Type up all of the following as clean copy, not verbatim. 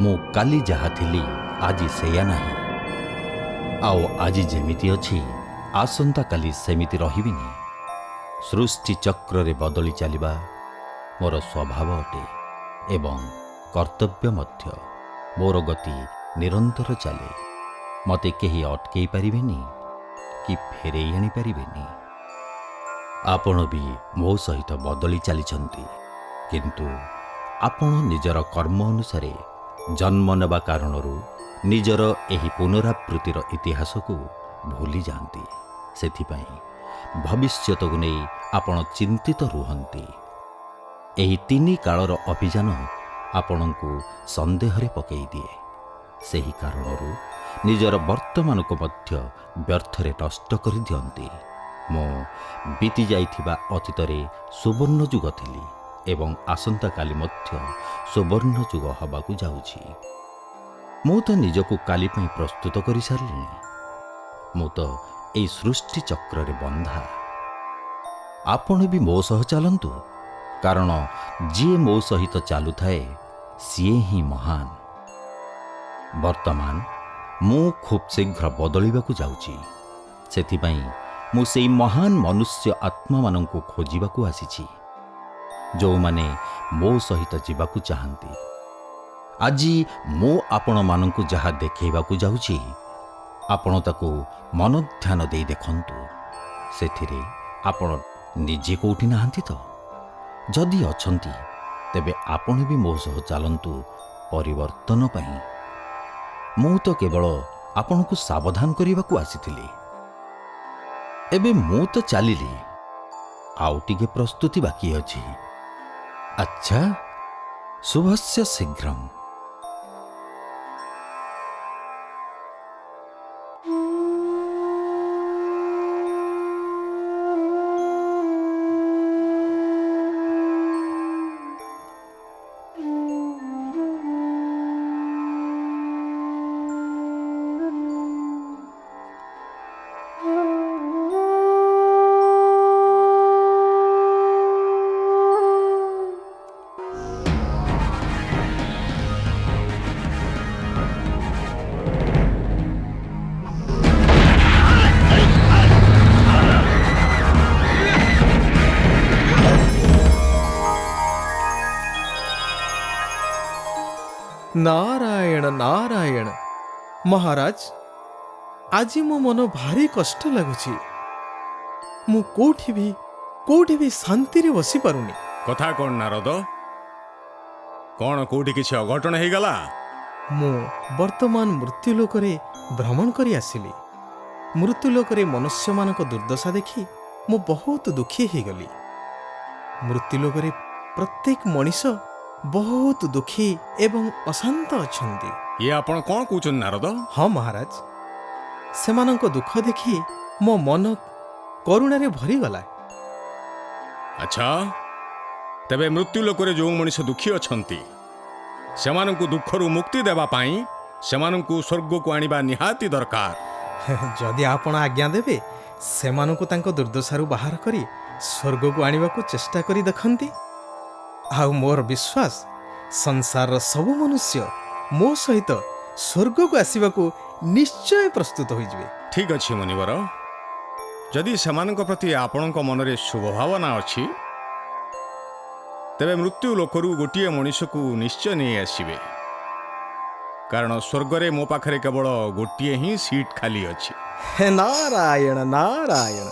ମୁଁ କାଲି ଯାହା ଥିଲି ଆଜି ସେଇଆ ନାହିଁ। ଆଉ ଆଜି ଯେମିତି ଅଛି ଆସନ୍ତାକାଲି ସେମିତି ରହିବିନି। ସୃଷ୍ଟି ଚକ୍ରରେ ବଦଳି ଚାଲିବା ମୋର ସ୍ୱଭାବ ଅଟେ ଏବଂ କର୍ତ୍ତବ୍ୟ ମଧ୍ୟ। ମୋର ଗତି ନିରନ୍ତର ଚାଲେ। ମୋତେ କେହି ଅଟକେଇ ପାରିବେନି କି ଫେରେଇ ଆଣିପାରିବେନି। ଆପଣ ବି ମୋ ସହିତ ବଦଳି ଚାଲିଛନ୍ତି, କିନ୍ତୁ ଆପଣ ନିଜର କର୍ମ ଅନୁସାରେ ଜନ୍ମ ନେବା କାରଣରୁ ନିଜର ଏହି ପୁନରାବୃତ୍ତିର ଇତିହାସକୁ ଭୁଲି ଯାଆନ୍ତି। ସେଥିପାଇଁ ଭବିଷ୍ୟତକୁ ନେଇ ଆପଣ ଚିନ୍ତିତ ରୁହନ୍ତି। ଏହି 3 କାଳର ଅଭିଯାନ ଆପଣଙ୍କୁ ସନ୍ଦେହରେ ପକାଇ ଦିଏ। ସେହି କାରଣରୁ ନିଜର ବର୍ତ୍ତମାନକୁ ମଧ୍ୟ ବ୍ୟର୍ଥରେ ନଷ୍ଟ କରିଦିଅନ୍ତି। ମୁଁ ବିତି ଯାଇଥିବା ଅତୀତରେ ସୁବର୍ଣ୍ଣ ଯୁଗ ଥିଲି ଏବଂ ଆସନ୍ତାକାଲି ମଧ୍ୟ ସୁବର୍ଣ୍ଣ ଯୁଗ ହେବାକୁ ଯାଉଛି। ମୁଁ ତ ନିଜକୁ କାଲି ପାଇଁ ପ୍ରସ୍ତୁତ କରିସାରିଲିଣି। ମୁଁ ତ ଏହି ସୃଷ୍ଟି ଚକ୍ରରେ ବନ୍ଧା। ଆପଣ ବି ମୋ ସହ ଚାଲନ୍ତୁ, କାରଣ ଯିଏ ମୋ ସହିତ ଚାଲୁଥାଏ ସିଏ ହିଁ ମହାନ। ବର୍ତ୍ତମାନ ମୁଁ ଖୁବ୍ ଶୀଘ୍ର ବଦଳିବାକୁ ଯାଉଛି। ସେଥିପାଇଁ ମୁଁ ସେହି ମହାନ ମନୁଷ୍ୟ ଆତ୍ମାମାନଙ୍କୁ ଖୋଜିବାକୁ ଆସିଛି, ଯେଉଁମାନେ ମୋ ସହିତ ଯିବାକୁ ଚାହାନ୍ତି। ଆଜି ମୁଁ ଆପଣମାନଙ୍କୁ ଯାହା ଦେଖାଇବାକୁ ଯାଉଛି, ଆପଣ ତାକୁ ମନଧ୍ୟାନ ଦେଇ ଦେଖନ୍ତୁ। ସେଥିରେ ଆପଣ ନିଜେ କେଉଁଠି ନାହାନ୍ତି ତ? ଯଦି ଅଛନ୍ତି, ତେବେ ଆପଣ ବି ମୋ ସହ ଚାଲନ୍ତୁ ପରିବର୍ତ୍ତନ ପାଇଁ। ମୁଁ ତ କେବଳ ଆପଣଙ୍କୁ ସାବଧାନ କରିବାକୁ ଆସିଥିଲି। ଏବେ ମୁଁ ତ ଚାଲିଲି, ଆଉ ଟିକେ ପ୍ରସ୍ତୁତି ବାକି ଅଛି। ଆଚ୍ଛା, ଶୁଭସ୍ୟ ଶୀଘ୍ରମ୍। ନାରାୟଣ ନାରାୟଣ। ମହାରାଜ, ଆଜି ମୋ ମନ ଭାରି କଷ୍ଟ ଲାଗୁଛି। ମୁଁ କୋଉଠି ବି ଶାନ୍ତିରେ ବସିପାରୁନି। କଥା କ'ଣ ନାରଦ? କ'ଣ କୋଉଠି କିଛି ଅଘଟଣ ହେଇଗଲା? ମୁଁ ବର୍ତ୍ତମାନ ମୃତ୍ୟୁଲୋକରେ ଭ୍ରମଣ କରି ଆସିଲି। ମୃତ୍ୟୁଲୋକରେ ମନୁଷ୍ୟମାନଙ୍କ ଦୁର୍ଦ୍ଦଶା ଦେଖି ମୁଁ ବହୁତ ଦୁଃଖୀ ହେଇଗଲି। ମୃତ୍ୟୁଲୋକରେ ପ୍ରତ୍ୟେକ ମଣିଷ ବହୁତ ଦୁଃଖୀ ଏବଂ ଅଶାନ୍ତ ଅଛନ୍ତି। ଇଏ ଆପଣ କ'ଣ କହୁଛନ୍ତି ନାରଦ? ହଁ ମହାରାଜ, ସେମାନଙ୍କ ଦୁଃଖ ଦେଖି ମୋ ମନ କରୁଣାରେ ଭରିଗଲା। ଆଚ୍ଛା, ତେବେ ମୃତ୍ୟୁ ଲୋକରେ ଯେଉଁ ମଣିଷ ଦୁଃଖୀ ଅଛନ୍ତି, ସେମାନଙ୍କୁ ଦୁଃଖରୁ ମୁକ୍ତି ଦେବା ପାଇଁ ସେମାନଙ୍କୁ ସ୍ୱର୍ଗକୁ ଆଣିବା ନିହାତି ଦରକାର। ଯଦି ଆପଣ ଆଜ୍ଞା ଦେବେ, ସେମାନଙ୍କୁ ତାଙ୍କ ଦୁର୍ଦ୍ଦଶାରୁ ବାହାର କରି ସ୍ୱର୍ଗକୁ ଆଣିବାକୁ ଚେଷ୍ଟା କରି ଦେଖନ୍ତି। ଆଉ ମୋର ବିଶ୍ୱାସ, ସଂସାରର ସବୁ ମନୁଷ୍ୟ ମୋ ସହିତ ସ୍ୱର୍ଗକୁ ଆସିବାକୁ ନିଶ୍ଚୟ ପ୍ରସ୍ତୁତ ହୋଇଯିବେ। ଠିକ୍ ଅଛି ମୁନିବର, ଯଦି ସେମାନଙ୍କ ପ୍ରତି ଆପଣଙ୍କ ମନରେ ଶୁଭ ଭାବନା ଅଛି, ତେବେ ମୃତ୍ୟୁ ଲୋକରୁ ଗୋଟିଏ ମଣିଷକୁ ନିଶ୍ଚୟ ନେଇ ଆସିବେ। କାରଣ ସ୍ୱର୍ଗରେ ମୋ ପାଖରେ କେବଳ ଗୋଟିଏ ହିଁ ସିଟ୍ ଖାଲି ଅଛି। ହେ ନାରାୟଣ ନାରାୟଣ।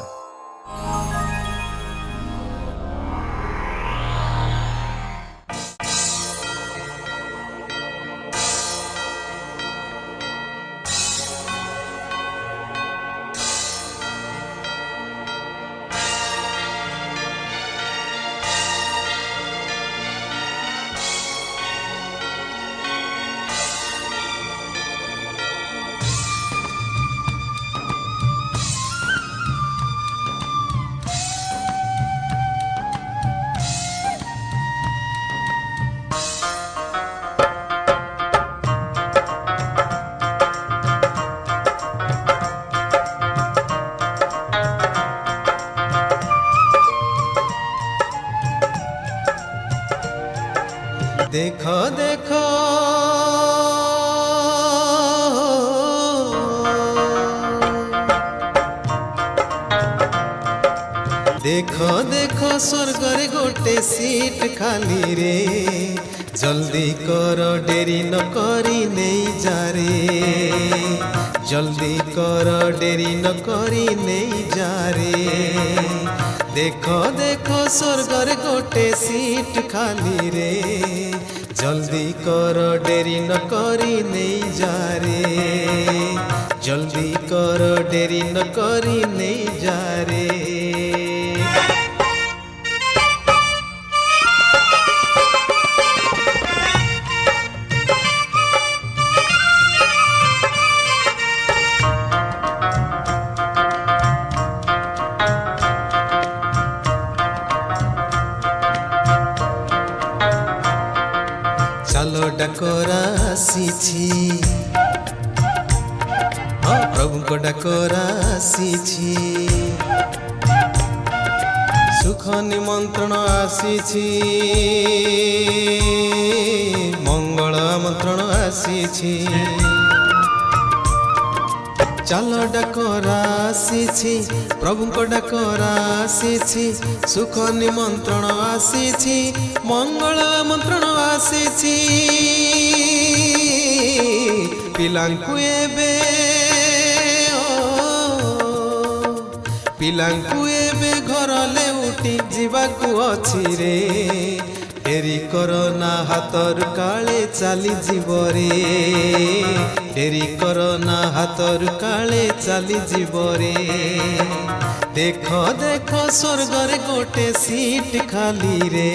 देखो देखो स्वर्गरे गोटे सीट खाली रे जल्दी कर डेरी न करी नहीं जा रे जल्दी कर डेरी न करी नहीं जा रे देखो देखो स्वर्गरे गोटे सीट खाली रे जल्दी कर डेरी न करी नहीं जा रे जल्दी कर डेरी न करी नहीं जा रे। चालो डाकोरा आसीछि प्रभु को डाकोरा आसीछि सुख निमंत्रण आसीछि मंगल आमंत्रण आसीछि चालो डाकोरा आसीछि प्रभु को डाकोरा आसीछि सुख निमंत्रण आसीछि मंगल आमंत्रण आसीछि पिलांकु एबे पिलांकु एबे घर ले उठी जीवाकु अछि रे डेरी करो ना हाथर काले चली जीव रे डेरी करो ना हाथर काले चली जीव रे देखो देखो स्वर्गरे गोटे सीट खाली रे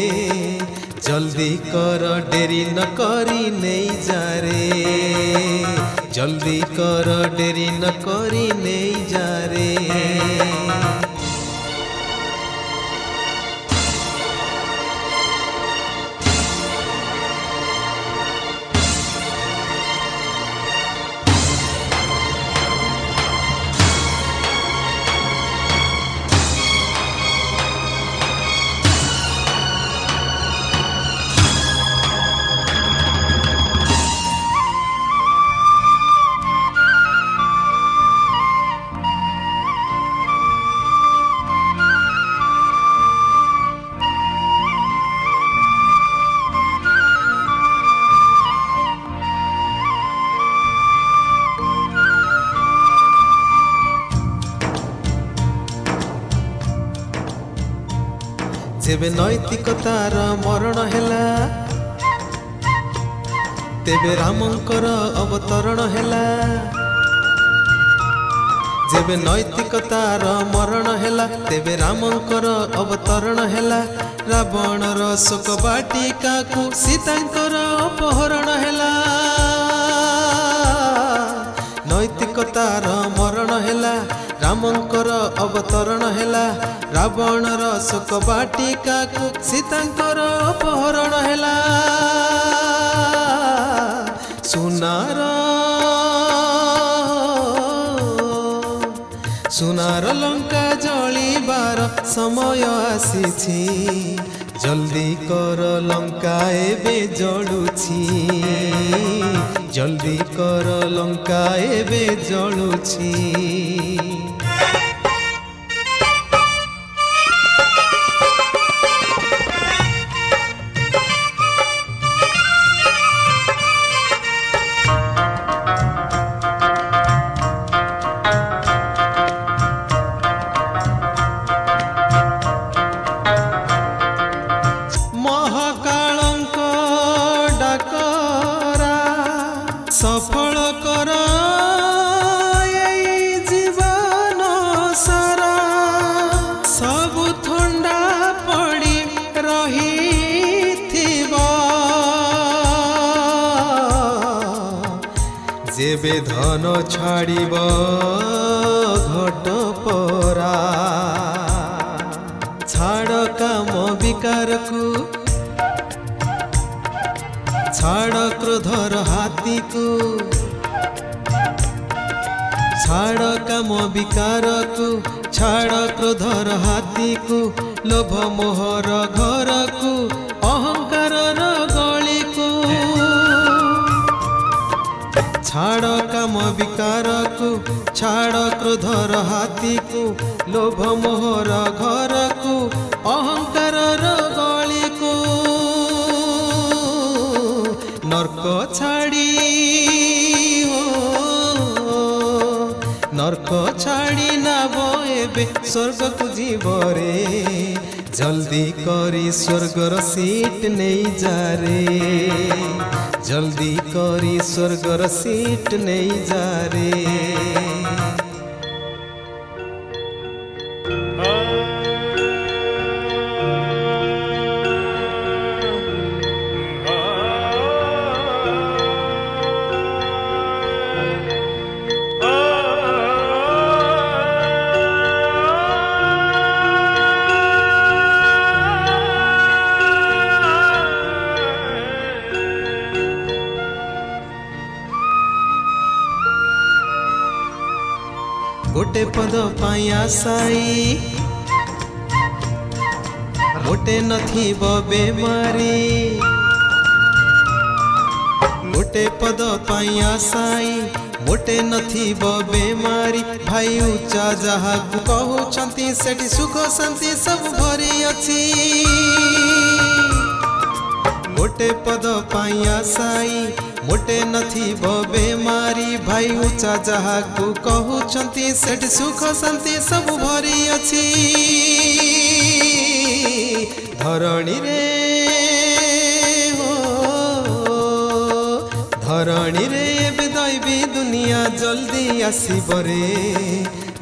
जल्दी कर डेरी न करी नहीं जा रे जल्दी कर डेरी न करी नहीं जा रे। जेबे नैतिकतार मरण हेला तेबे रामंकर अवतरण हेला जेबे नैतिकतार मरण हेला तेबे रामंकर अवतरण हेला रावणर शोक बाटिका को सीतांकर अपहरण हेला नैतिकतार मरण हेला रामंकर अवतरण हेला रावणर शोक बाटिका को सीतांकर अपहरण हेला सुनार लंका जलिबार समय आसीछि जल्दी कर लंका एबे जलुछि जल्दी कर लंका एबे जलुछि। सफल कर जीवन सारा सब थंडा पड़ी रही जेबे धन छाड़ब घट परा छाड़ काम विकार को छाड़ क्रोधर हाथी को छाड़ काम विकार को छाड़ क्रोधर हाथी को लोभ मोहर घर को अहंकार गली को ଛାଡ଼ କାମ ବିକାରକୁ, ଛାଡ଼ କ୍ରୋଧର ହାତୀକୁ, ଲୋଭ ମୋହର ଘରକୁ, ଅହଙ୍କାରର ଗଳିକୁ, ନର୍କ ଛାଡ଼ି ନର୍କ ଛାଡ଼ି ନାବ ଏବେ ସ୍ୱର୍ଗକୁ ଯିବରେ, ଜଲ୍ଦି କରି ସ୍ୱର୍ଗର ସିଟ୍ ନେଇଯାରେ, ଜଲ୍ଦି କରି ସ୍ୱର୍ଗର ସିଟ୍ ନେଇଯାରେ। ଗୋଟେ ପଦ ପାଇଁ ଆଶାଇ, ଗୋଟେ ନଥିବ ବେମାରୀ, ଗୋଟେ ପଦ ପାଇଁ ଆଶାଇ, ଗୋଟେ ନଥିବ ବେମାରୀ, ଭାଇ ଉଚ୍ଚା ଯାହାକୁ କହୁଛନ୍ତି ସେଠି ସୁଖ ଶାନ୍ତି ସବୁ ଭରି ଅଛି। ଗୋଟେ ପଦ ପାଇଁ ଆଶାଇ, ମୋଟେ ନଥିବ ବେମାରୀ, ଭାଇ ଉଚ୍ଚା ଯାହାକୁ କହୁଛନ୍ତି ସେଠି ସୁଖ ଶାନ୍ତି ସବୁ ଭରି ଅଛି। ଧରଣୀରେ ଧରଣୀରେ ଏବେ ଦୈବୀ ଦୁନିଆ ଜଲ୍ଦି ଆସିବରେ,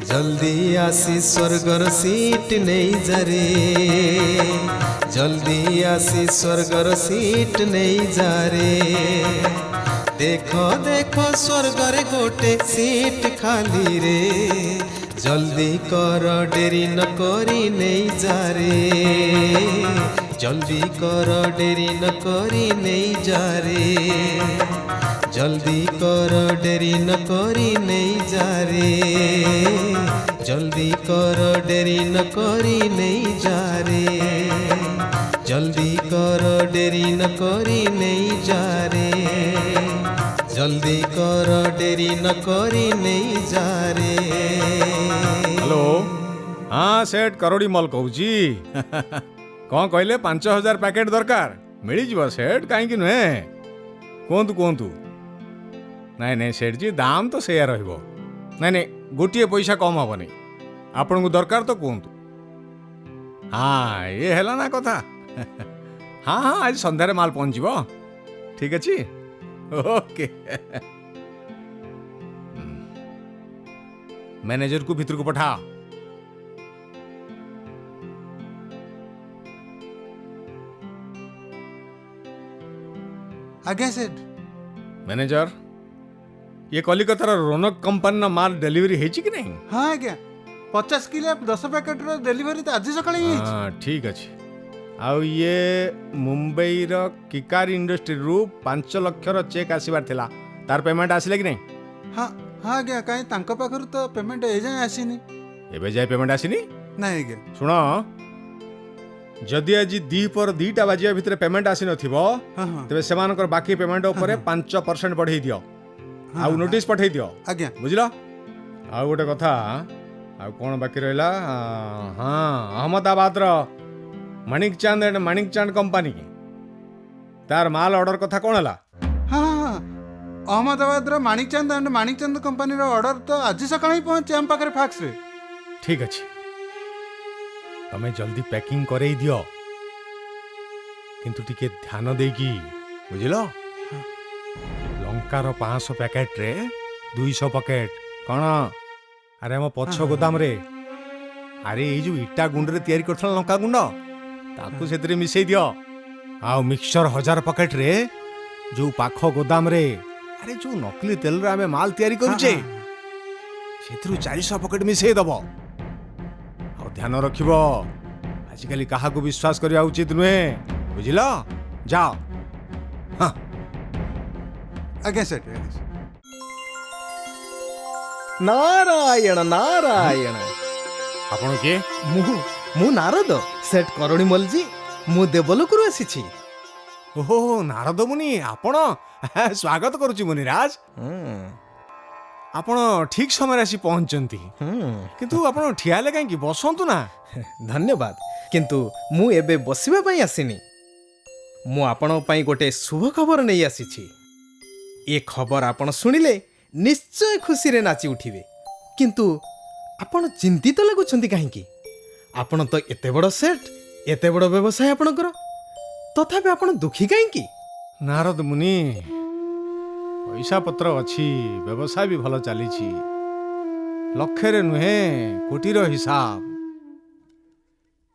ଜଲ୍ଦି ଆସି ସ୍ୱର୍ଗର ସିଟ୍ ନେଇଯାରେ, ଜଲ୍ଦି ଆସି ସ୍ୱର୍ଗର ସିଟ୍ ନେଇଯାରେ। ଦେଖ ଦେଖ ସ୍ୱର୍ଗରେ ଗୋଟେ ସିଟ୍ ଖାଲିରେ, ଜଲ୍ଦି କର ଡେରି ନ କରି ନେଇଯାରେ, ଜଲ୍ଦି କର ଡେରି ନ କରି ନେଇଯାରେ, ଜଲ୍ଦି କର ଡେରି ନ କରି ନେଇଯାରେ, ଜଲ୍ଦି କର ଡେରି ନ କରି ନେଇଯାରେ, ଜଲ୍ଦି କର ଡେରି ନ କରି ନେଇଯାରେ, ଜଲ୍ଦି କର ଡେରି ନ କରି ନେଇଯାରେ। ହ୍ୟାଲୋ, ହଁ ସେठ କରୋଡ଼ି ମଲ୍ କହୁଛି। କ'ଣ କହିଲେ? 5,000 ପ୍ୟାକେଟ୍ ଦରକାର? ମିଳିଯିବ ସେठ, କାହିଁକି ନୁହେଁ। କୁହନ୍ତୁ କୁହନ୍ତୁ। ନାଇଁ ନାଇଁ ସେଠଜି, ଦାମ ତ ସେଇଆ ରହିବ। ନାଇଁ ନାଇଁ, ଗୋଟିଏ ପଇସା କମ୍ ହେବନି। ଆପଣଙ୍କୁ ଦରକାର ତ କୁହନ୍ତୁ। ହଁ, ଇଏ ହେଲା ନା କଥା। ହଁ ହଁ, ଆଜି ସନ୍ଧ୍ୟାରେ ମାଲ ପହଞ୍ଚିବ। ଠିକ୍ ଅଛି, ଓକେ। ମ୍ୟାନେଜରକୁ ଭିତରକୁ ପଠାଅ। ଆଜ୍ଞା ସେଠ। ମ୍ୟାନେଜର, ଇଏ କଲିକତାର ରୋନକ କମ୍ପାନୀର ମାଲ ଡେଲିଭରି ହେଇଛି କି ନାହିଁ? ହଁ ଆଜ୍ଞା, 50 କିଲୋ 10 ପ୍ୟାକେଟର ଡେଲିଭରି ତ ଆଜି ସକାଳେ ହିଁ ହେଇଛି। ହଁ ଠିକ୍ ଅଛି। ଆଉ ଇଏ ମୁମ୍ବାଇର କିକାର ଇଣ୍ଡଷ୍ଟ୍ରିରୁ 5 ଲକ୍ଷର ଚେକ୍ ଆସିବାର ଥିଲା, ତାର ପେମେଣ୍ଟ ଆସିଲା କି ନାହିଁ? ହଁ ହଁ ଆଜ୍ଞା, କାହିଁ ତାଙ୍କ ପାଖରୁ ତ ପେମେଣ୍ଟ ଏଯାଏଁ ଆସିନି। ଏବେ ଯାଏ ପେମେଣ୍ଟ ଆସିନି? ନାଇଁ ଆଜ୍ଞା। ଶୁଣ, ଯଦି ଆଜି ଦ୍ୱିପହର 2ଟା ବାଜିବା ଭିତରେ ପେମେଣ୍ଟ ଆସିନଥିବ, ହଁ ହଁ ତେବେ ସେମାନଙ୍କର ବାକି ପେମେଣ୍ଟ ଉପରେ 5% ବଢ଼େଇ ଦିଅ, ଆଉ ନୋଟିସ୍ ପଠେଇ ଦିଅ। ଆଜ୍ଞା। ବୁଝିଲ? ଆଉ ଗୋଟେ କଥା, ଆଉ କ'ଣ ବାକି ରହିଲା? ହଁ, ଅହମ୍ମଦାବାଦର ମାଣିକଚାନ୍sh ଆଣ୍ଡ ମାଣିକଚାନ୍ଦ କମ୍ପାନୀ, ତାର ମାଲ ଅର୍ଡର କଥା କ'ଣ ହେଲା? ହଁ ହଁ ହଁ, ଅହମ୍ମଦାବାଦର ମାଣିକଚାନ୍ଦ ଆଣ୍ଡ ମାଣିକଚାନ୍ଦ କମ୍ପାନୀର ଅର୍ଡର ତ ଆଜି ସକାଳେ ହିଁ ପହଞ୍ଚି ଆମ ପାଖରେ ଫାକ୍ସରେ। ଠିକ୍ ଅଛି, ତମେ ଜଲ୍ଦି ପ୍ୟାକିଂ କରେଇ ଦିଅ, କିନ୍ତୁ ଟିକେ ଧ୍ୟାନ ଦେଇକି। ବୁଝିଲ? ଲଙ୍କାର 500 ପ୍ୟାକେଟରେ 200 ପ୍ୟାକେଟ କ'ଣ? ଆରେ ଆମ ପଛ ଗୋଦାମରେ, ଆରେ ଏଇ ଯୋଉ ଇଟା ଗୁଣ୍ଡରେ ତିଆରି କରୁଥିଲା ଲଙ୍କା ଗୁଣ୍ଡ, ତାକୁ ସେଥିରେ ମିଶେଇ ଦିଅ। ଆଉ ମିକ୍ସଚର 1000 ପ୍ୟାକେଟରେ ଯୋଉ ପାଖ ଗୋଦାମରେ, ଆରେ ଯୋଉ ନକଲି ତେଲରେ ଆମେ ମାଲ ତିଆରି କରୁଛେ, ସେଥିରୁ 400 ପ୍ୟାକେଟ ମିଶେଇ ଦବ। ଆଉ ଧ୍ୟାନ ରଖିବ, ଆଜିକାଲି କାହାକୁ ବିଶ୍ୱାସ କରିବା ଉଚିତ ନୁହେଁ। ବୁଝିଲ? ଯାଅ। ହଁ ଆଜ୍ଞା ସେଠ। ନାରାୟଣ ନାରାୟଣ। ଆପଣ କିଏ? ମୁଁ ନାରଦ, ସେଠ କରୁଣି ମଲଜି। ମୁଁ ଦେବଲୋକରୁ ଆସିଛି। ଓହୋ, ନାରଦ ମୁନି ଆପଣ? ସ୍ୱାଗତ କରୁଛି ମୁନିରାଜ। ଆପଣ ଠିକ ସମୟରେ ଆସି ପହଞ୍ଚନ୍ତି, କିନ୍ତୁ ଆପଣ ଠିଆ ହେଲେ କାହିଁକି? ବସନ୍ତୁ ନା। ଧନ୍ୟବାଦ, କିନ୍ତୁ ମୁଁ ଏବେ ବସିବା ପାଇଁ ଆସିନି। ମୁଁ ଆପଣଙ୍କ ପାଇଁ ଗୋଟେ ଶୁଭ ଖବର ନେଇ ଆସିଛି। ଏ ଖବର ଆପଣ ଶୁଣିଲେ ନିଶ୍ଚୟ ଖୁସିରେ ନାଚି ଉଠିବେ। କିନ୍ତୁ ଆପଣ ଚିନ୍ତିତ ଲାଗୁଛନ୍ତି କାହିଁକି? ଆପଣ ତ ଏତେ ବଡ଼ ସେଟ୍, ଏତେ ବଡ଼ ବ୍ୟବସାୟ ଆପଣଙ୍କର, ତଥାପି ଆପଣ ଦୁଃଖୀ କାହିଁକି? ନାରଦ ମୁନି, ପଇସା ପତ୍ର ଅଛି, ବ୍ୟବସାୟ ବି ଭଲ ଚାଲିଛି, ଲକ୍ଷରେ ନୁହେଁ କୋଟିର ହିସାବ,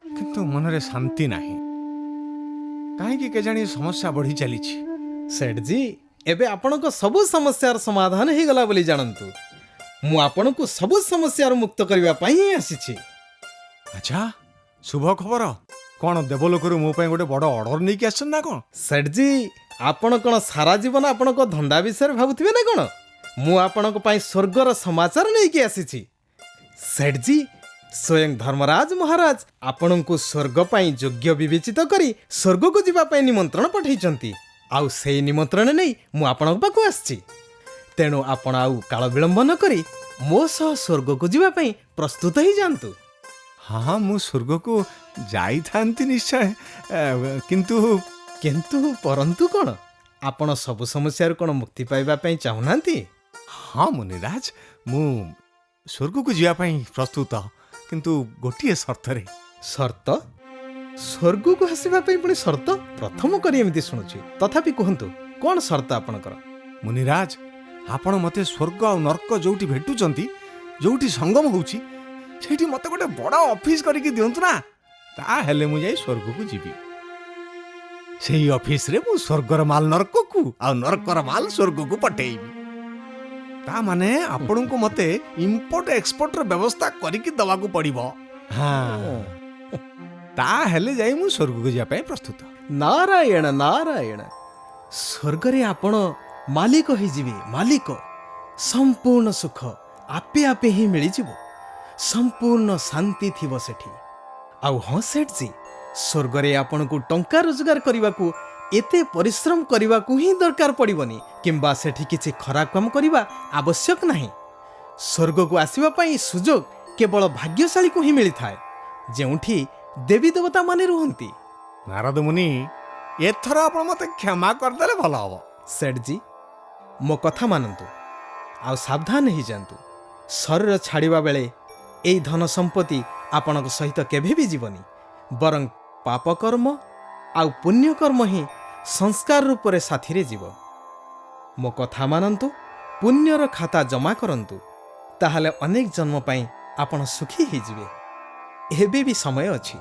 କିନ୍ତୁ ମନରେ ଶାନ୍ତି ନାହିଁ। କାହିଁକି କେଜାଣି ସମସ୍ୟା ବଢ଼ି ଚାଲିଛି। ସେଠଜି, ଏବେ ଆପଣଙ୍କ ସବୁ ସମସ୍ୟାର ସମାଧାନ ହେଇଗଲା ବୋଲି ଜାଣନ୍ତୁ। ମୁଁ ଆପଣଙ୍କୁ ସବୁ ସମସ୍ୟାରୁ ମୁକ୍ତ କରିବା ପାଇଁ ହିଁ ଆସିଛି। ଆଚ୍ଛା, ଶୁଭ ଖବର କ'ଣ? ଦେବଲୋକରୁ ମୋ ପାଇଁ ଗୋଟେ ବଡ଼ ଅର୍ଡର ନେଇକି ଆସିଛନ୍ତି ନା କ'ଣ? ସେଠଜି, ଆପଣ କ'ଣ ସାରା ଜୀବନ ଆପଣଙ୍କ ଧନ୍ଦା ବିଷୟରେ ଭାବୁଥିବେ ନା କ'ଣ? ମୁଁ ଆପଣଙ୍କ ପାଇଁ ସ୍ୱର୍ଗର ସମାଚାର ନେଇକି ଆସିଛି। ସେଠଜି, ସ୍ୱୟଂ ଧର୍ମରାଜ ମହାରାଜ ଆପଣଙ୍କୁ ସ୍ୱର୍ଗ ପାଇଁ ଯୋଗ୍ୟ ବିବେଚିତ କରି ସ୍ୱର୍ଗକୁ ଯିବା ପାଇଁ ନିମନ୍ତ୍ରଣ ପଠାଇଛନ୍ତି। ଆଉ ସେଇ ନିମନ୍ତ୍ରଣ ନେଇ ମୁଁ ଆପଣଙ୍କ ପାଖକୁ ଆସିଛି। ତେଣୁ ଆପଣ ଆଉ କାଳ ବିଳମ୍ବ ନ କରି ମୋ ସହ ସ୍ୱର୍ଗକୁ ଯିବା ପାଇଁ ପ୍ରସ୍ତୁତ ହେଇଯାଆନ୍ତୁ। ହଁ, ମୁଁ ସ୍ୱର୍ଗକୁ ଯାଇଥାନ୍ତି ନିଶ୍ଚୟ, କିନ୍ତୁ କିନ୍ତୁ ପରନ୍ତୁ କ'ଣ? ଆପଣ ସବୁ ସମସ୍ୟାରୁ କ'ଣ ମୁକ୍ତି ପାଇବା ପାଇଁ ଚାହୁଁନାହାନ୍ତି? ହଁ ମୁନିରାଜ, ମୁଁ ସ୍ୱର୍ଗକୁ ଯିବା ପାଇଁ ପ୍ରସ୍ତୁତ, କିନ୍ତୁ ଗୋଟିଏ ସର୍ତ୍ତରେ। ସର୍ତ୍ତ? ସ୍ୱର୍ଗକୁ ଆସିବା ପାଇଁ ପୁଣି ସର୍ତ୍ତ? ପ୍ରଥମ କରି ଏମିତି ଶୁଣୁଛି, ତଥାପି କୁହନ୍ତୁ କ'ଣ ସର୍ତ୍ତ ଆପଣଙ୍କର? ମୁନିରାଜ, ଆପଣ ମୋତେ ସ୍ୱର୍ଗ ଆଉ ନର୍କ ଯୋଉଠି ଭେଟୁଛନ୍ତି, ଯୋଉଠି ସଙ୍ଗମ ହେଉଛି, ସେଇଠି ମୋତେ ଗୋଟେ ବଡ଼ ଅଫିସ କରିକି ଦିଅନ୍ତୁ ନା। ତାହେଲେ ମୁଁ ଯାଇ ସ୍ୱର୍ଗକୁ ଯିବି। ସେଇ ଅଫିସରେ ମୁଁ ସ୍ୱର୍ଗର ମାଲ ନର୍କକୁ ଆଉ ନର୍କର ମାଲ ସ୍ୱର୍ଗକୁ ପଠେଇବି। ତା ମାନେ ଆପଣଙ୍କୁ ମୋତେ ଇମ୍ପୋର୍ଟ ଏକ୍ସପୋର୍ଟର ବ୍ୟବସ୍ଥା କରିକି ଦେବାକୁ ପଡ଼ିବ। ହଁ, ତାହେଲେ ଯାଇ ମୁଁ ସ୍ୱର୍ଗକୁ ଯିବା ପାଇଁ ପ୍ରସ୍ତୁତ। ନାରାୟଣ ନାରାୟଣ, ସ୍ୱର୍ଗରେ ଆପଣ ମାଲିକ ହେଇଯିବେ। ମାଲିକ। ସମ୍ପୂର୍ଣ୍ଣ ସୁଖ ଆପେ ଆପେ ହିଁ ମିଳିଯିବ। ସମ୍ପୂର୍ଣ୍ଣ ଶାନ୍ତି ଥିବ ସେଠି। ଆଉ ହଁ ସେଠଜି, ସ୍ୱର୍ଗରେ ଆପଣଙ୍କୁ ଟଙ୍କା ରୋଜଗାର କରିବାକୁ ଏତେ ପରିଶ୍ରମ କରିବାକୁ ହିଁ ଦରକାର ପଡ଼ିବନି, କିମ୍ବା ସେଠି କିଛି ଖରାପ କାମ କରିବା ଆବଶ୍ୟକ ନାହିଁ। ସ୍ୱର୍ଗକୁ ଆସିବା ପାଇଁ ସୁଯୋଗ କେବଳ ଭାଗ୍ୟଶାଳୀକୁ ହିଁ ମିଳିଥାଏ, ଯେଉଁଠି ଦେବୀ ଦେବତାମାନେ ରୁହନ୍ତି। ନାରଦ ମୁନି, ଏଥର ଆପଣ ମୋତେ କ୍ଷମା କରିଦେଲେ ଭଲ ହବ। ସେଠଜି, ମୋ କଥା ମାନନ୍ତୁ ଆଉ ସାବଧାନ ହେଇଯାଆନ୍ତୁ। ଶରୀର ଛାଡ଼ିବା ବେଳେ ଏଇ ଧନ ସମ୍ପତ୍ତି ଆପଣଙ୍କ ସହିତ କେବେ ବି ଯିବନି, ବରଂ ପାପକର୍ମ ଆଉ ପୁଣ୍ୟକର୍ମ ହିଁ ସଂସ୍କାର ରୂପରେ ସାଥିରେ ଯିବ। ମୋ କଥା ମାନନ୍ତୁ, ପୁଣ୍ୟର ଖାତା ଜମା କରନ୍ତୁ, ତାହେଲେ ଅନେକ ଜନ୍ମ ପାଇଁ ଆପଣ ସୁଖୀ ହେଇଯିବେ। ଏବେ ବି ସମୟ ଅଛି।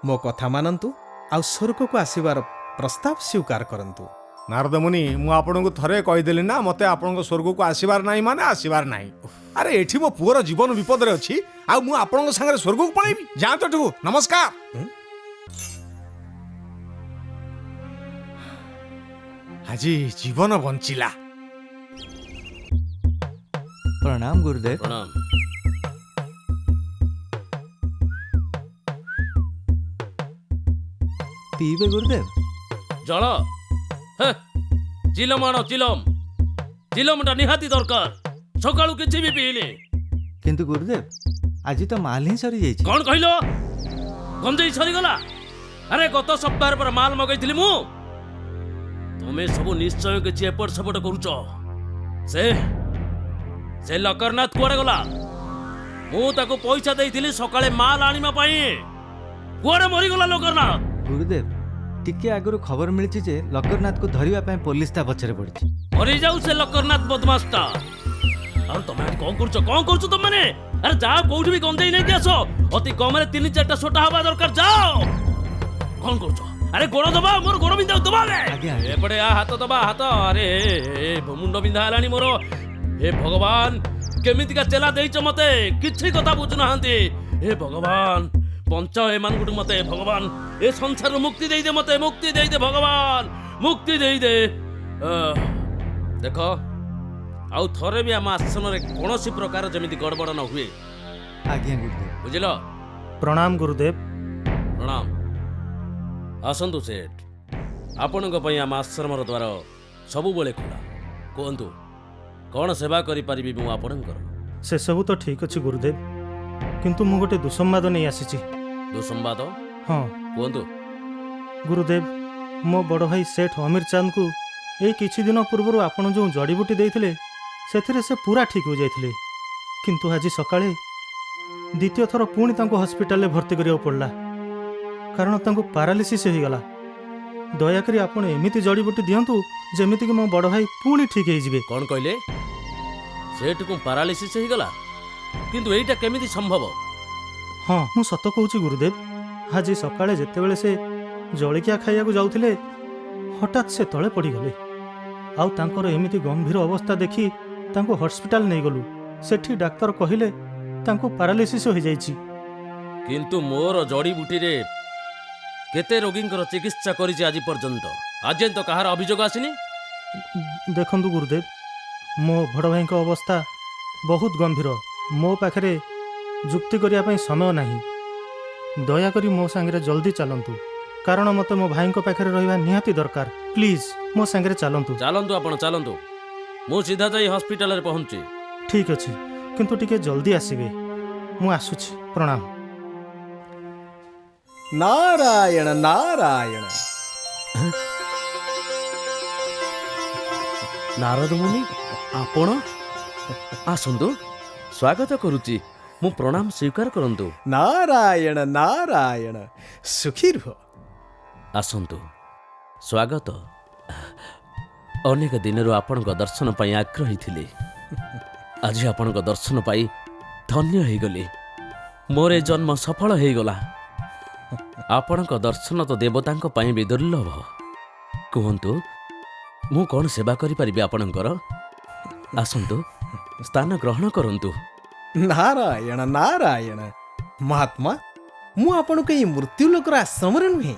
ମୋ କଥା ମାନନ୍ତୁ ଆଉ ସ୍ୱର୍ଗକୁ ଆସିବାର ପ୍ରସ୍ତାବ ସ୍ୱୀକାର କରନ୍ତୁ। ନାରଦ ମୁନି, ମୁଁ ଆପଣଙ୍କୁ ଥରେ କହିଦେଲି ନା, ମୋତେ ଆପଣଙ୍କ ସ୍ୱର୍ଗକୁ ଆସିବାର ନାହିଁ ମାନେ ଆସିବାର ନାହିଁ। ଆରେ ଏଠି ମୋ ପୁଅର ଜୀବନ ବିପଦରେ ଅଛି, ଆଉ ମୁଁ ଆପଣଙ୍କ ସାଙ୍ଗରେ ସ୍ୱର୍ଗକୁ ପଳେଇବି? ଯାଆନ୍ତୁ ଏଠୁ, ନମସ୍କାର। ଆଜି ଜୀବନ ବଞ୍ଚିଲା। प्रणाम गुरुदेव। प्रणाम। पीबे गुरुदेव? जल हे चिलम आण, चिलम चिलमटा निहाती दरकार। सकाळू किछि भी पीले। किंतु गुरुदेव, आज तो माल ही सरी जाइछि। कौन कहलो? गंजेई सरी गला? अरे गत सप्ताह पर माल मगैथिली मु। तुमे सब निश्चय किछि एपट सेपट करूछ। से लकरनाथ कुआडे गला? मु ताको पैसा देइथिली सकाळे माल आनिमा पई। कुआडे मरी गला लकरनाथ? गुरुदेव, टिके आगरु खबर मिलिछि जे लकरनाथ को धरिबा पय पुलिस ता पछरे पड़िछि। मरी जाऊ से लकरनाथ बदमाशटा। और तुम आज कौन करुछ तुम माने? अरे जाओ कोठी भी गंजेई नहीं आसो। अति कम रे 3-4टा सोटा हवा दरकार। जाओ। कौन करुछ? अरे गोड़ दबा, मोर गोड़ बिंधा दबा रे। आगे एपटे आ हाथ दबा, हाथ। अरे मुंड बिंधा हलानी मोर। हे भगवान, केमितिका चेला देइछ मते, किछि कथा बुझु नाहंती। हे भगवान, पंच ए मानगुट मते भगवान, ए संसार मुक्ति देई दे मते, मुक्ति देई दे भगवान, मुक्ति देई दे। देखो आउ थरे भी आम आश्रम रे कोनोसी प्रकार जमिति गड़बड़ न हुए। आज्ञा गुरुदेव। बुझिलो? प्रणाम गुरुदेव। प्रणाम। आसंतु सेठ, आपणक पई आम आश्रम द्वार ସବୁବେଳେ ଖୋଲା। କୁହନ୍ତୁ କ'ଣ ସେବା କରିପାରିବି ମୁଁ ଆପଣଙ୍କର? ସେସବୁ ତ ଠିକ୍ ଅଛି ଗୁରୁଦେବ, କିନ୍ତୁ ମୁଁ ଗୋଟେ ଦୁଃସମ୍ବାଦ ନେଇ ଆସିଛି। ଦୁଃସମ୍ବାଦ? ହଁ କୁହନ୍ତୁ। ଗୁରୁଦେବ, ମୋ ବଡ଼ ଭାଇ ସେଠ ଅମିର ଚାନ୍ଦକୁ ଏଇ କିଛି ଦିନ ପୂର୍ବରୁ ଆପଣ ଯେଉଁ ଜଡ଼ିବୁଟି ଦେଇଥିଲେ ସେଥିରେ ସେ ପୁରା ଠିକ୍ ହୋଇଯାଇଥିଲେ, କିନ୍ତୁ ଆଜି ସକାଳେ ଦ୍ୱିତୀୟ ଥର ପୁଣି ତାଙ୍କୁ ହସ୍ପିଟାଲରେ ଭର୍ତ୍ତି କରିବାକୁ ପଡ଼ିଲା, କାରଣ ତାଙ୍କୁ ପାରାଲିସିସ୍ ହୋଇଗଲା। ଦୟାକରି ଆପଣ ଏମିତି ଜଡ଼ିବୁଟି ଦିଅନ୍ତୁ ଯେମିତିକି ମୋ ବଡ଼ ଭାଇ ପୁଣି ଠିକ୍ ହେଇଯିବେ। କ'ଣ କହିଲେ? ସେଠକୁ ପାରାଲିସିସ୍ ହେଇଗଲା? କିନ୍ତୁ ଏଇଟା କେମିତି ସମ୍ଭବ? ହଁ, ମୁଁ ସତ କହୁଛି ଗୁରୁଦେବ। ଆଜି ସକାଳେ ଯେତେବେଳେ ସେ ଜଳଖିଆ ଖାଇବାକୁ ଯାଉଥିଲେ ହଠାତ୍ ସେ ତଳେ ପଡ଼ିଗଲେ, ଆଉ ତାଙ୍କର ଏମିତି ଗମ୍ଭୀର ଅବସ୍ଥା ଦେଖି ତାଙ୍କୁ ହସ୍ପିଟାଲ ନେଇଗଲୁ। ସେଠି ଡାକ୍ତର କହିଲେ ତାଙ୍କୁ ପାରାଲିସିସ୍ ହୋଇଯାଇଛି। କିନ୍ତୁ ମୋର ଜଡ଼ିବୁଟିରେ କେତେ ରୋଗୀଙ୍କର ଚିକିତ୍ସା କରିଛି ଆଜି ପର୍ଯ୍ୟନ୍ତ? ଆଜି ତ କାହାର ଅଭିଯୋଗ ଆସିନି। ଦେଖନ୍ତୁ ଗୁରୁଦେବ, ମୋ ବଡ଼ ଭାଇଙ୍କ ଅବସ୍ଥା ବହୁତ ଗମ୍ଭୀର। ମୋ ପାଖରେ ଯୁକ୍ତି କରିବା ପାଇଁ ସମୟ ନାହିଁ। ଦୟାକରି ମୋ ସାଙ୍ଗରେ ଜଲ୍ଦି ଚାଲନ୍ତୁ, କାରଣ ମୋତେ ମୋ ଭାଇଙ୍କ ପାଖରେ ରହିବା ନିହାତି ଦରକାର। ପ୍ଲିଜ୍ ମୋ ସାଙ୍ଗରେ ଚାଲନ୍ତୁ। ଚାଲନ୍ତୁ, ଆପଣ ଚାଲନ୍ତୁ। ମୁଁ ସିଧା ଯାଇ ହସ୍ପିଟାଲରେ ପହଞ୍ଚୁଛି। ଠିକ୍ ଅଛି, କିନ୍ତୁ ଟିକେ ଜଲ୍ଦି ଆସିବେ। ମୁଁ ଆସୁଛି। ପ୍ରଣାମ। ନାରାୟଣ ନାରାୟଣ। ନାରଦ ମୁନି, ଆପଣ ଆସନ୍ତୁ। ସ୍ୱାଗତ କରୁଛି। ମୁଁ ପ୍ରଣାମ ସ୍ୱୀକାର କରନ୍ତୁ। ନାରାୟଣ ନାରାୟଣ। ସୁଖୀ ରୁହ। ଆସନ୍ତୁ, ସ୍ୱାଗତ। ଅନେକ ଦିନରୁ ଆପଣଙ୍କ ଦର୍ଶନ ପାଇଁ ଆଗ୍ରହୀ ଥିଲି। ଆଜି ଆପଣଙ୍କ ଦର୍ଶନ ପାଇ ଧନ୍ୟ ହେଇଗଲି। ମୋର ଏ ଜନ୍ମ ସଫଳ ହେଇଗଲା। ଆପଣଙ୍କ ଦର୍ଶନ ତ ଦେବତାଙ୍କ ପାଇଁ ବି ଦୁର୍ଲଭ। କୁହନ୍ତୁ, ମୁଁ କ'ଣ ସେବା କରିପାରିବି ଆପଣଙ୍କର? ଆସନ୍ତୁ, ସ୍ଥାନ ଗ୍ରହଣ କରନ୍ତୁ। ନାରାୟଣ ନାରାୟଣ। ମହାତ୍ମା, ମୁଁ ଆପଣଙ୍କୁ ଏଇ ମୃତ୍ୟୁଲୋକର ଆଶ୍ରମରେ ନୁହେଁ,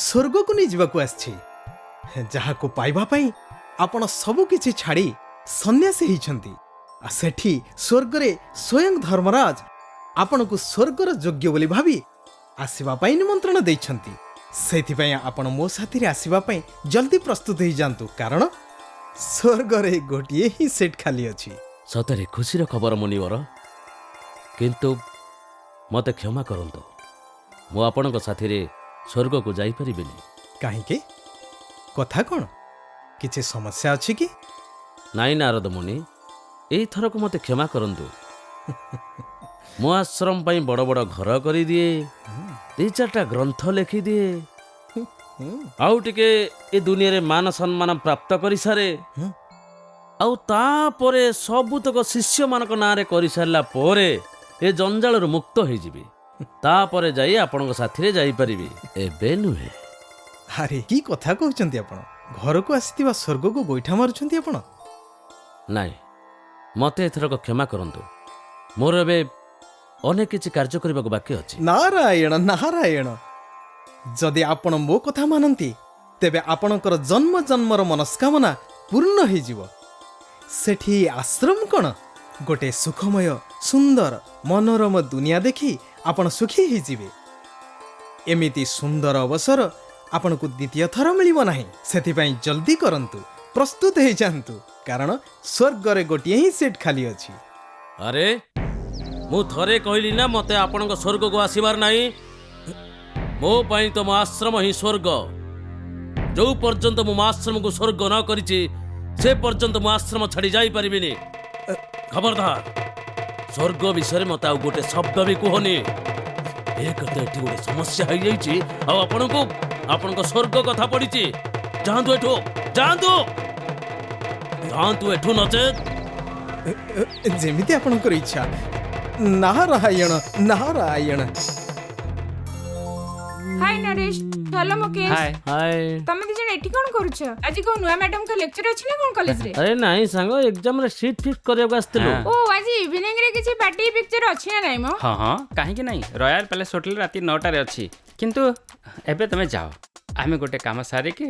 ସ୍ୱର୍ଗକୁ ନେଇଯିବାକୁ ଆସିଛି, ଯାହାକୁ ପାଇବା ପାଇଁ ଆପଣ ସବୁ କିଛି ଛାଡ଼ି ସନ୍ନ୍ୟାସୀ ହେଇଛନ୍ତି। ଆଉ ସେଠି ସ୍ୱର୍ଗରେ ସ୍ୱୟଂ ଧର୍ମରାଜ ଆପଣଙ୍କୁ ସ୍ୱର୍ଗର ଯୋଗ୍ୟ ବୋଲି ଭାବି ଆସିବା ପାଇଁ ନିମନ୍ତ୍ରଣ ଦେଇଛନ୍ତି। ସେଥିପାଇଁ ଆପଣ ମୋ ସାଥିରେ ଆସିବା ପାଇଁ ଜଲ୍ଦି ପ୍ରସ୍ତୁତ ହେଇଯାଆନ୍ତୁ, କାରଣ ସ୍ୱର୍ଗରେ ଗୋଟିଏ ହିଁ ସିଟ୍ ଖାଲି ଅଛି। ସତରେ ଖୁସିର ଖବର ମୁନିବର, କିନ୍ତୁ ମୋତେ କ୍ଷମା କରନ୍ତୁ, ମୁଁ ଆପଣଙ୍କ ସାଥିରେ ସ୍ୱର୍ଗକୁ ଯାଇପାରିବିନି। କାହିଁକି? କଥା କ'ଣ? କିଛି ସମସ୍ୟା ଅଛି କି? ନାଇଁ ନାରଦ ମୁନି, ଏଇଥରକୁ ମୋତେ କ୍ଷମା କରନ୍ତୁ। ମୁଁ ଆଶ୍ରମ ପାଇଁ ବଡ଼ ବଡ଼ ଘର କରିଦିଏ, 2-4ଟା ଗ୍ରନ୍ଥ ଲେଖିଦିଏ, ଆଉ ଟିକେ ଏ ଦୁନିଆରେ ମାନ ସମ୍ମାନ ପ୍ରାପ୍ତ କରିସାରେ, ଆଉ ତାପରେ ସବୁତକ ଶିଷ୍ୟମାନଙ୍କ ନାଁରେ କରିସାରିଲା ପରେ ଏ ଜଞ୍ଜାଳରୁ ମୁକ୍ତ ହେଇଯିବି। ତାପରେ ଯାଇ ଆପଣଙ୍କ ସାଥିରେ ଯାଇପାରିବି, ଏବେ ନୁହେଁ। ଆରେ କି କଥା କହୁଛନ୍ତି ଆପଣ? ଘରକୁ ଆସିଥିବା ସ୍ୱର୍ଗକୁ ଗୋଇଠା ମାରୁଛନ୍ତି ଆପଣ? ନାଇଁ, ମୋତେ ଏଥରକ କ୍ଷମା କରନ୍ତୁ। ମୋର ଏବେ ଅନେକ କିଛି କାର୍ଯ୍ୟ କରିବାକୁ ବାକି ଅଛି। ନାରାୟଣ ନାରାୟଣ। ଯଦି ଆପଣ ମୋ କଥା ମାନନ୍ତି, ତେବେ ଆପଣଙ୍କର ଜନ୍ମ ଜନ୍ମର ମନସ୍କାମନା ପୂର୍ଣ୍ଣ ହେଇଯିବ। ସେଠି ଆଶ୍ରମ କ'ଣ, ଗୋଟେ ସୁଖମୟ ସୁନ୍ଦର ମନୋରମ ଦୁନିଆ ଦେଖି ଆପଣ ସୁଖୀ ହେଇଯିବେ। ଏମିତି ସୁନ୍ଦର ଅବସର ଆପଣଙ୍କୁ ଦ୍ୱିତୀୟ ଥର ମିଳିବ ନାହିଁ। ସେଥିପାଇଁ ଜଲ୍ଦି କରନ୍ତୁ, ପ୍ରସ୍ତୁତ ହେଇଯାଆନ୍ତୁ, କାରଣ ସ୍ୱର୍ଗରେ ଗୋଟିଏ ହିଁ ସିଟ୍ ଖାଲି ଅଛି। ଆରେ ମୁଁ ଥରେ କହିଲି ନା ମୋତେ ଆପଣଙ୍କ ସ୍ୱର୍ଗକୁ ଆସିବାର ନାହିଁ। ମୋ ପାଇଁ ତ ମୋ ଆଶ୍ରମ ହିଁ ସ୍ୱର୍ଗ। ଯୋଉ ପର୍ଯ୍ୟନ୍ତ ମୁଁ ମୋ ଆଶ୍ରମକୁ ସ୍ୱର୍ଗ ନ କରିଛି, ସେ ପର୍ଯ୍ୟନ୍ତ ମୁଁ ଆଶ୍ରମ ଛାଡ଼ି ଯାଇପାରିବିନି। ଖବରଦାର, ସ୍ୱର୍ଗ ବିଷୟରେ ମୋତେ ଆଉ ଗୋଟେ ଶବ୍ଦ ବି କୁହନି। ଏକ ତ ଏଠି ଗୋଟେ ସମସ୍ୟା ହେଇଯାଇଛି, ଆଉ ଆପଣଙ୍କ ସ୍ୱର୍ଗ କଥା ପଡ଼ିଛି। ଯାଆନ୍ତୁ ଏଠୁ, ଯାଆନ୍ତୁ ଯାଆନ୍ତୁ ଏଠୁ, ନଚେତ୍ ଯେମିତି ଆପଣଙ୍କର ଇଚ୍ଛା। ନାରାୟଣ ନାରାୟଣ। ହାଇ ନରେଶ, ଭଲ ମୁକେଶ। ହାय। ତମେ ଦି ଜଣ ଏଠି କଣ କରୁଛ? ଆଜି କୋଉ ନୂଆ ମ୍ୟାଡମଙ୍କ ଲେକ୍ଚର ଅଛି ନା କଣ କଲେଜରେ? ଆରେ ନାଇଁ ସାଙ୍ଗ, ଏକ୍ଜାମରେ ସିଟ୍ ଫିକ୍ସ କରିବାକୁ ଆସିଥିଲୁ। ଓ, ଆଜି ଇଭିନିଂ ରେ କିଛି ପାର୍ଟି ପିକ୍ଚର ଅଛି ନା ନାଇଁ ମ? ହଁ ହଁ, କାହିଁକି ନାହିଁ। ରୟାଲ ପ୍ୟାଲେସ ହୋଟେଲ ରାତି 9ଟାରେ ଅଛି। କିନ୍ତୁ ଏବେ ତମେ ଯାଅ, ଆମେ ଗୋଟେ କାମ ସାରିକି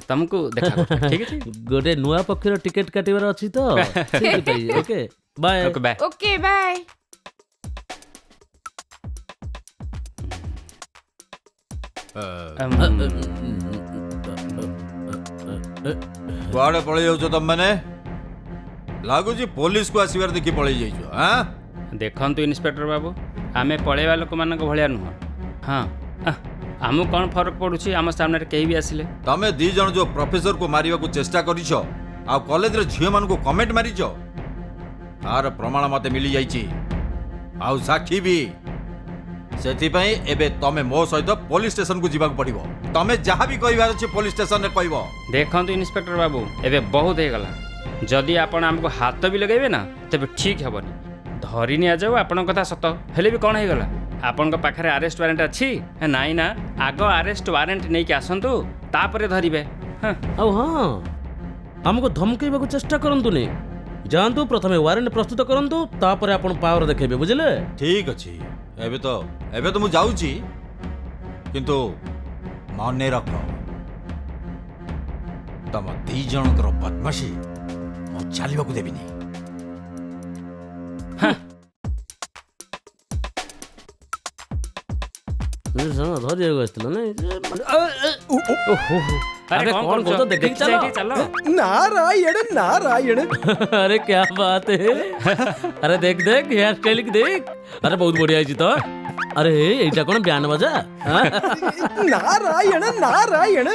ତମକୁ ଦେଖା କରୁଛୁ, ଠିକ ଅଛି? ଗୋଟେ ନୂଆ ପକ୍ଷୀର ଟିକେଟ କାଟିବାର ଅଛି ତ, ସେଇଥିପାଇଁ। Okay bye. Okay bye. Okay bye. କୁଆଡ଼େ ପଳେଇ ଯାଉଛ ତମମାନେ? ଲାଗୁଛି ପୋଲିସକୁ ଆସିବାର ଦେଖି ପଳେଇ ଯାଇଛ। ହଁ ଦେଖନ୍ତୁ ଇନ୍ସପେକ୍ଟର ବାବୁ, ଆମେ ପଳେଇବା ଲୋକମାନଙ୍କ ଭଳିଆ ନୁହଁ। ହଁ ଆମକୁ କ'ଣ ଫରକ ପଡ଼ୁଛି ଆମ ସାମ୍ନାରେ କେହି ବି ଆସିଲେ? ତମେ ଦି ଜଣ ଯୋଉ ପ୍ରଫେସରକୁ ମାରିବାକୁ ଚେଷ୍ଟା କରିଛ ଆଉ କଲେଜରେ ଝିଅମାନଙ୍କୁ କମେଣ୍ଟ ମାରିଛ, ତାର ପ୍ରମାଣ ମତେ ମିଳିଯାଇଛି ଆଉ ସାକ୍ଷୀ ବି। ସେଥିପାଇଁ ଏବେ ତମେ ମୋ ସହିତ ପୋଲିସ ଷ୍ଟେସନକୁ ଯିବାକୁ ପଡ଼ିବ। ତମେ ଯାହା ବି କହିବାର ଅଛି ପୋଲିସ ଷ୍ଟେସନରେ କହିବ। ଦେଖନ୍ତୁ ଇନ୍ସପେକ୍ଟର ବାବୁ, ଏବେ ବହୁତ ହେଇଗଲା। ଯଦି ଆପଣ ଆମକୁ ହାତ ବି ଲଗାଇବେ ନା, ତେବେ ଠିକ୍ ହେବନି। ଧରି ନିଆଯାଉ ଆପଣଙ୍କ କଥା ସତ, ହେଲେ ବି କ'ଣ ହେଇଗଲା? ଆପଣଙ୍କ ପାଖରେ ଆରେଷ୍ଟ ୱାରେଣ୍ଟ ଅଛି? ନାଇଁ ନା, ଆଗ ଆରେଷ୍ଟ ୱାରେଣ୍ଟ ନେଇକି ଆସନ୍ତୁ, ତାପରେ ଧରିବେ। ଆଉ ହଁ, ଆମକୁ ଧମକେଇବାକୁ ଚେଷ୍ଟା କରନ୍ତୁନି। ଯାଆନ୍ତୁ, ପ୍ରଥମେ ୱାରେଣ୍ଟ ପ୍ରସ୍ତୁତ କରନ୍ତୁ, ତାପରେ ଆପଣ ପାୱାର ଦେଖେଇବେ, ବୁଝିଲେ? ଠିକ ଅଛି, ଏବେ ତ ମୁଁ ଯାଉଛି, କିନ୍ତୁ ମନେ ରଖ ତମ ଦି ଜଣଙ୍କର ବଦମାସି ମୁଁ ଚାଲିବାକୁ ଦେବିନି। ଧରିବାକୁ ଆସିଥିଲା ନାଇଁ? ଆରେ କଣ କରୁଛ? ଦେଖିକି ଚାଲ। नारायण नारायण। अरे क्या बात है। अरे देख देख हेयर स्टाइल की देख। अरे बहुत बढ़िया है तो। अरे এইটা কোন ব্যান বাজা? नारायण नारायण।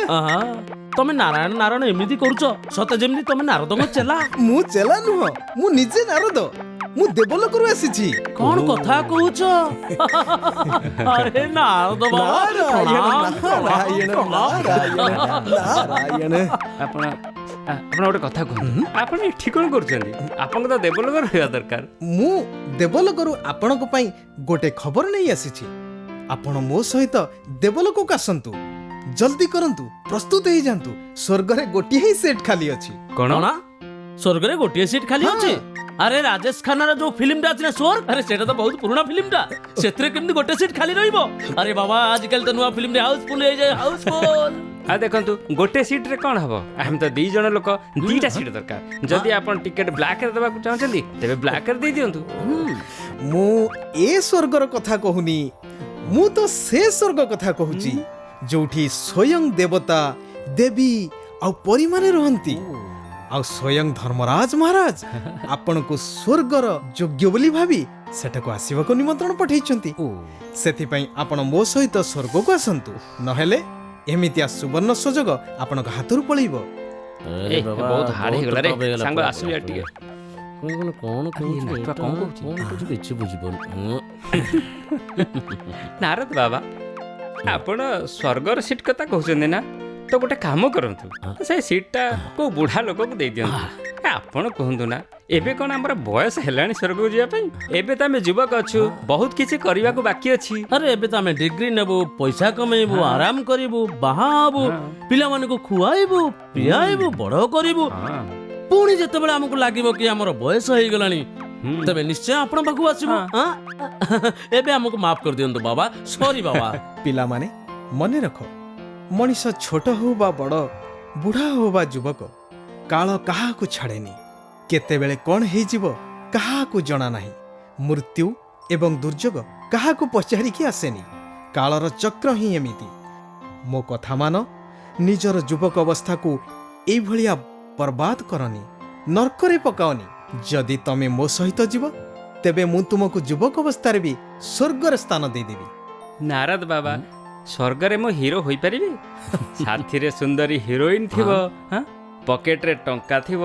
তুমি নারায়ণ নারায়ণ এমনি করছ সতে যেমনি তুমি নারদଙ୍କ চেলা। ମୁଁ ଚେଲା ନୁହଁ, ମୁଁ ନିଜେ ନାରଦ। ମୁଁ ଦେବଲୋକରୁ ଆସିଛି। কোন কথা কହୁছ? আরে নারদ বাবা। ନାରାୟଣ ନାରାୟଣ ନାରାୟଣ। ଆପଣ ଗୋଟେ କଥା କୁହନ୍ତୁ, ଆପଣ ଏଠି କ'ଣ କରୁଛନ୍ତି? ଆପଣଙ୍କୁ ତ ଦେବଲୋକ ରହିବା ଦରକାର। ମୁଁ ଦେବଲୋକରୁ ଆପଣଙ୍କ ପାଇଁ ଗୋଟେ ଖବର ନେଇ ଆସିଛି। ଆପଣ ମୋ ସହିତ ଦେବଲୋକକୁ ଆସନ୍ତୁ। ଜଲ୍ଦି କରନ୍ତୁ, ପ୍ରସ୍ତୁତ ହେଇଯାନ୍ତୁ। ସ୍ୱର୍ଗରେ ଗୋଟିଏ ହିଁ ସେଟ୍ ଖାଲି ଅଛି। কোন না স্বর্গরে গোটিয়ে সিট খালি আছে? আরে রাজেশ খানার যে ফিল্মটা আছে না স্বর্গ, আরে সেটা তো বহুত পুরোনা ফিল্মটা। সেতরে কেমনি গোটে সিট খালি রইব? আরে বাবা আজকাল তো নয়া ফিল্ম রে হাউসফুল হয়ে যায়, হাউসফুল। ଦେଖନ୍ତୁ ଗୋଟେ ସିଟ୍ରେ କ'ଣ ହବ? ଆମେ ତ 2 ଜଣ ଲୋକ, 2ଟା ସିଟ୍ ଦରକାର। ଯଦି ଆପଣ ଟିକେଟ୍ ବ୍ଲାକ୍ରେ ଦେବାକୁ ଚାହୁଁଛନ୍ତି, ତେବେ ବ୍ଲାକ୍ରେ ଦେଇ ଦିଅନ୍ତୁ। ମୁଁ ଏ ସ୍ୱର୍ଗର କଥା କହୁନି, ମୁଁ ତ ସେ ସ୍ୱର୍ଗ କଥା କହୁଛି ଯୋଉଠି ସ୍ୱୟଂ ଦେବତା, ଦେବୀ ଆଉ ପରୀମାନେ ରହନ୍ତି। ଆଉ ସ୍ୱୟଂ ଧର୍ମରାଜ ମହାରାଜ ଆପଣଙ୍କୁ ସ୍ୱର୍ଗର ଯୋଗ୍ୟ ବୋଲି ଭାବି ସେଠାକୁ ଆସିବାକୁ ନିମନ୍ତ୍ରଣ ପଠାଇଛନ୍ତି। ସେଥିପାଇଁ ଆପଣ ମୋ ସହିତ ସ୍ୱର୍ଗକୁ ଆସନ୍ତୁ, ନହେଲେ ଏମିତିଆ ସୁବର୍ଣ୍ଣ ସୁଯୋଗ ଆପଣଙ୍କ ହାତରୁ ପଳେଇବ। ବହୁତ ହାର୍ଡ ହେଇଗଲା ରେ ସାଙ୍ଗ, ଆସିବୁ ୟାର ଟିକେ। କଣ କହୁଛି କିଛି ବୁଝିପାରୁନି। ନାରଦ ବାବା, ଆପଣ ସ୍ୱର୍ଗର ସିଟ୍ କଥା କହୁଛନ୍ତି ନା? ତ ଗୋଟେ କାମ କରନ୍ତୁ, ସେ ସିଟ୍ଟା କୋଉ ବୁଢା ଲୋକକୁ ଦେଇ ଦିଅନ୍ତୁ। ଆପଣ କୁହନ୍ତୁ ନା, ଏବେ କ'ଣ ଆମର ବୟସ ହେଲାଣି ସ୍ୱର୍ଗକୁ ଯିବା ପାଇଁ? ଏବେ ତ ଆମେ ଯୁବକ ଅଛୁ, ବହୁତ କିଛି କରିବାକୁ ବାକି ଅଛି। ଆରେ ଏବେ ତ ଆମେ ଡିଗ୍ରୀ ନେବୁ, ପଇସା କମେଇବୁ, ଆରାମ କରିବୁ, ବାହା ହବୁ, ପିଲାମାନଙ୍କୁ ଖୁଆଇବୁ, ପିଆଇବୁ, ବଡ କରିବୁ। ପୁଣି ଯେତେବେଳେ ଆମକୁ ଲାଗିବ କି ଆମର ବୟସ ହେଇଗଲାଣି, ତେବେ ନିଶ୍ଚୟ ଆପଣ ପାଖକୁ ଆସିବୁ। ଏବେ ଆମକୁ ମାଫ କରିଦିଅନ୍ତୁ ବାବା, ସରି ବାବା। ପିଲାମାନେ ମନେ ରଖ, ମଣିଷ ଛୋଟ ହଉ ବା ବଡ଼, ବୁଢ଼ା ହଉ ବା ଯୁବକ, କାଳ କାହାକୁ ଛାଡ଼େନି। କେତେବେଳେ କ'ଣ ହେଇଯିବ କାହାକୁ ଜଣା ନାହିଁ। ମୃତ୍ୟୁ ଏବଂ ଦୁର୍ଯୋଗ କାହାକୁ ପଚାରିକି ଆସେନି। କାଳର ଚକ୍ର ହିଁ ଏମିତି। ମୋ କଥା ମାନ, ନିଜର ଯୁବକ ଅବସ୍ଥାକୁ ଏଇଭଳିଆ ବର୍ବାଦ କରନି, ନର୍କରେ ପକାଅନି। ଯଦି ତମେ ମୋ ସହିତ ଯିବ, ତେବେ ମୁଁ ତୁମକୁ ଯୁବକ ଅବସ୍ଥାରେ ବି ସ୍ୱର୍ଗରେ ସ୍ଥାନ ଦେଇଦେବି। ନାରଦ ବାବା, ସ୍ୱର୍ଗରେ ମୁଁ ହିରୋ ହୋଇପାରିବି? ସାଥିରେ ସୁନ୍ଦରୀ ହିରୋଇନ୍ ଥିବ, ପକେଟରେ ଟଙ୍କା ଥିବ,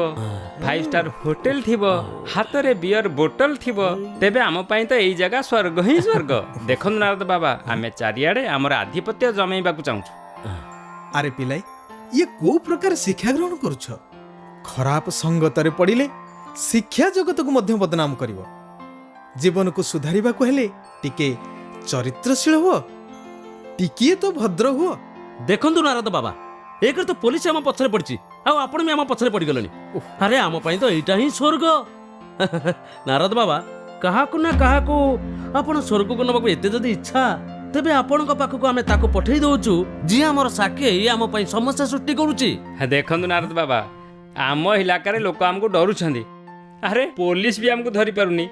5 ଷ୍ଟାର ହୋଟେଲ ଥିବ, ହାତରେ ବିୟର ବୋଟଲ ଥିବ। ତେବେ ଆମ ପାଇଁ ତ ଏଇ ଜାଗା ସ୍ୱର୍ଗ ହିଁ ସ୍ୱର୍ଗ। ଦେଖନ୍ତୁ ନାରଦ ବାବା, ଆମେ ଚାରିଆଡ଼େ ଆମର ଆଧିପତ୍ୟ ଜମେଇବାକୁ ଚାହୁଁଛୁ। ଆରେ ପିଲାଏ, ଇଏ କୋଉ ପ୍ରକାର ଶିକ୍ଷା ଗ୍ରହଣ କରୁଛ? ଖରାପ ସଙ୍ଗତରେ ପଡ଼ିଲେ ଶିକ୍ଷା ଜଗତକୁ ମଧ୍ୟ ବଦନାମ କରିବ। ଜୀବନକୁ ସୁଧାରିବାକୁ ହେଲେ ଟିକେ ଚରିତ୍ରଶୀଳ ହୁଅ, ଟିକିଏ ତ ଭଦ୍ର ହୁଅ। ଦେଖନ୍ତୁ ନାରଦ ବାବା, ଏକରେ ତ ପୋଲିସ ଆମ ପଛରେ ପଡ଼ିଛି, ଆଉ ଆପଣ ବି ଆମ ପଛରେ ପଡ଼ିଗଲେଣି। ଆରେ ଆମ ପାଇଁ ତ ଏଇଟା ହିଁ ସ୍ୱର୍ଗ। ନାରଦ ବାବା, କାହାକୁ ନା କାହାକୁ ଆପଣ ସ୍ୱର୍ଗକୁ ନେବାକୁ ଏତେ ଯଦି ଇଚ୍ଛା, ତେବେ ଆପଣଙ୍କ ପାଖକୁ ଆମେ ତାକୁ ପଠେଇ ଦଉଛୁ, ଯିଏ ଆମର ସାକ୍ଷୀ ହେଇ ଆମ ପାଇଁ ସମସ୍ୟା ସୃଷ୍ଟି କରୁଛି। ଦେଖନ୍ତୁ ନାରଦ ବାବା, ଆମ ଇଲାକାରେ ଲୋକ ଆମକୁ ଡରୁଛନ୍ତି। ଆରେ ପୋଲିସ ବି ଆମକୁ ଧରି ପାରୁନି,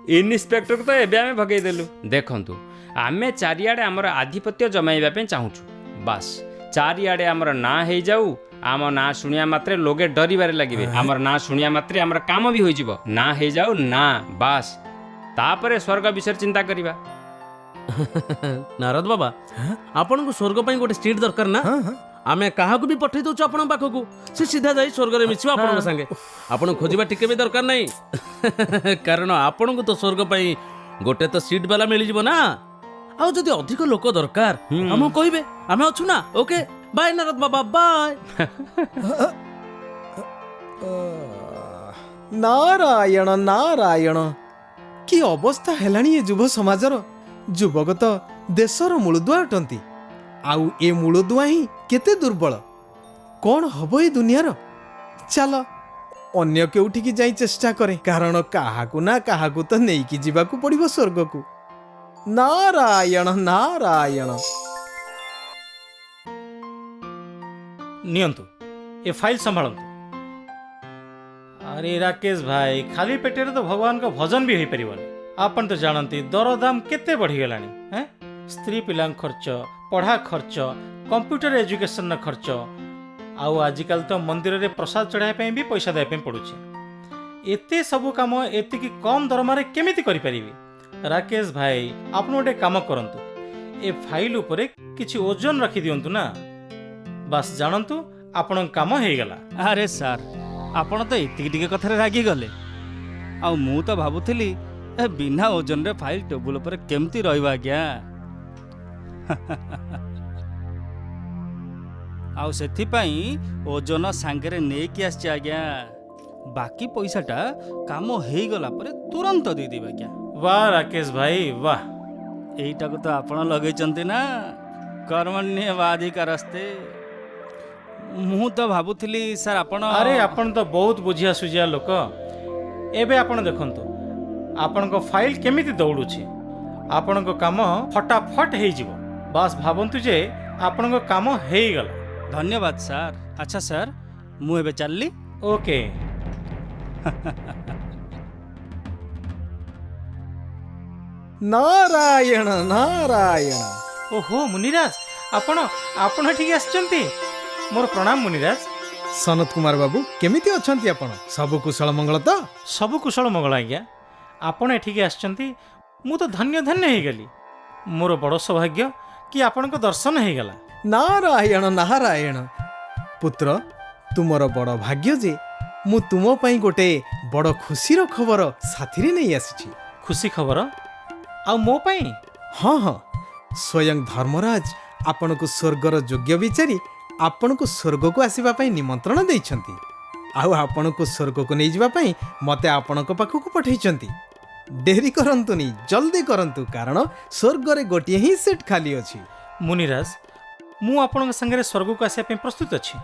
ଇନ୍ସପେକ୍ଟରକୁ ତ ଏବେ ଆମେ ଭଗେଇଦେଲୁ। ଦେଖନ୍ତୁ, ଆମେ ଚାରିଆଡ଼େ ଆମର ଆଧିପତ୍ୟ ଜମାଇବା ପାଇଁ ଚାହୁଁଛୁ। ବାସ୍ ଚାରିଆଡ଼େ ଆମର ନାଁ ହେଇଯାଉ। ଆମ ନାଁ ଶୁଣିବା ମାତ୍ରେ ଲୋକେ ଡରିବାରେ ଲାଗିବେ। ଆମର ନାଁ ଶୁଣିବା ମାତ୍ରେ ଆମର କାମ ବି ହୋଇଯିବ। ନାଁ ହେଇଯାଉ ନା, ବାସ୍। ତାପରେ ସ୍ୱର୍ଗ ବିଷୟରେ ଚିନ୍ତା କରିବା। ନାରଦ ବାବା, ଆପଣଙ୍କୁ ସ୍ୱର୍ଗ ପାଇଁ ଗୋଟେ ସିଟ୍ ଦରକାର ନା? ଆମେ କାହାକୁ ବି ପଠେଇ ଦଉଛୁ ଆପଣଙ୍କ ପାଖକୁ, ସେ ସିଧା ଯାଇ ସ୍ୱର୍ଗରେ ମିଶିବ ଆପଣଙ୍କ ସାଙ୍ଗେ। ଆପଣ ଖୋଜିବା ଟିକେ ବି ଦରକାର ନାହିଁ, କାରଣ ଆପଣଙ୍କୁ ତ ସ୍ୱର୍ଗ ପାଇଁ ଗୋଟେ ତ ସିଟ୍ ବାଲା ମିଳିଯିବ ନା। ଆଉ ଯଦି ଅଧିକ ଲୋକ ଦରକାର ଆମକୁ କହିବେ, ଆମେ ଅଛୁ ନା। ଓକେ, ବାଏ ନାରଦ ବାବା, ବାଏ। ନାରାୟଣ ନାରାୟଣ, କି ଅବସ୍ଥା ହେଲାଣି ଏ ଯୁବ ସମାଜର। ଯୁବକ ତ ଦେଶର ମୂଳଦୁଆ ଅଟନ୍ତି, ଆଉ ଏ ମୂଳଦୁଆ ହିଁ କେତେ ଦୁର୍ବଳ। କ'ଣ ହବ ଏ ଦୁନିଆର? ଚାଲ ଅନ୍ୟ କେଉଠିକି ଯାଇ ଚେଷ୍ଟା କରେ, କାରଣ କାହାକୁ ନା କାହାକୁ ତ ନେଇକି ଯିବାକୁ ପଡ଼ିବ ସ୍ୱର୍ଗକୁ। ନାରାୟଣ ନାରାୟଣ। ନିଅନ୍ତୁ ଏ ଫାଇଲ ସମ୍ଭାଳନ୍ତୁ। ଆରେ ରାକେଶ ଭାଇ, ଖାଲି ପେଟରେ ତ ଭଗବାନଙ୍କ ଭଜନ ବି ହେଇପାରିବନି। ଆପଣ ତ ଜାଣନ୍ତି ଦରଦାମ କେତେ ବଢ଼ିଗଲାଣି। ସ୍ତ୍ରୀ ପିଲାଙ୍କ ଖର୍ଚ୍ଚ, ପଢ଼ା ଖର୍ଚ୍ଚ, କମ୍ପ୍ୟୁଟର ଏଜୁକେସନର ଖର୍ଚ୍ଚ, ଆଉ ଆଜିକାଲି ତ ମନ୍ଦିରରେ ପ୍ରସାଦ ଚଢ଼ାଇବା ପାଇଁ ବି ପଇସା ଦେବା ପାଇଁ ପଡ଼ୁଛି। ଏତେ ସବୁ କାମ ଏତିକି କମ୍ ଦରମାରେ କେମିତି କରିପାରିବି? ରାକେଶ ଭାଇ, ଆପଣ ଗୋଟେ କାମ କରନ୍ତୁ, ଏ ଫାଇଲ ଉପରେ କିଛି ଓଜନ ରଖିଦିଅନ୍ତୁ ନା। ବାସ୍ ଜାଣନ୍ତୁ ଆପଣଙ୍କ କାମ ହେଇଗଲା। ଆରେ ସାର୍, ଆପଣ ତ ଏତିକି ଟିକେ କଥାରେ ରାଗିଗଲେ। ଆଉ ମୁଁ ତ ଭାବୁଥିଲି ଏ ବିନା ଓଜନରେ ଫାଇଲ ଟେବୁଲ ଉପରେ କେମିତି ରହିବ ଆଜ୍ଞା। ଆଉ ସେଥିପାଇଁ ଓଜନ ସାଙ୍ଗରେ ନେଇକି ଆସିଛି ଆଜ୍ଞା। ବାକି ପଇସାଟା କାମ ହେଇଗଲା ପରେ ତୁରନ୍ତ ଦେଇଦେବି ଆଜ୍ଞା। ବାଃ ରାକେଶ ଭାଇ, ବାଃ। ଏଇଟାକୁ ତ ଆପଣ ଲଗେଇଛନ୍ତି ନା, କର୍ମଣ୍ୟେବାଧିକାରସ୍ତେ। ମୁଁ ତ ଭାବୁଥିଲି ସାର୍ ଆପଣ। ଆରେ ଆପଣ ତ ବହୁତ ବୁଝିଆ ସୁଝିଆ ଲୋକ। ଏବେ ଆପଣ ଦେଖନ୍ତୁ ଆପଣଙ୍କ ଫାଇଲ କେମିତି ଦୌଡ଼ୁଛି। ଆପଣଙ୍କ କାମ ଫଟାଫଟ ହେଇଯିବ। ବାସ୍ ଭାବନ୍ତୁ ଯେ ଆପଣଙ୍କ କାମ ହେଇଗଲା। ଧନ୍ୟବାଦ ସାର୍। ଆଚ୍ଛା ସାର୍, ମୁଁ ଏବେ ଚାଲିଲି। ଓକେ। ନାରାୟଣ ନାରାୟଣ। ଓହୋ ମୁନିରାଜ, ଆପଣ ଏଠିକି ଆସିଛନ୍ତି। ମୋର ପ୍ରଣାମ ମୁନିରାଜ। ସନତ କୁମାର ବାବୁ, କେମିତି ଅଛନ୍ତି ଆପଣ? ସବୁ କୁଶଳ ମଙ୍ଗଳ ତ? ସବୁ କୁଶଳ ମଙ୍ଗଳ ଆଜ୍ଞା। ଆପଣ ଏଠିକି ଆସିଛନ୍ତି, ମୁଁ ତ ଧନ୍ୟ ଧନ୍ୟ ହେଇଗଲି। ମୋର ବଡ଼ ସୌଭାଗ୍ୟ କି ଆପଣଙ୍କ ଦର୍ଶନ ହେଇଗଲା। ନାରାୟଣ ନାରାୟଣ। ପୁତ୍ର, ତୁମର ବଡ଼ ଭାଗ୍ୟ ଯେ ମୁଁ ତୁମ ପାଇଁ ଗୋଟେ ବଡ଼ ଖୁସିର ଖବର ସାଥିରେ ନେଇ ଆସିଛି। ଖୁସି ଖବର? ଆଉ ମୋ ପାଇଁ? ହଁ ହଁ, ସ୍ୱୟଂ ଧର୍ମରାଜ ଆପଣଙ୍କୁ ସ୍ୱର୍ଗର ଯୋଗ୍ୟ ବିଚାରି ଆପଣଙ୍କୁ ସ୍ୱର୍ଗକୁ ଆସିବା ପାଇଁ ନିମନ୍ତ୍ରଣ ଦେଇଛନ୍ତି। ଆଉ ଆପଣଙ୍କୁ ସ୍ୱର୍ଗକୁ ନେଇଯିବା ପାଇଁ ମୋତେ ଆପଣଙ୍କ ପାଖକୁ ପଠାଇଛନ୍ତି। ଡେରି କରନ୍ତୁନି, ଜଲ୍ଦି କରନ୍ତୁ, କାରଣ ସ୍ୱର୍ଗରେ ଗୋଟିଏ ହିଁ ସିଟ୍ ଖାଲି ଅଛି। ମୁନିରାଜ, ମୁଁ ଆପଣଙ୍କ ସାଙ୍ଗରେ ସ୍ୱର୍ଗକୁ ଆସିବା ପାଇଁ ପ୍ରସ୍ତୁତ ଅଛି,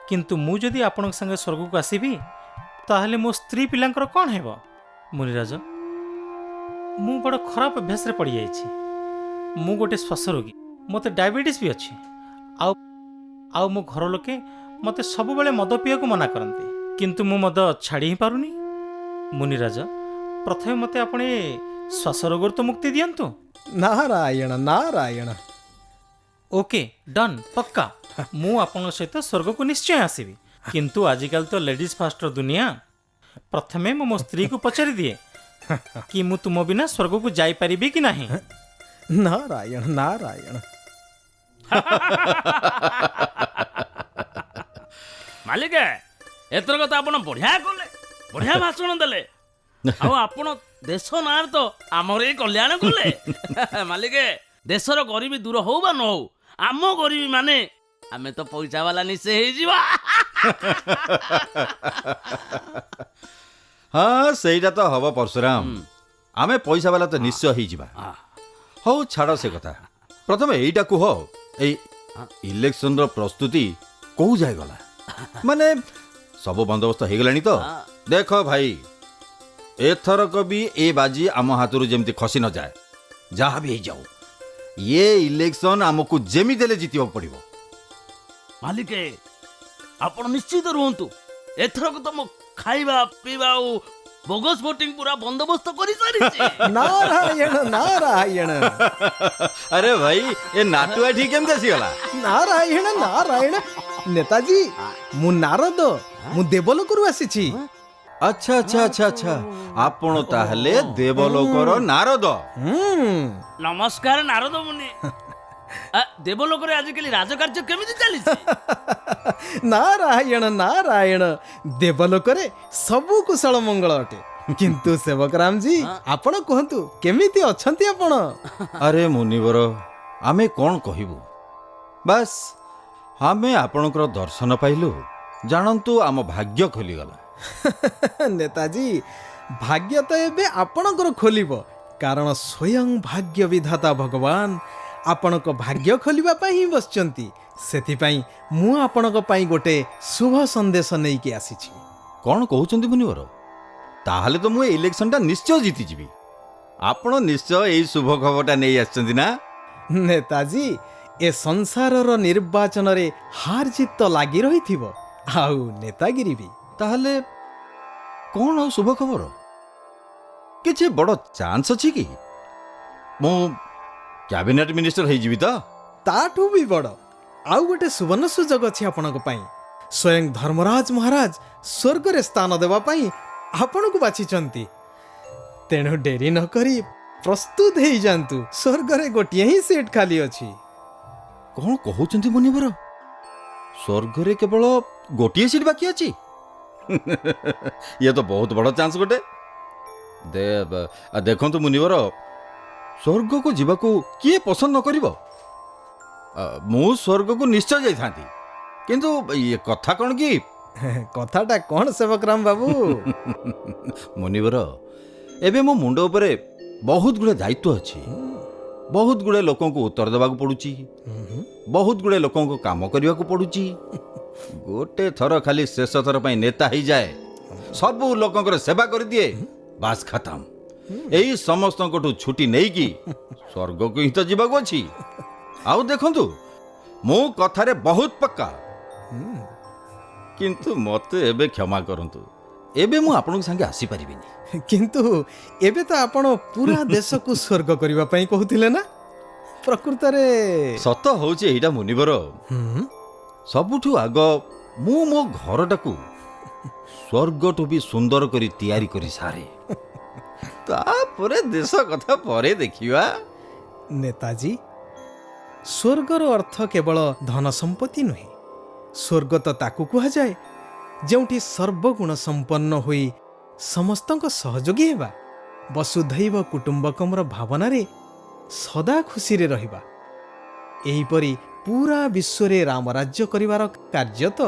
କିନ୍ତୁ ମୁଁ ଯଦି ଆପଣଙ୍କ ସାଙ୍ଗରେ ସ୍ୱର୍ଗକୁ ଆସିବି ତାହେଲେ ମୋ ସ୍ତ୍ରୀ ପିଲାଙ୍କର କ'ଣ ହେବ? ମୁନିରାଜ, ମୁଁ ବଡ଼ ଖରାପ ଅଭ୍ୟାସରେ ପଡ଼ିଯାଇଛି। ମୁଁ ଗୋଟେ ଶ୍ୱାସ ରୋଗୀ, ମୋତେ ଡାଇବେଟିସ୍ ବି ଅଛି। ଆଉ ମୋ ଘର ଲୋକେ ମୋତେ ସବୁବେଳେ ମଦ ପିଇବାକୁ ମନା କରନ୍ତି, କିନ୍ତୁ ମୁଁ ମଦ ଛାଡ଼ି ହିଁ ପାରୁନି। ମୁନିରାଜ, ପ୍ରଥମେ ମୋତେ ଆପଣ ଏ ଶ୍ୱାସ ରୋଗରୁ ତ ମୁକ୍ତି ଦିଅନ୍ତୁ। ନାରାୟଣ ନାରାୟଣ। ଓକେ, ଡନ୍, ପକ୍କା। ମୁଁ ଆପଣଙ୍କ ସହିତ ସ୍ୱର୍ଗକୁ ନିଶ୍ଚୟ ଆସିବି, କିନ୍ତୁ ଆଜିକାଲି ତ ଲେଡିଜ୍ ଫାଷ୍ଟର ଦୁନିଆ। ପ୍ରଥମେ ମୁଁ ମୋ ସ୍ତ୍ରୀକୁ ପଚାରି ଦିଏ କି ମୁଁ ତୁମ ବିନା ସ୍ୱର୍ଗକୁ ଯାଇପାରିବି କି ନାହିଁ। ନାରାୟଣ ନାରାୟଣ। ମାଲିକ, ଏଥରକ ତ ଆପଣ ବଢିଆ କଲେ, ବଢିଆ ଭାଷଣ ଦେଲେ। ଆଉ ଆପଣ ଦେଶ ନାଁରେ ତ ଆମର ଏଇ କଲ୍ୟାଣ କଲେ। ମାଲିକ, ଦେଶର ଗରିବୀ ଦୂର ହଉ ବା ନ ହଉ, ଆମ ଗରିବୀ ମାନେ ଆମେ ତ ପଇସା ବାଲା ନିଶ୍ଚୟ ହେଇଯିବା। ହଁ, ସେଇଟା ତ ହବ ପରଶୁରାମ। ଆମେ ପଇସା ବାଲା ତ ନିଶ୍ଚୟ ହେଇଯିବା। ହଉ ଛାଡ଼ ସେ କଥା, ପ୍ରଥମେ ଏଇଟା କୁହ, ଏଇ ଇଲେକ୍ସନର ପ୍ରସ୍ତୁତି କୋଉ ଯାଏ ଗଲା? ମାନେ ସବୁ ବନ୍ଦୋବସ୍ତ ହେଇଗଲାଣି ତ? ଦେଖ ଭାଇ, ଏଥରକ ବି ଏ ବାଜି ଆମ ହାତରୁ ଯେମିତି ଖସି ନ ଯାଏ। ଯାହା ବି ହେଇଯାଉ, ଇଏ ଇଲେକ୍ସନ ଆମକୁ ଯେମିତି ହେଲେ ଜିତିବାକୁ ପଡ଼ିବ। ମାଲିକେ, ଆପଣ ନିଶ୍ଚିତ ରୁହନ୍ତୁ। ଏଥରକ ତ ମୋ ଖାଇବା ପିଇବା ଆଉ ବୋଗସ୍ ଭୋଟିଂ ପୁରା ବନ୍ଦୋବସ୍ତ କରିସାରିଛି। ନାରାୟଣ ନାରାୟଣ ଆରେ ଭାଇ ଏ ନାଟୁଆ ଠିକ କେମିତି ଆସିଗଲା? ନାରାୟଣ ନାରାୟଣ ନେତାଜୀ ମୁଁ ନାରଦ ମୁଁ ଦେବଲୋକରୁ ଆସିଛି। ଆଚ୍ଛା ଆଚ୍ଛା ଆଚ୍ଛା ଆଚ୍ଛା ଆପଣ ତାହେଲେ ଦେବଲୋକର ନାରଦ। ନମସ୍କାର ନାରଦ ମୁନି। ଦେବଲୋକରେ ଆଜିକାଲି ରାଜକାର୍ଯ୍ୟ କେମିତି ଚାଲିଛି? ନାରାୟଣ ନାରାୟଣ ଦେବଲୋକରେ ସବୁ କୁଶଳ ମଙ୍ଗଳ ଅଟେ। କିନ୍ତୁ ସେବକରାମଜୀ ଆପଣ କୁହନ୍ତୁ କେମିତି ଅଛନ୍ତି ଆପଣ? ଆରେ ମୁନିବର ଆମେ କ'ଣ କହିବୁ, ବାସ୍ ଆମେ ଆପଣଙ୍କର ଦର୍ଶନ ପାଇଲୁ, ଜାଣନ୍ତୁ ଆମ ଭାଗ୍ୟ ଖୋଲିଗଲା। ନେତାଜୀ ଭାଗ୍ୟ ତ ଏବେ ଆପଣଙ୍କର ଖୋଲିବ, କାରଣ ସ୍ୱୟଂ ଭାଗ୍ୟ ବିଧାତା ଭଗବାନ ଆପଣଙ୍କ ଭାଗ୍ୟ ଖୋଲିବା ପାଇଁ ହିଁ ବସିଛନ୍ତି। ସେଥିପାଇଁ ମୁଁ ଆପଣଙ୍କ ପାଇଁ ଗୋଟେ ଶୁଭ ସନ୍ଦେଶ ନେଇକି ଆସିଛି। କ'ଣ କହୁଛନ୍ତି ମୁନିବର? ତାହେଲେ ତ ମୁଁ ଏ ଇଲେକ୍ସନଟା ନିଶ୍ଚୟ ଜିତିଯିବି। ଆପଣ ନିଶ୍ଚୟ ଏଇ ଶୁଭ ଖବରଟା ନେଇ ଆସିଛନ୍ତି ନା? ନେତାଜୀ ଏ ସଂସାରର ନିର୍ବାଚନରେ ହାର ଜିତ ତ ଲାଗି ରହିଥିବ, ଆଉ ନେତାଗିରି ବି। ତାହେଲେ କ'ଣ ଆଉ ଶୁଭ ଖବର? କିଛି ବଡ଼ ଚାନ୍ସ ଅଛି କି? ମୁଁ କ୍ୟାବିନେଟ୍ ମିନିଷ୍ଟର ହେଇଯିବି ତ? ତାଠୁ ବି ବଡ଼ ଆଉ ଗୋଟେ ସୁବର୍ଣ୍ଣ ସୁଯୋଗ ଅଛି ଆପଣଙ୍କ ପାଇଁ। ସ୍ୱୟଂ ଧର୍ମରାଜ ମହାରାଜ ସ୍ୱର୍ଗରେ ସ୍ଥାନ ଦେବା ପାଇଁ ଆପଣଙ୍କୁ ବାଛିଛନ୍ତି। ତେଣୁ ଡେରି ନ କରି ପ୍ରସ୍ତୁତ ହେଇଯାଆନ୍ତୁ, ସ୍ୱର୍ଗରେ ଗୋଟିଏ ହିଁ ସିଟ୍ ଖାଲି ଅଛି। କ'ଣ କହୁଛନ୍ତି ମୁନିବର? ସ୍ୱର୍ଗରେ କେବଳ ଗୋଟିଏ ସିଟ୍ ବାକି ଅଛି? ଇଏ ତ ବହୁତ ବଡ଼ ଚାନ୍ସ ଗୋଟେ। ଦେଖନ୍ତୁ ମୁନିବର, ସ୍ୱର୍ଗକୁ ଯିବାକୁ କିଏ ପସନ୍ଦ ନ କରିବ? ମୁଁ ସ୍ୱର୍ଗକୁ ନିଶ୍ଚୟ ଯାଇଥାନ୍ତି, କିନ୍ତୁ ଇଏ କଥା କ'ଣ କି? କଥାଟା କ'ଣ ସେବକରାମ ବାବୁ? ମୁନିବର, ଏବେ ମୋ ମୁଣ୍ଡ ଉପରେ ବହୁତ ଗୁଡ଼ିଏ ଦାୟିତ୍ୱ ଅଛି। ବହୁତ ଗୁଡ଼ିଏ ଲୋକଙ୍କୁ ଉତ୍ତର ଦେବାକୁ ପଡ଼ୁଛି, ବହୁତ ଗୁଡ଼ିଏ ଲୋକଙ୍କ କାମ କରିବାକୁ ପଡ଼ୁଛି। ଗୋଟେ ଥର ଖାଲି ଶେଷ ଥର ପାଇଁ ନେତା ହେଇଯାଏ, ସବୁ ଲୋକଙ୍କର ସେବା କରିଦିଏ, ବାସ୍ ଖତମ। ଏଇ ସମସ୍ତଙ୍କଠୁ ଛୁଟି ନେଇକି ସ୍ୱର୍ଗକୁ ହିଁ ତ ଯିବାକୁ ଅଛି। ଆଉ ଦେଖନ୍ତୁ, ମୁଁ କଥାରେ ବହୁତ ପକ୍କା, କିନ୍ତୁ ମୋତେ ଏବେ କ୍ଷମା କରନ୍ତୁ, ଏବେ ମୁଁ ଆପଣଙ୍କ ସାଙ୍ଗେ ଆସିପାରିବିନି। କିନ୍ତୁ ଏବେ ତ ଆପଣ ପୁରା ଦେଶକୁ ସ୍ୱର୍ଗ କରିବା ପାଇଁ କହୁଥିଲେ ନା? ପ୍ରକୃତରେ ସତ ହେଉଛି ଏଇଟା ମୁନିବର, ସବୁଠୁ ଆଗ ମୁଁ ମୋ ଘରଟାକୁ ସ୍ୱର୍ଗଠୁ ବି ସୁନ୍ଦର କରି ତିଆରି କରି ସାରେ, ତାପରେ ଦେଶ କଥା ପରେ ଦେଖିବା। ନେତାଜୀ, ସ୍ୱର୍ଗର ଅର୍ଥ କେବଳ ଧନ ସମ୍ପତ୍ତି ନୁହେଁ। ସ୍ୱର୍ଗ ତ ତାକୁ କୁହାଯାଏ ଯେଉଁଠି ସର୍ବଗୁଣ ସମ୍ପନ୍ନ ହୋଇ ସମସ୍ତଙ୍କ ସହଯୋଗୀ ହେବା, ବସୁଧୈବ କୁଟୁମ୍ବକମର ଭାବନାରେ ସଦା ଖୁସିରେ ରହିବା। ଏହିପରି ପୁରା ବିଶ୍ୱରେ ରାମରାଜ୍ୟ କରିବାର କାର୍ଯ୍ୟ ତ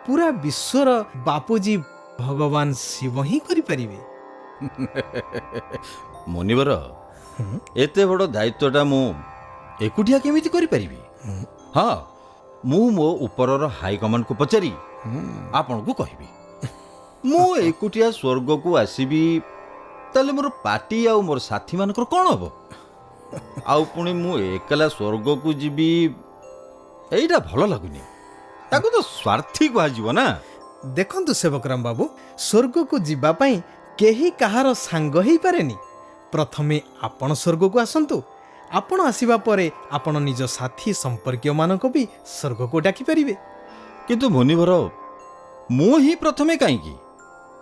ପୁରା ବିଶ୍ୱର ବାପୁଜୀ ଭଗବାନ ଶିବ ହିଁ କରିପାରିବେ। ମୁନିବର, ଏତେ ବଡ଼ ଦାୟିତ୍ୱଟା ମୁଁ ଏକୁଟିଆ କେମିତି କରିପାରିବି? ହଁ, ମୁଁ ମୋ ଉପରର ହାଇକମାଣ୍ଡକୁ ପଚାରି ଆପଣଙ୍କୁ କହିବି। ମୁଁ ଏକୁଟିଆ ସ୍ୱର୍ଗକୁ ଆସିବି, ତାହେଲେ ମୋର ପାର୍ଟି ଆଉ ମୋର ସାଥୀମାନଙ୍କର କ'ଣ ହବ? ଆଉ ପୁଣି ମୁଁ ଏକଲା ସ୍ୱର୍ଗକୁ ଯିବି, ଏଇଟା ଭଲ ଲାଗୁନି। ତାକୁ ତ ସ୍ୱାର୍ଥୀ କୁହାଯିବ ନା। ଦେଖନ୍ତୁ ସେବକରାମ ବାବୁ, ସ୍ୱର୍ଗକୁ ଯିବା ପାଇଁ କେହି କାହାର ସାଙ୍ଗ ହେଇପାରେନି। ପ୍ରଥମେ ଆପଣ ସ୍ୱର୍ଗକୁ ଆସନ୍ତୁ, ଆପଣ ଆସିବା ପରେ ଆପଣ ନିଜ ସାଥୀ ସମ୍ପର୍କୀୟମାନଙ୍କୁ ବି ସ୍ୱର୍ଗକୁ ଡାକିପାରିବେ। କିନ୍ତୁ ମୁନିବର, ମୁଁ ହିଁ ପ୍ରଥମେ କାହିଁକି?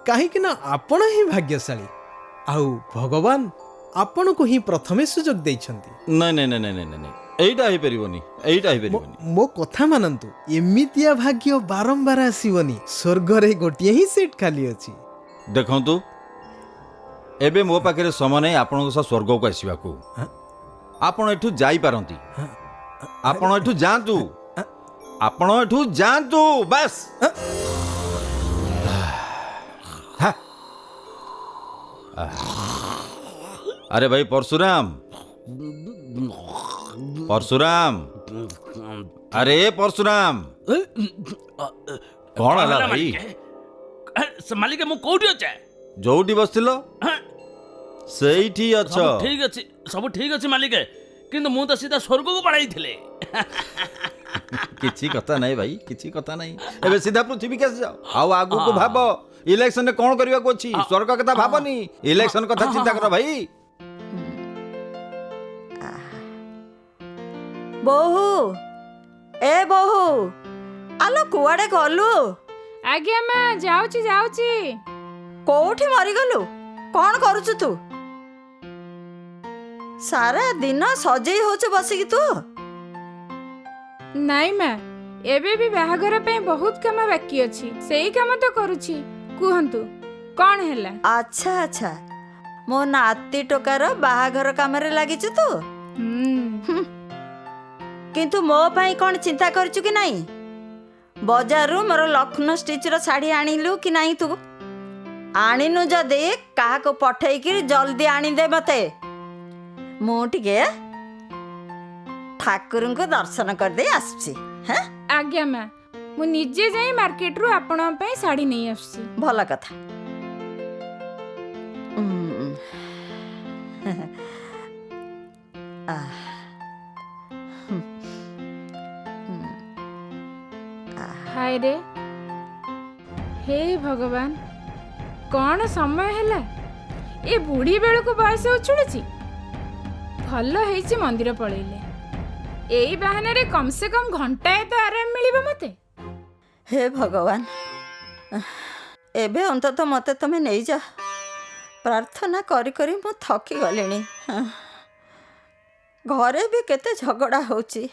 କାହିଁକି ନା ଆପଣ ହିଁ ଭାଗ୍ୟଶାଳୀ, ଆଉ ଭଗବାନ ଆପଣଙ୍କୁ ହିଁ ପ୍ରଥମେ ସୁଯୋଗ ଦେଇଛନ୍ତି। ନାଇଁ ନାଇଁ ନାଇଁ ନାଇଁ ନାଇଁ, ଏଇଟା ହେଇପାରିବନି, ଏଇଟା ହେଇପାରିବନି। ମୋ କଥା ମାନନ୍ତୁ, ଏମିତିଆ ଭାଗ୍ୟ ବାରମ୍ବାର ଆସିବନି। ସ୍ୱର୍ଗରେ ଗୋଟିଏ ହିଁ ସିଟ୍ ଖାଲି ଅଛି। ଦେଖନ୍ତୁ, ଏବେ ମୋ ପାଖରେ ସମୟ ନାହିଁ ଆପଣଙ୍କ ସହ ସ୍ୱର୍ଗକୁ ଆସିବାକୁ। ଆପଣ ଏଠୁ ଯାଇପାରନ୍ତି, ଆପଣ ଏଠୁ ଯାଆନ୍ତୁ, ଆପଣ ଏଠୁ ଯାଆନ୍ତୁ, ବାସ୍। ଆରେ ଭାଇ ପରଶୁରାମ, ପରଶୁରାମ, ଆରେ ପରଶୁରାମ, କ'ଣ ହେଲା ଭାଇ? ମାଲିକ, ମୁଁ କୋଉଠି ଅଛେ? ଯୋଉଠି ବସିଥିଲ ସେଇଠି ଅଛ। ଠିକ ଅଛି, ସବୁ ଠିକ ଅଛି ମାଲିକ, କିନ୍ତୁ ମୁଁ ତ ସିଧା ସ୍ୱର୍ଗକୁ ପଳାଇଥିଲି। କିଛି କଥା ନାହିଁ ଭାଇ, କିଛି କଥା ନାହିଁ। ଏବେ ସିଧା ପୃଥିବୀକି ଆସିଯାଅ, ଆଉ ଆଗକୁ ଭାବ इलेक्शन रे कौन करबा को अछि स्वर्ग कथा भाबनी इलेक्शन कथा चिंता कर भाई। बोहू ए बोहू आलो कुआडे गलु? आज्ञा माँ जाऊची जाऊची। कोठी मरी गलु? कौन करुछु तू? सारा दिन सजेई होछ बसिकी तू? नाई माँ एबे भी बाहाघर पे बहुत काम बाकी अछि सेही काम तो करूची। कुहंतु कौन हैला? अच्छा अच्छा मो नाती टोकार बाहाघर कामरे लागिଛୁ तू? किंतु मो पाई कौन चिंता करछु कि नहीं? बजारु मोर लखनऊ स्टिचर साड़ी आनिलु कि नहीं तू? आनिनु जदि कहा को पठेई कि जल्दी आनी दे मते। मु टिके ठाकुर को दर्शन कर दे आसछि। हैं आज्ञा माँ मु निजे जाई मार्केट रु आपण पे साड़ी नहीं आसछि। भला कथा। हाय रे हे भगवान कौन समय हैला ए बुढ़ी बेल को बयस उछुड़ुची। भल हेछि मंदिर पळेले एई बहाने रे कम से कम घंटाए तो आराम मिलिबो मते। हे भगवान एबे अंततः मते तमे नहीं जा। प्रार्थना करी करी मु थकी गलिनी। घरे भी केते झगड़ा होची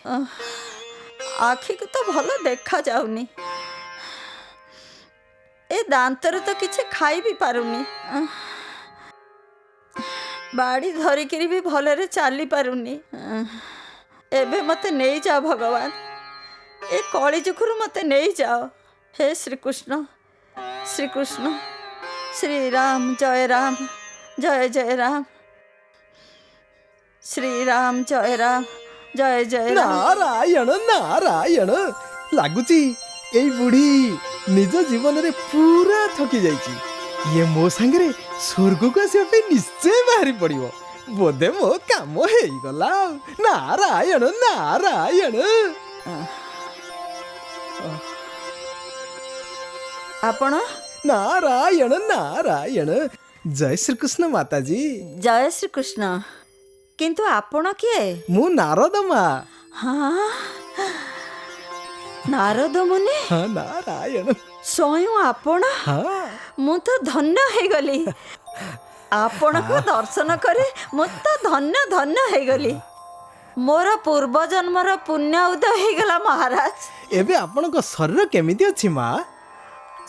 आखि को तो भलो देखा जाउनी। ए दांतर तो किछि खाई भी पारुनी। बाड़ी धरिकिरी भी भलरे चाली पारुनी। एबे मते नहीं जाओ भगवान ए कली जुखुरु मते नहीं जाओ। हे श्री कृष्ण श्री कृष्ण श्री राम जय राम श्री राम जय जय राम। नारायण नारायण लागुची एई बुढ़ी निज जीवन रे पूरा थकी जाइची। ये मो संगे स्वर्ग को आसिया पे निश्चय बाहरी पड़िबो। बोधे मो काम हे गला। नारायण नारायण। आपण नारायण नारायण। जय श्री कृष्ण माताजी। जय श्री कृष्ण। किंतु आपण किए? मु नारद माँ। हाँ नारद मुनि। हाँ नारायण। स्वयं आपण? हाँ मु तो धन्य हे गली। आपण को दर्शन करे मु तो धन्य धन्य हे गली। मोर पूर्व जन्मर पुण्य उदय हे गला महाराज। एबे आपण को शरीर केमिति अछि माँ?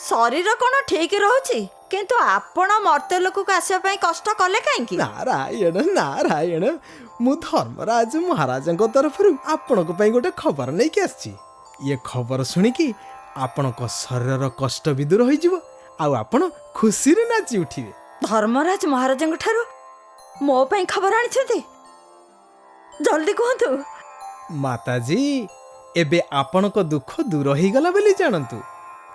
शरीर कोन ठीक रहउची किंतु आपण मर्त्य लोक को आसे पई कष्ट कले काई की? नारायण नारायण। मु धर्मराज महाराज को तरफ आपण को पई गोटे खबर नै के आछि। ये खबर सुनी कि आपण को शरीर कष्ट भी दूर होई जिवो आ आपण खुशी रे नाची उठिबे। धर्मराज महाराज ठारू मो पई खबर आनी छथि जल्दी कहतु। माताजी एबे आपण को दुख दूर होई गला बेली जानंतु।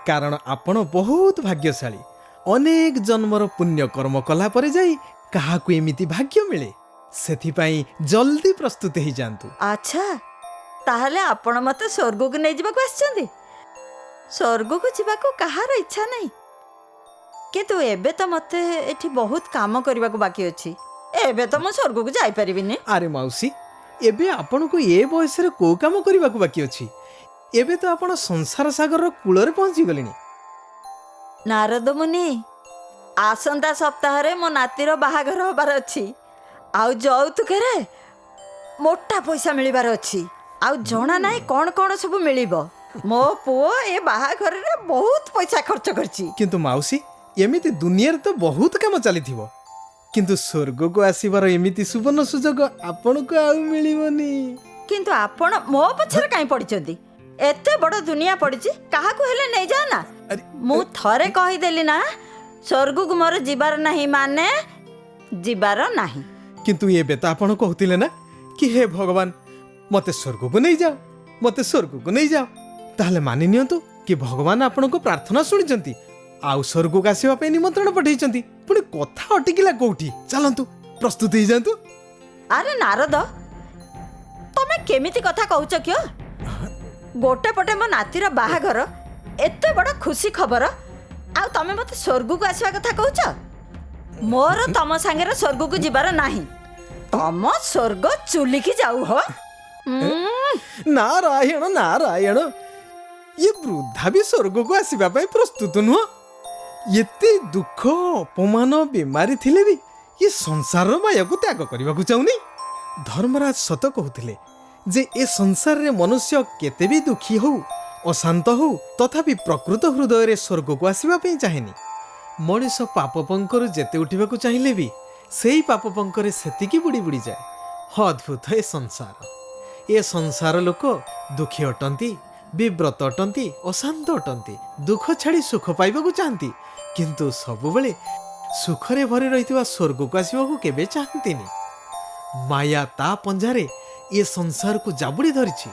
कारण आपण बहुत भाग्यशाली। अनेक जन्मर पुण्य कर्म कला परे जाई कहा को एमिति भाग्य मिले। सेथि पई जल्दी प्रस्तुत ही जानतु। अच्छा ताहले आपण मते स्वर्ग को नै जिबा को आछंदी? स्वर्ग को जिबा को कहार इच्छा नै किंतु एबे तो मते एठी बहुत काम करबा को बाकी अछि। एबे तो म स्वर्ग को जाई परिबिनी। अरे मौसी एबे आपण को ए बयस रे को काम करबा को बाकी अछि? एबे तो आपण संसार सागर रो कूल रे पहुंची गलिनी। नारद मुनि आसंता सप्ताह रे मो नातीर बाहाघर होबार अछि। आउ जौतुके मोटा पैसा मिलिबार अछि। आउ जना नाई कौन कौन सब मिलिबो। मो पुओ ए बाहाघर रे बहुत पैसा खर्च करछि। किंतु माउसी एमिति दुनिया रे तो बहुत काम चली थिबो किंतु स्वर्ग को आसीबार एमिति सुवर्ण सुजोग आपण को आउ मिलिबोनी। किंतु आपण मो पछर काई पडिचंदी? एते बड़ दुनिया पडिछि काहा को हेले नै जा ना। मु थरे कहि देली ना स्वर्ग को मोर जिबार नाही माने जिबार नाही। किंतु एबे तो आपण कहतिले ना कि हे भगवान मते स्वर्ग को नहीं जाओ मते स्वर्ग को नहीं जाओ। ताहले मानि नियंतु कि भगवान आपण को प्रार्थना सुनिचंती आउ स्वर्ग को आसीबा पे निमंत्रण पठेइचंती। पुणी कथा अटकिला कोठी? चलंतु प्रस्तुत ही जांतु। अरे नारद तमे केमिति कथा कहउछ क्यो? गोटे पटे मो नातीर बाहाघर एते बड़ खुशी खबर ଆଉ ତମେ ମତେ ସ୍ୱର୍ଗକୁ ଆସିବା କଥା କହୁଛ? ମୋର ତମ ସାଙ୍ଗରେ ସ୍ୱର୍ଗକୁ ଯିବାର ନାହିଁ। ତମ ସ୍ୱର୍ଗ ଚୁଲିକି ଯାଉ ହୋ। ନାରାୟଣ ନାରାୟଣ, ଇଏ ବୃଦ୍ଧା ବି ସ୍ୱର୍ଗକୁ ଆସିବା ପାଇଁ ପ୍ରସ୍ତୁତ ନୁହଁ। ଏତେ ଦୁଃଖ ଅପମାନ ବେମାରୀ ଥିଲେ ବି ଇଏ ସଂସାରର ମାୟାକୁ ତ୍ୟାଗ କରିବାକୁ ଚାହୁଁନି। ଧର୍ମରାଜ ସତ କହୁଥିଲେ ଯେ ଏ ସଂସାରରେ ମନୁଷ୍ୟ କେତେ ବି ଦୁଃଖୀ ହଉ, ଅଶାନ୍ତ ହଉ, ତଥାପି ପ୍ରକୃତ ହୃଦୟରେ ସ୍ୱର୍ଗକୁ ଆସିବା ପାଇଁ ଚାହେଁନି। ମଣିଷ ପାପ ପଙ୍କରୁ ଯେତେ ଉଠିବାକୁ ଚାହିଁଲେ ବି ସେଇ ପାପ ପଙ୍କରେ ସେତିକି ବୁଡ଼ି ବୁଡ଼ିଯାଏ। ଅଦ୍ଭୁତ ଏ ସଂସାର। ଏ ସଂସାର ଲୋକ ଦୁଃଖୀ ଅଟନ୍ତି, ବିବ୍ରତ ଅଟନ୍ତି, ଅଶାନ୍ତ ଅଟନ୍ତି, ଦୁଃଖ ଛାଡ଼ି ସୁଖ ପାଇବାକୁ ଚାହାନ୍ତି, କିନ୍ତୁ ସବୁବେଳେ ସୁଖରେ ଭରି ରହିଥିବା ସ୍ୱର୍ଗକୁ ଆସିବାକୁ କେବେ ଚାହାନ୍ତିନି। ମାୟା ତା ପଞ୍ଝାରେ ଏ ସଂସାରକୁ ଜାବୁଡ଼ି ଧରିଛି।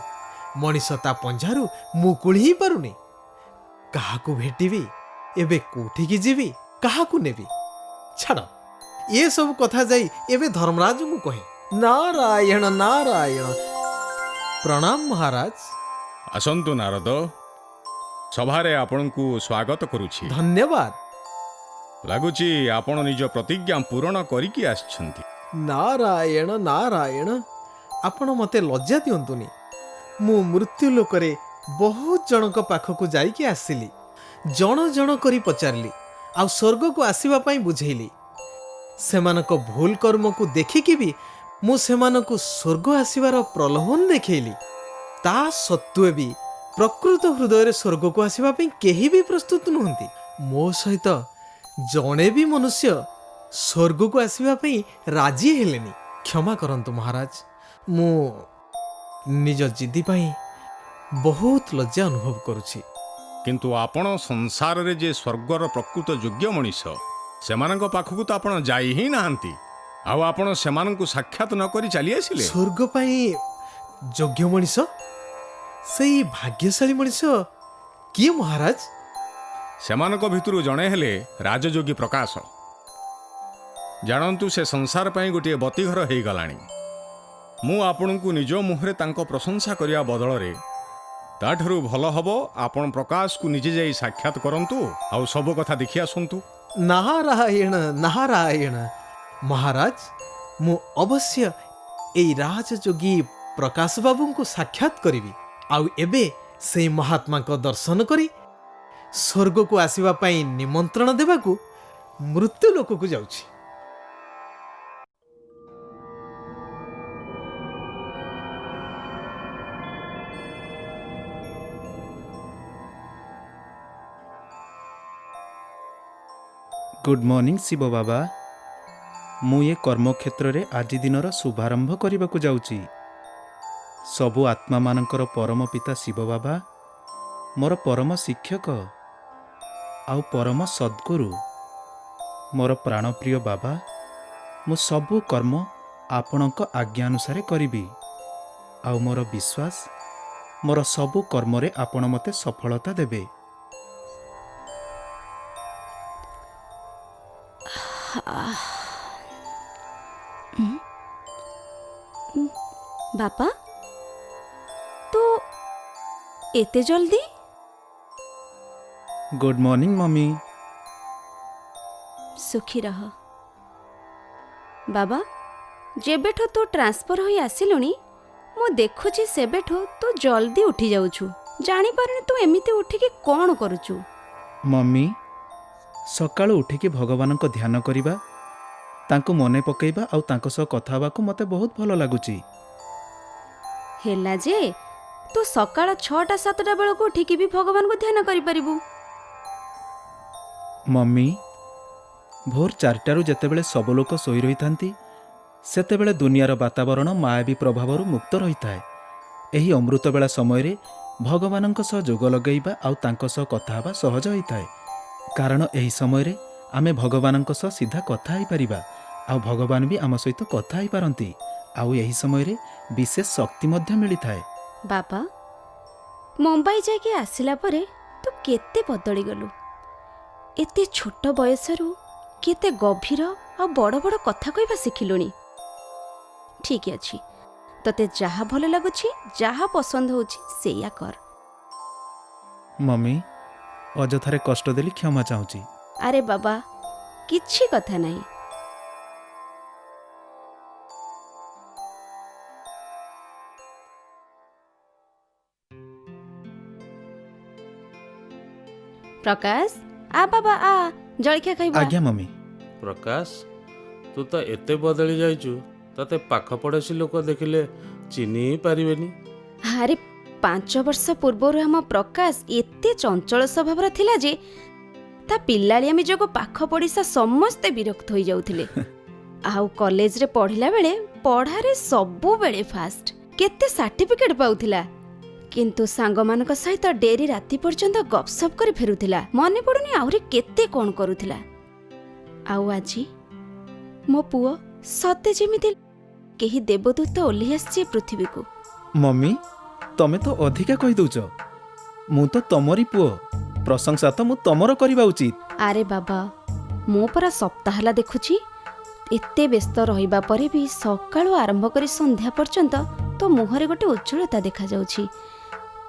ମଣିଷ ତା ପଞ୍ଝାରୁ ମୁକୁଳି ହିଁ ପାରୁନି। କାହାକୁ ଭେଟିବି, ଏବେ କୋଉଠିକି ଯିବି, କାହାକୁ ନେବି? ଛାଡ଼, ଏସବୁ କଥା ଯାଇ ଏବେ ଧର୍ମରାଜଙ୍କୁ କହେ। ନାରାୟଣ ନାରାୟଣ। ପ୍ରଣାମ ମହାରାଜ। ଆସନ୍ତୁ ନାରଦ, ସଭାରେ ଆପଣଙ୍କୁ ସ୍ୱାଗତ କରୁଛି। ଧନ୍ୟବାଦ। ଲାଗୁଛି ଆପଣ ନିଜ ପ୍ରତିଜ୍ଞା ପୂରଣ କରିକି ଆସିଛନ୍ତି। ନାରାୟଣ ନାରାୟଣ, ଆପଣ ମୋତେ ଲଜ୍ଜା ଦିଅନ୍ତୁନି। ମୁଁ ମୃତ୍ୟୁ ଲୋକରେ ବହୁତ ଜଣଙ୍କ ପାଖକୁ ଯାଇକି ଆସିଲି। ଜଣ ଜଣ କରି ପଚାରିଲି, ଆଉ ସ୍ୱର୍ଗକୁ ଆସିବା ପାଇଁ ବୁଝେଇଲି। ସେମାନଙ୍କ ଭୁଲ କର୍ମକୁ ଦେଖିକି ବି ମୁଁ ସେମାନଙ୍କୁ ସ୍ୱର୍ଗ ଆସିବାର ପ୍ରଲୋଭନ ଦେଖେଇଲି। ତା ସତ୍ତ୍ୱେ ବି ପ୍ରକୃତ ହୃଦୟରେ ସ୍ୱର୍ଗକୁ ଆସିବା ପାଇଁ କେହି ବି ପ୍ରସ୍ତୁତ ନୁହନ୍ତି। ମୋ ସହିତ ଜଣେ ବି ମନୁଷ୍ୟ ସ୍ୱର୍ଗକୁ ଆସିବା ପାଇଁ ରାଜି ହେଲେନି। କ୍ଷମା କରନ୍ତୁ ମହାରାଜ, ମୁଁ ନିଜ ଜିଦି ପାଇଁ ବହୁତ ଲଜ୍ଜା ଅନୁଭବ କରୁଛି। କିନ୍ତୁ ଆପଣ ସଂସାରରେ ଯେ ସ୍ୱର୍ଗର ପ୍ରକୃତ ଯୋଗ୍ୟ ମଣିଷ, ସେମାନଙ୍କ ପାଖକୁ ତ ଆପଣ ଯାଇ ହିଁ ନାହାନ୍ତି। ଆଉ ଆପଣ ସେମାନଙ୍କୁ ସାକ୍ଷାତ ନ କରି ଚାଲି ଆସିଲେ। ସ୍ୱର୍ଗ ପାଇଁ ଯୋଗ୍ୟ ମଣିଷ, ସେଇ ଭାଗ୍ୟଶାଳୀ ମଣିଷ କିଏ ମହାରାଜ? ସେମାନଙ୍କ ଭିତରୁ ଜଣେ ହେଲେ ରାଜଯୋଗୀ ପ୍ରକାଶ। ଜାଣନ୍ତୁ, ସେ ସଂସାର ପାଇଁ ଗୋଟିଏ ବତୀଘର ହେଇଗଲାଣି। ମୁଁ ଆପଣଙ୍କୁ ନିଜ ମୁହଁରେ ତାଙ୍କ ପ୍ରଶଂସା କରିବା ବଦଳରେ ତାଠାରୁ ଭଲ ହବ ଆପଣ ପ୍ରକାଶକୁ ନିଜେ ଯାଇ ସାକ୍ଷାତ କରନ୍ତୁ, ଆଉ ସବୁ କଥା ଦେଖି ଆସନ୍ତୁ। ନାରାୟଣ ନାରାୟଣ। ମହାରାଜ, ମୁଁ ଅବଶ୍ୟ ଏଇ ରାଜଯୋଗୀ ପ୍ରକାଶ ବାବୁଙ୍କୁ ସାକ୍ଷାତ କରିବି, ଆଉ ଏବେ ସେଇ ମହାତ୍ମାଙ୍କ ଦର୍ଶନ କରି ସ୍ୱର୍ଗକୁ ଆସିବା ପାଇଁ ନିମନ୍ତ୍ରଣ ଦେବାକୁ ମୃତ୍ୟୁ ଲୋକକୁ ଯାଉଛି। ଗୁଡ୍ ମର୍ଣ୍ଣିଂ ଶିବ ବାବା। ମୁଁ ଏ କର୍ମକ୍ଷେତ୍ରରେ ଆଜି ଦିନର ଶୁଭାରମ୍ଭ କରିବାକୁ ଯାଉଛି। ସବୁ ଆତ୍ମାମାନଙ୍କର ପରମ ପିତା ଶିବ ବାବା ମୋର ପରମ ଶିକ୍ଷକ ଆଉ ପରମ ସଦ୍ଗୁରୁ। ମୋର ପ୍ରାଣପ୍ରିୟ ବାବା, ମୁଁ ସବୁ କର୍ମ ଆପଣଙ୍କ ଆଜ୍ଞା ଅନୁସାରେ କରିବି, ଆଉ ମୋର ବିଶ୍ୱାସ ମୋର ସବୁ କର୍ମରେ ଆପଣ ମୋତେ ସଫଳତା ଦେବେ। ବାପା, ତୁ ଏତେ ଜଲ୍ଦି? Good morning mummy. ସୁଖୀ ରହ ବାବା। ଯେବେଠୁ ତୁ ଟ୍ରାନ୍ସଫର ହୋଇ ଆସିଲୁଣି, ମୁଁ ଦେଖୁଛି ସେବେଠୁ ତୁ ଜଲ୍ଦି ଉଠି ଯାଉଛୁ। ଜାଣିପାରୁନି ତୁ ଏମିତି ଉଠିକି କ'ଣ କରୁଛୁ। ମମି, ସକାଳୁ ଉଠିକି ଭଗବାନଙ୍କ ଧ୍ୟାନ କରିବା, ତାଙ୍କୁ ମନେ ପକାଇବା ଆଉ ତାଙ୍କ ସହ କଥା ହେବାକୁ ମୋତେ ବହୁତ ଭଲ ଲାଗୁଛି। ହେଲା ଯେ ତୁ ସକାଳ 6ଟା 7ଟା ବେଳକୁ ଉଠିକି ବି ଭଗବାନଙ୍କୁ ଧ୍ୟାନ କରିପାରିବୁ। ମମି, ଭୋର 4ଟାରୁ ଯେତେବେଳେ ସବୁ ଲୋକ ଶୋଇ ରହିଥାନ୍ତି, ସେତେବେଳେ ଦୁନିଆର ବାତାବରଣ ମାୟାବୀ ପ୍ରଭାବରୁ ମୁକ୍ତ ରହିଥାଏ। ଏହି ଅମୃତବେଳା ସମୟରେ ଭଗବାନଙ୍କ ସହ ଯୋଗ ଲଗାଇବା ଆଉ ତାଙ୍କ ସହ କଥା ହେବା ସହଜ ହୋଇଥାଏ, କାରଣ ଏହି ସମୟରେ ଆମେ ଭଗବାନଙ୍କ ସହ ସିଧା କଥା ହେଇପାରିବା, ଆଉ ଭଗବାନ ବି ଆମ ସହିତ କଥା ହେଇପାରନ୍ତି, ଆଉ ଏହି ସମୟରେ ବିଶେଷ ଶକ୍ତି ମଧ୍ୟ ମିଳିଥାଏ। ବାବା, ମୁମ୍ବାଇ ଯାଇକି ଆସିଲା ପରେ ତୁ କେତେ ବଦଳିଗଲୁ। ଏତେ ଛୋଟ ବୟସରୁ କେତେ ଗଭୀର ଆଉ ବଡ଼ ବଡ଼ କଥା କହିବା ଶିଖିଲୁଣି। ଠିକ୍ ଅଛି, ତତେ ଯାହା ଭଲ ଲାଗୁଛି, ଯାହା ପସନ୍ଦ ହେଉଛି ସେଇଆ କର। ମମି, ଅଯଥାରେ କଷ୍ଟ ଦେଲି କ୍ଷମା ଚାହୁଁଛି। ଆରେ ବାବା କିଛି କଥା ନାହିଁ। ପ୍ରକାଶ ଆ ବାବା ଆ ଜଳଖିଆ ଖାଇବା। ଆଜ୍ଞା ମମି। ପ୍ରକାଶ ତୁ ତ ଏତେ ବଦଳି ଯାଇଛୁ, ତତେ ପାଖ ପଡ଼ୋଶୀ ଲୋକ ଦେଖିଲେ ଚିହ୍ନି ହିଁ ପାରିବେନି। ଆରେ 5 ବର୍ଷ ପୂର୍ବରୁ ଆମ ପ୍ରକାଶ ଏତେ ଚଞ୍ଚଳ ସ୍ୱଭାବର ଥିଲା ଯେ ତା ପିଲାଳିଆମି ଯୋଗୁଁ ପାଖ ପଡ଼ିଶା ସମସ୍ତେ ବିରକ୍ତ ହୋଇଯାଉଥିଲେ। ଆଉ କଲେଜରେ ପଢ଼ିଲା ବେଳେ ପଢ଼ାରେ ସବୁବେଳେ ଫାଷ୍ଟ, କେତେ ସାର୍ଟିଫିକେଟ୍ ପାଉଥିଲା। କିନ୍ତୁ ସାଙ୍ଗମାନଙ୍କ ସହିତ ଡେରି ରାତି ପର୍ଯ୍ୟନ୍ତ ଗପସପ୍ କରି ଫେରୁଥିଲା। ମନେ ପଡ଼ୁନି ଆହୁରି କେତେ କ'ଣ କରୁଥିଲା। ଆଉ ଆଜି ମୋ ପୁଅ ସତେ ଯେମିତି କେହି ଦେବଦୂତ ଓହ୍ଲେଇ ଆସିଛି ପୃଥିବୀକୁ। ମମି ତମେ ତ ଅଧିକା କହିଦଉଛ। ମୁଁ ତ ତମରି ପୁଅ, ପ୍ରଶଂସା ତ ମୁଁ ତମର କରିବା ଉଚିତ। ଆରେ ବାବା ମୁଁ ପରା ସପ୍ତାହ ହେଲା ଦେଖୁଛି, ଏତେ ବ୍ୟସ୍ତ ରହିବା ପରେ ବି ସକାଳୁ ଆରମ୍ଭ କରି ସନ୍ଧ୍ୟା ପର୍ଯ୍ୟନ୍ତ ତୋ ମୁହଁରେ ଗୋଟେ ଉଜ୍ଜ୍ୱଳତା ଦେଖାଯାଉଛି।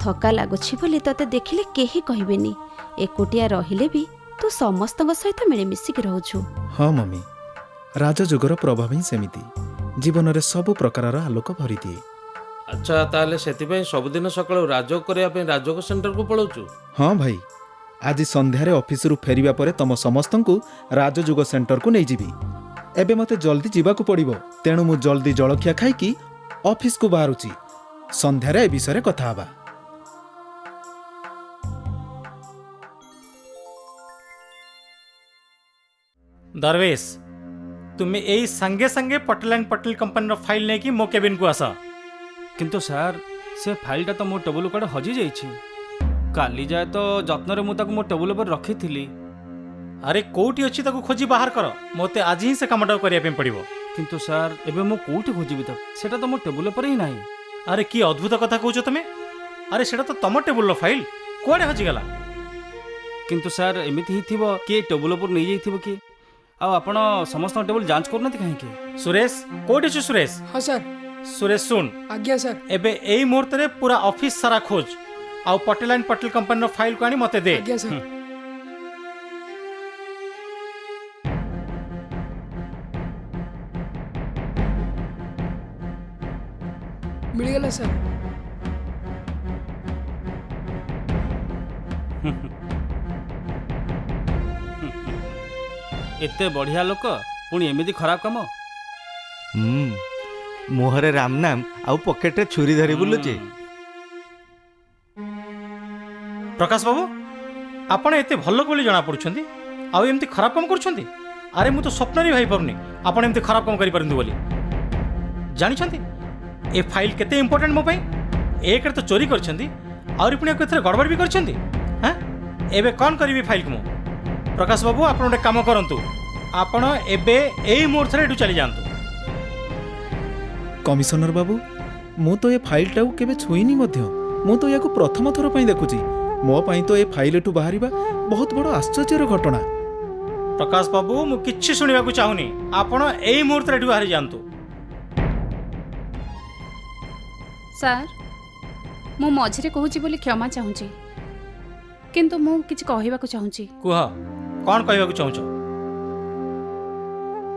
ଥକା ଲାଗୁଛି ବୋଲି ତତେ ଦେଖିଲେ କେହି କହିବେନି। ଏକୁଟିଆ ରହିଲେ ବି ତୁ ସମସ୍ତଙ୍କ ସହିତ ମିଳିମିଶିକି ରହୁଛୁ। ହଁ ମମି, ରାଜଯୁଗର ପ୍ରଭାବ ହିଁ ସେମିତି, ଜୀବନରେ ସବୁ ପ୍ରକାରର ଆଲୋକ ଭରିଦିଏ। ଆଚ୍ଛା ତାହେଲେ ସେଥିପାଇଁ ସବୁଦିନ ସକାଳୁ ରାଜଯୋଗ କରିବା ପାଇଁ ରାଜଯୋଗ ସେଣ୍ଟରକୁ ପଳାଉଛୁ? ହଁ ଭାଇ, ଆଜି ସନ୍ଧ୍ୟାରେ ଅଫିସରୁ ଫେରିବା ପରେ ତମ ସମସ୍ତଙ୍କୁ ରାଜଯୁଗ ସେଣ୍ଟରକୁ ନେଇଯିବି। ଏବେ ମୋତେ ଜଲ୍ଦି ଯିବାକୁ ପଡ଼ିବ, ତେଣୁ ମୁଁ ଜଲ୍ଦି ଜଳଖିଆ ଖାଇକି ଅଫିସକୁ ବାହାରୁଛି। ସନ୍ଧ୍ୟାରେ ଏ ବିଷୟରେ କଥା ହେବା। दरवेश तुम यही संगे संगे Patel and Patel company file नहीं कि मो केबिन को आस। କିନ୍ତୁ ସାର୍ ସେ ଫାଇଲଟା ତ ମୋ ଟେବୁଲ କୁଆଡ଼େ ହଜିଯାଇଛି। କାଲି ଯାଏ ତ ଯତ୍ନରେ ମୁଁ ତାକୁ ମୋ ଟେବୁଲ ଉପରେ ରଖିଥିଲି। अरे कोठी अच्छी ताको खोजी बाहर कर, मते आज ही से कामटा करिया पे पड़िबो। କିନ୍ତୁ ସାର୍ ଏବେ ମୁଁ କୋଉଠି ଖୋଜିବି ତାକୁ? ସେଟା ତ ମୋ ଟେବୁଲ ଉପରେ ହିଁ ନାହିଁ। अरे की अद्भुत कथा कहूछ तमे। अरे सेटा तो तम टेबुल फाइल कुआडे हजी गला। କିନ୍ତୁ ସାର୍ ଏମିତି ହିଁ ଥିବ କି ଟେବୁଲ ଉପରେ ନେଇଯାଇଥିବ କି? ଆଉ ଆପଣ ସମସ୍ତଙ୍କ ଟେବୁଲ ଯାଞ୍ଚ କରୁନାହାନ୍ତି କାହିଁକି? सुरेश कोठी छु सुरेश? हाँ सर। सुरेश सुन। आज्ञा सर। एबे एई मुहूर्त रे पूरा ऑफिस सारा खोज आउ Patel and Patel company file को आनी मते दे। आज्ञा सर। मिलगला सर। ଏତେ ବଢ଼ିଆ ଲୋକ ପୁଣି ଏମିତି ଖରାପ କାମ। ମୁହଁରେ ରାମ ନାମ ଆଉ ପକେଟରେ ଛୁରୀ ଧରି ବୁଲୁଛି। प्रकाश बाबू आपण एते भल बोली जना पड़ुछंती आउ एमती खराब काम करूछंती। अरे मु तो स्वप्न रे भाई पारुनी आपण एमती खराब काम करि परंतु बोली। जानि छंती ए फाइल केते इंपोर्टेंट मो पई। एक रे तो चोरी करछंती और पुणी केथरे गड़बड़ भी करछंती। हां एबे कोन करबी फाइल को? प्रकाश बाबू आपण ओटे काम करंतु, आपण एबे एई मुहूर्त रे एटू चली जांतु। कमिशनर बाबू मु तो ये फाइलटा केबे छुईनी मध्य, मु तो याको प्रथम थर पई देखुची। मो पई तो ये फाइल एटू बाहरिबा बहुत बड़ आश्चर्यर घटना। प्रकाश बाबू मु किछि सुनिबा को चाहुनी, आपण एई मुहूर्त रे एटू बाहरी जांतु। सर मु मझिरे कहूची बोली क्षमा चाहूची, किंतु मु किछि कहइबा को चाहूची। कुह कोन कहइबा को चाहुचो?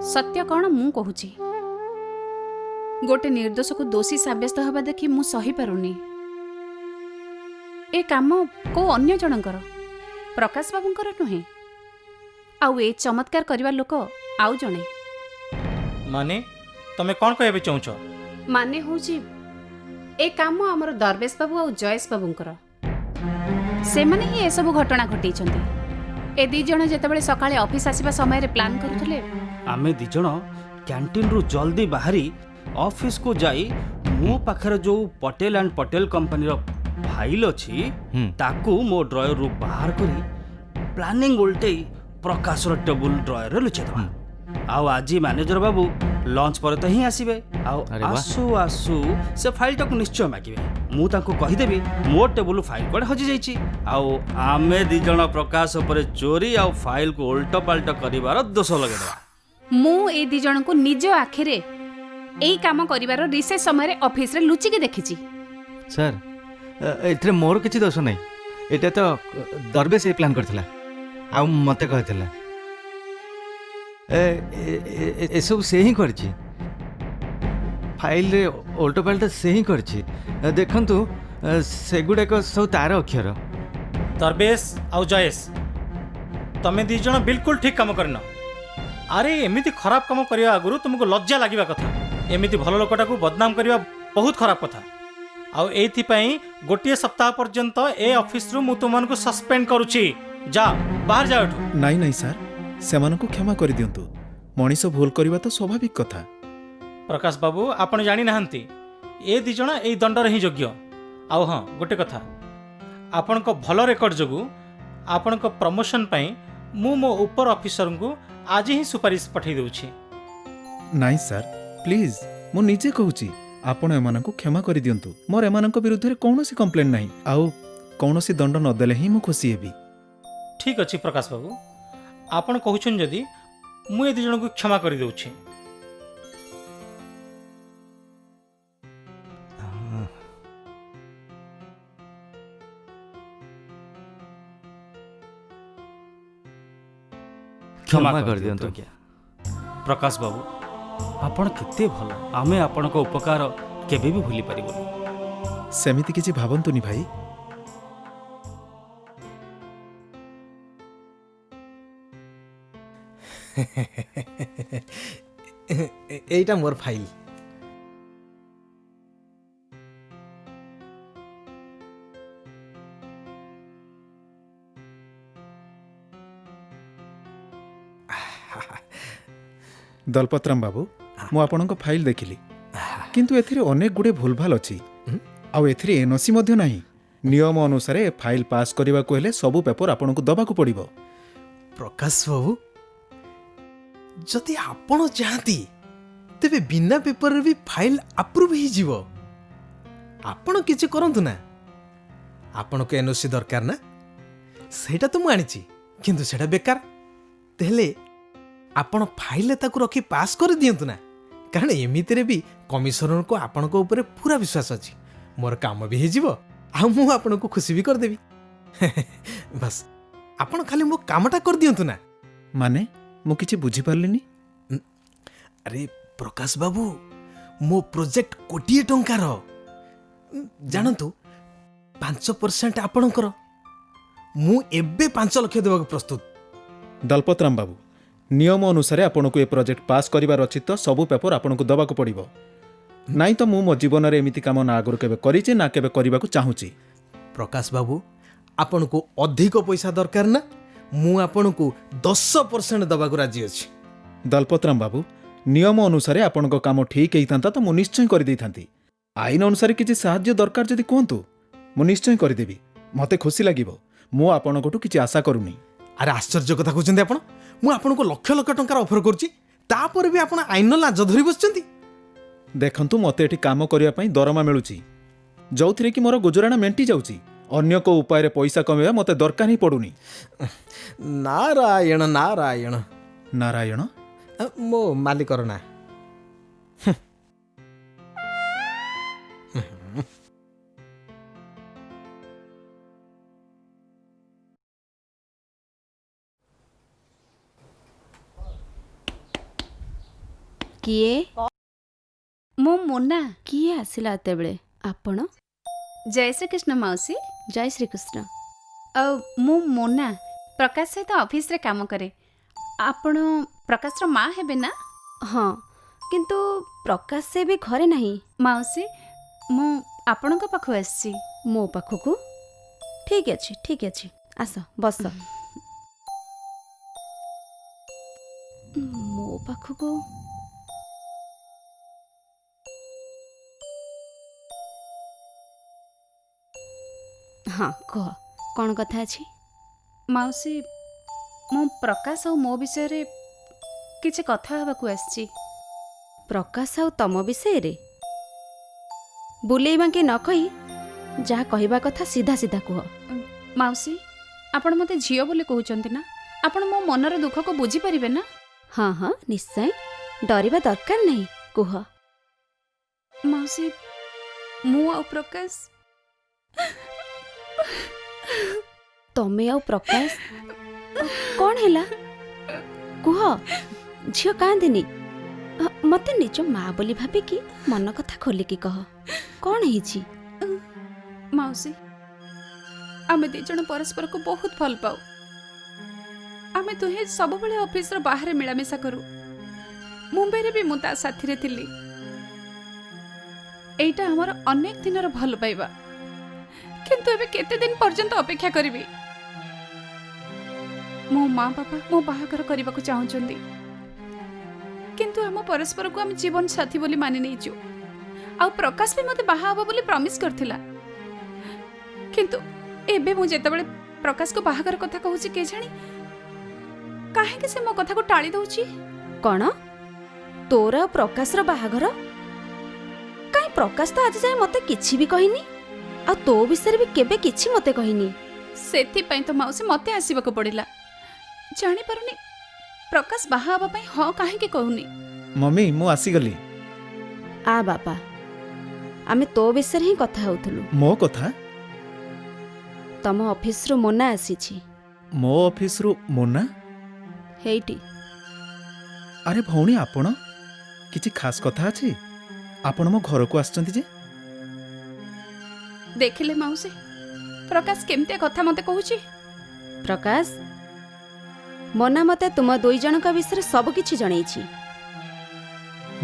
सत्य कौन मु कहूची। गोटे निर्दोष को दोषी साब्यस्त हवा देखि मु सही पारुनी। ए काम को अन्य जनकर, प्रकाश बाबूंकर नुहे। आउ ए चमत्कार करवा लोक आउ जणे। माने तमे कोन कहबे चाहुचो? माने होची ए काम हमर दरवेश बाबू आउ जयेश बाबूंकर। से माने ही ए सब घटना घटैछंती। ए दी जण जेतेबेले सकाळे ऑफिस आसीबा समय रे प्लान करूथले। आमे दी जण कैंटीन रु जल्दी बाहरी ऑफिस को जाई मो पाखरे जो पटेल एंड पटेल कंपनी रो फाइल अछि ताकू मो ड्रॉयर रु बाहर करी प्लानिंग उल्टे प्रकाश रो टेबल ड्रॉयर रे लुचे दवा। आउ आजी मैनेजर बाबू लंच पर तो ही आसीबे। आउ आसु आसु से फाइल टाकू निश्चय मागिबे। मु तांको कहि देबी मो टेबल फाइल कोड हजि जाईची। आउ आमे दी जण प्रकाश ऊपर चोरी आउ फाइल को उल्टा पाल्टा करिवार दोष लगे दवा। मु ए दी जण को निज आखिरे एई काम करिवार रिसेस समय रे ऑफिस रे लुचिके देखिची। सर एथरे मोर किछि दोष नै। এটা তো দরবেশ এই প্ল্যান করଥିଲା ଆଉ ମୋତେ କହିଥିଲା ଏସବୁ ସେ ହିଁ କରିଛି ଫାଇଲରେ ଓଲଟପାଲଟା ସେ ହିଁ କରିଛି ଦେଖନ୍ତୁ ସେଗୁଡ଼ାକ ସବୁ ତାର ଅକ୍ଷର ଦରବେଶ ଆଉ ଜୟେଶ ତମେ ଦି ଜଣ ବିଲକୁଲ ଠିକ କାମ କରିନ ଆରେ ଏମିତି ଖରାପ କାମ କରିବା ଆଗରୁ ତୁମକୁ ଲଜ୍ଜା ଲାଗିବା କଥା ଏମିତି ଭଲ ଲୋକଟାକୁ ବଦନାମ କରିବା ବହୁତ ଖରାପ କଥା ଆଉ ଏଇଥିପାଇଁ ଗୋଟିଏ ସପ୍ତାହ ପର୍ଯ୍ୟନ୍ତ ଏ ଅଫିସରୁ ମୁଁ ତୁମମାନଙ୍କୁ ସସ୍ପେଣ୍ଡ କରୁଛି ଯା ବାହାର ଯାଅ ଏଠୁ ନାଇଁ ନାଇଁ ସାର୍ ସେମାନଙ୍କୁ କ୍ଷମା କରିଦିଅନ୍ତୁ ମଣିଷ ଭୁଲ କରିବା ତ ସ୍ୱାଭାବିକ କଥା ପ୍ରକାଶ ବାବୁ ଆପଣ ଜାଣିନାହାନ୍ତି ଏ ଦି ଜଣ ଏଇ ଦଣ୍ଡର ହିଁ ଯୋଗ୍ୟ ଆଉ ହଁ ଗୋଟେ କଥା ଆପଣଙ୍କ ଭଲ ରେକର୍ଡ ଯୋଗୁଁ ଆପଣଙ୍କ ପ୍ରମୋସନ ପାଇଁ ମୁଁ ମୋ ଉପର ଅଫିସରଙ୍କୁ ଆଜି ହିଁ ସୁପାରିଶ ପଠାଇ ଦେଉଛି ନାଇଁ ସାର୍ ପ୍ଲିଜ୍ ମୁଁ ନିଜେ କହୁଛି ଆପଣ ଏମାନଙ୍କୁ କ୍ଷମା କରିଦିଅନ୍ତୁ ମୋର ଏମାନଙ୍କ ବିରୁଦ୍ଧରେ କୌଣସି କମ୍ପ୍ଲେନ୍ ନାହିଁ ଆଉ କୌଣସି ଦଣ୍ଡ ନଦେଲେ ହିଁ ମୁଁ ଖୁସି ହେବି ଠିକ୍ ଅଛି ପ୍ରକାଶ ବାବୁ ଆପଣ କହୁଛନ୍ତି ଯଦି ମୁଁ ଏ ଦି ଜଣଙ୍କୁ କ୍ଷମା କରିଦେଉଛି କ୍ଷମା କରିଦିଅନ୍ତୁ ଆଜ୍ଞା ପ୍ରକାଶ ବାବୁ ଆପଣ କେତେ ଭଲ ଆମେ ଆପଣଙ୍କ ଉପକାର କେବେ ବି ଭୁଲି ପାରିବୁନି ସେମିତି କିଛି ଭାବନ୍ତୁନି ଭାଇ এইটা মোর ফাইল ଦଲପତରାମ ବାବୁ ମୁଁ ଆପଣଙ୍କ ଫାଇଲ ଦେଖିଲି କିନ୍ତୁ ଏଥିରେ ଅନେକ ଗୁଡ଼ିଏ ଭୁଲଭାଲ ଅଛି ଆଉ ଏଥିରେ ଏନ୍ଓସି ମଧ୍ୟ ନାହିଁ ନିୟମ ଅନୁସାରେ ଏ ଫାଇଲ ପାସ୍ କରିବାକୁ ହେଲେ ସବୁ ପେପର ଆପଣଙ୍କୁ ଦେବାକୁ ପଡ଼ିବ ପ୍ରକାଶ ବାବୁ ଯଦି ଆପଣ ଚାହାନ୍ତି ତେବେ ବିନା ପେପରରେ ବି ଫାଇଲ ଆପ୍ରୁଭ୍ ହେଇଯିବ ଆପଣ କିଛି କରନ୍ତୁ ନା ଆପଣଙ୍କୁ ଏନ୍ଓସି ଦରକାର ନା ସେଇଟା ତ ମୁଁ ଆଣିଛି କିନ୍ତୁ ସେଇଟା ବେକାର ହେଲେ ଆପଣ ଫାଇଲରେ ତାକୁ ରଖି ପାସ୍ କରିଦିଅନ୍ତୁ ନା କାରଣ ଏମିତିରେ ବି କମିଶନରଙ୍କୁ ଆପଣଙ୍କ ଉପରେ ପୁରା ବିଶ୍ୱାସ ଅଛି ମୋର କାମ ବି ହେଇଯିବ ଆଉ ମୁଁ ଆପଣଙ୍କୁ ଖୁସି ବି କରିଦେବି ବାସ୍ ଆପଣ ଖାଲି ମୋ କାମଟା କରିଦିଅନ୍ତୁ ନା ମାନେ ମୁଁ କିଛି ବୁଝିପାରିଲିନି ଆରେ ପ୍ରକାଶ ବାବୁ ମୋ ପ୍ରୋଜେକ୍ଟ 1,000 ଟଙ୍କାର ଜାଣନ୍ତୁ 5% ଆପଣଙ୍କର ମୁଁ ଏବେ 5 ଲକ୍ଷ ଦେବାକୁ ପ୍ରସ୍ତୁତ ଦଲପତରାମ ବାବୁ ନିୟମ ଅନୁସାରେ ଆପଣଙ୍କୁ ଏ ପ୍ରୋଜେକ୍ଟ ପାସ୍ କରିବାର ଅଛି ତ ସବୁ ପେପର ଆପଣଙ୍କୁ ଦେବାକୁ ପଡ଼ିବ ନାଇଁ ତ ମୁଁ ମୋ ଜୀବନରେ ଏମିତି କାମ ନା ଆଗରୁ କେବେ କରିଛି ନା କେବେ କରିବାକୁ ଚାହୁଁଛି ପ୍ରକାଶ ବାବୁ ଆପଣଙ୍କୁ ଅଧିକ ପଇସା ଦରକାର ନା ମୁଁ ଆପଣଙ୍କୁ 10% ଦେବାକୁ ରାଜି ଅଛି ଦଲପତରାମ ବାବୁ ନିୟମ ଅନୁସାରେ ଆପଣଙ୍କ କାମ ଠିକ୍ ହେଇଥାନ୍ତା ତ ମୁଁ ନିଶ୍ଚୟ କରିଦେଇଥାନ୍ତି ଆଇନ ଅନୁସାରେ କିଛି ସାହାଯ୍ୟ ଦରକାର ଯଦି କୁହନ୍ତୁ ମୁଁ ନିଶ୍ଚୟ କରିଦେବି ମୋତେ ଖୁସି ଲାଗିବ ମୁଁ ଆପଣଙ୍କଠୁ କିଛି ଆଶା କରୁନି ଆରେ ଆଶ୍ଚର୍ଯ୍ୟ କଥା କହୁଛନ୍ତି ଆପଣ ମୁଁ ଆପଣଙ୍କୁ ଲକ୍ଷ ଲକ୍ଷ ଟଙ୍କାର ଅଫର କରୁଛି ତାପରେ ବି ଆପଣ ଆଇନର ଲାଜ ଧରି ବସିଛନ୍ତି ଦେଖନ୍ତୁ ମୋତେ ଏଠି କାମ କରିବା ପାଇଁ ଦରମା ମିଳୁଛି ଯେଉଁଥିରେ କି ମୋର ଗୁଜରାଣ ମେଣ୍ଟି ଯାଉଛି ଅନ୍ୟ କେଉଁ ଉପାୟରେ ପଇସା କମେଇବା ମୋତେ ଦରକାର ହିଁ ପଡ଼ୁନି ନାରାୟଣ ନାରାୟଣ ନାରାୟଣ ମୋ ମାଲିକର ନା କିଏ ମୁଁ ମୋନା କିଏ ଆସିଲା ଏତେବେଳେ ଆପଣ ଜୟ ଶ୍ରୀକୃଷ୍ଣ ମାଉସୀ ଜୟ ଶ୍ରୀକୃଷ୍ଣ ମୁଁ ମୋନା ପ୍ରକାଶ ସହିତ ଅଫିସରେ କାମ କରେ ଆପଣ ପ୍ରକାଶର ମା ହେବେ ନା ହଁ କିନ୍ତୁ ପ୍ରକାଶ ସେ ବି ଘରେ ନାହିଁ ମାଉସୀ ମୁଁ ଆପଣଙ୍କ ପାଖକୁ ଆସିଛି ମୋ ପାଖକୁ ଠିକ୍ ଅଛି ଆସ ବସ ମୋ ପାଖକୁ ହଁ କହ କ'ଣ କଥା ଅଛି ମାଉସୀ ମୁଁ ପ୍ରକାଶ ଆଉ ମୋ ବିଷୟରେ କିଛି କଥା ହେବାକୁ ଆସିଛି ପ୍ରକାଶ ଆଉ ତମ ବିଷୟରେ ବୁଲେଇ ବାଙ୍କି ନ କହି ଯାହା କହିବା କଥା ସିଧା ସିଧା କୁହ ମାଉସୀ ଆପଣ ମୋତେ ଝିଅ ବୋଲି କହୁଛନ୍ତି ନା ଆପଣ ମୋ ମନର ଦୁଃଖକୁ ବୁଝିପାରିବେ ନା ହଁ ହଁ ନିଶ୍ଚୟ ଡରିବା ଦରକାର ନାହିଁ କୁହ ମାଉସୀ ମୁଁ ଆଉ ପ୍ରକାଶ ତମେ ଆଉ ପ୍ରକାଶ କ'ଣ ହେଲା କୁହ ଝିଅ କାନ୍ଦିନି ମତେ ନିଜ ମା ବୋଲି ଭାବିକି ମନ କଥା ଖୋଲିକି କହ କ'ଣ ହେଇଛି? ମାଉସୀ ଆମେ ଦି ଜଣ ପରସ୍ପରକୁ ବହୁତ ଭଲ ପାଉ। ଆମେ ଦୁହେଁ ସବୁବେଳେ ଅଫିସର ବାହାରେ ମିଳାମିଶା କରୁ। ମୁମ୍ବାଇରେ ବି ମୁଁ ତା ସାଥିରେ ଥିଲି। ଏଇଟା ଆମର ଅନେକ ଦିନର ଭଲ ପାଇବା। କିନ୍ତୁ ଏବେ କେତେ ଦିନ ପର୍ଯ୍ୟନ୍ତ ଅପେକ୍ଷା କରିବି? ମୋ ମା ବାପା ମୋ ବାହାଘର କରିବାକୁ ଚାହୁଁଛନ୍ତି, କିନ୍ତୁ ଆମ ପରସ୍ପରକୁ ଆମେ ଜୀବନ ସାଥୀ ବୋଲି ମାନି ନେଇଛୁ। ଆଉ ପ୍ରକାଶ ବି ମୋତେ ବାହା ହେବ ବୋଲି ପ୍ରମିସ୍ କରିଥିଲା। କିନ୍ତୁ ଏବେ ମୁଁ ଯେତେବେଳେ ପ୍ରକାଶକୁ ବାହାଘର କଥା କହୁଛି କେଜାଣି କାହିଁକି ସେ ମୋ କଥାକୁ ଟାଳି ଦଉଛି? କ'ଣ ତୋର ଆଉ ପ୍ରକାଶର ବାହାଘର? କାହିଁ ପ୍ରକାଶ ତ ଆଜି ଯାଏ ମତେ କିଛି ବି କହିନି, ଆଉ ତୋ ବିଷୟରେ ବି କେବେ କିଛି ମତେ କହିନି। ସେଥିପାଇଁ ତ ମାଉସୀ ମୋତେ ଆସିବାକୁ ପଡ଼ିଲା। ଜାଣିପାରୁନି ପ୍ରକାଶ ବାହା ହେବା ପାଇଁ ହଁ କାହିଁକି କହୁନି। ମମି ମୁଁ ଆସିଗଲି। ଆ ବାପା ଆମେ ତୋ ବିଷୟରେ ହିଁ କଥା ହେଉଥିଲୁ। ମୋ କଥା? ତମ ଅଫିସରୁ ମୋନା ଆସିଛି। ମୋ ଅଫିସରୁ ମୋନା? ହେଇଟି। ଆରେ ଭଉଣୀ ଆପଣ କିଛି ଖାସ୍ କଥା ଅଛି? ଆପଣ ମୋ ଘରକୁ ଆସିଛନ୍ତି ଯେ? ଦେଖିଲେ ମାଉସୀ ପ୍ରକାଶ କେମିତିଆ କଥା ମୋତେ କହୁଛି। ପ୍ରକାଶ ମୋନା ମତେ ତୁମ ଦୁଇ ଜଣଙ୍କ ବିଷୟରେ ସବୁ କିଛି ଜଣେଇଛି।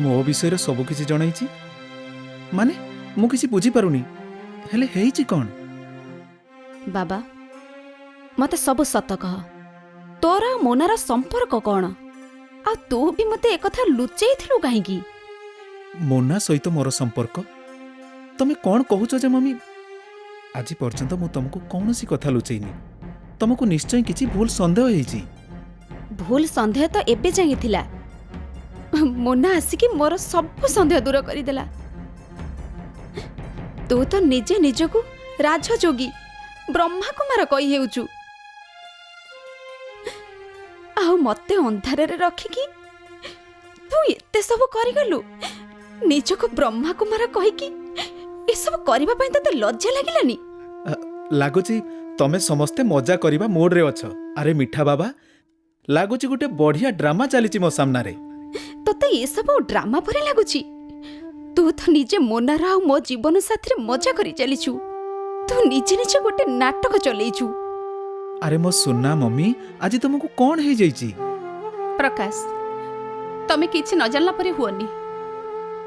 ମୋ ବିଷୟରେ ସବୁ କିଛି ଜଣେଇଛି ମାନେ ମୁଁ କିଛି ବୁଝିପାରୁନି। ହେଲେ ହେଇଛି କ'ଣ? ବାବା ମତେ ସବୁ ସତ କହ, ତୋର ଆଉ ମୋନାର ସମ୍ପର୍କ କ'ଣ? ଆଉ ତୁ ବି ମତେ ଏକଥା ଲୁଚେଇଥିଲୁ କାହିଁକି? ମୋନା ସହିତ ମୋର ସମ୍ପର୍କ? ତମେ କ'ଣ କହୁଛ ଯେ ମମି? ଆଜି ପର୍ଯ୍ୟନ୍ତ ମୁଁ ତମକୁ କୌଣସି କଥା ଲୁଚେଇନି। ତମକୁ ନିଶ୍ଚୟ କିଛି ଭୁଲ ସନ୍ଦେହ ହେଇଛି। ଭୁଲ ସନ୍ଦେହ ତ ଏବେ ଯାଏଁ ଥିଲା। ମୋନା ଆସିକି ମୋର ସବୁ ସନ୍ଦେହ ଦୂର କରିଦେଲା। ତୁ ତ ନିଜେ ନିଜକୁ ରାଜଯୋଗୀ ବ୍ରହ୍ମାକୁମାର କହି ହେଉଛୁ, ଆଉ ମତେ ଅନ୍ଧାରରେ ରଖିକି ତୁ ଏତେ ସବୁ କରିଗଲୁ। ନିଜକୁ ବ୍ରହ୍ମାକୁମାର କହିକି ଏସବୁ କରିବା ପାଇଁ ତତେ ଲଜ୍ଜା ଲାଗିଲାନି? ଲାଗୁଛି ତମେ ସମସ୍ତେ ମଜା କରିବା ମୋଡରେ ଅଛ। ଆରେ ମିଠା ବାବା, ଲାଗୁଛି ଗୋଟେ ବଢିଆ ଡ୍ରାମା ଚାଲିଛି ମୋ ସାମ୍ନାରେ। ତତେ ଏସବୁ ଡ୍ରାମା ପରି ଲାଗୁଛି? ତୁ ତ ନିଜେ ମୋନାର ଆଉ ମୋ ଜୀବନ ସାଥିରେ ମଜା କରି ଚାଲିଛୁ। ତୁ ନିଜେ ନିଜେ ଗୋଟେ ନାଟକ ଚଲେଇଛୁ। ଆରେ ମୋ ସୁନା ମମି, ଆଜି ତମକୁ କ'ଣ ହେଇଯାଇଛି? ପ୍ରକାଶ ତମେ କିଛି ନ ଜାଣିଲା ପରି ହୁଅନି।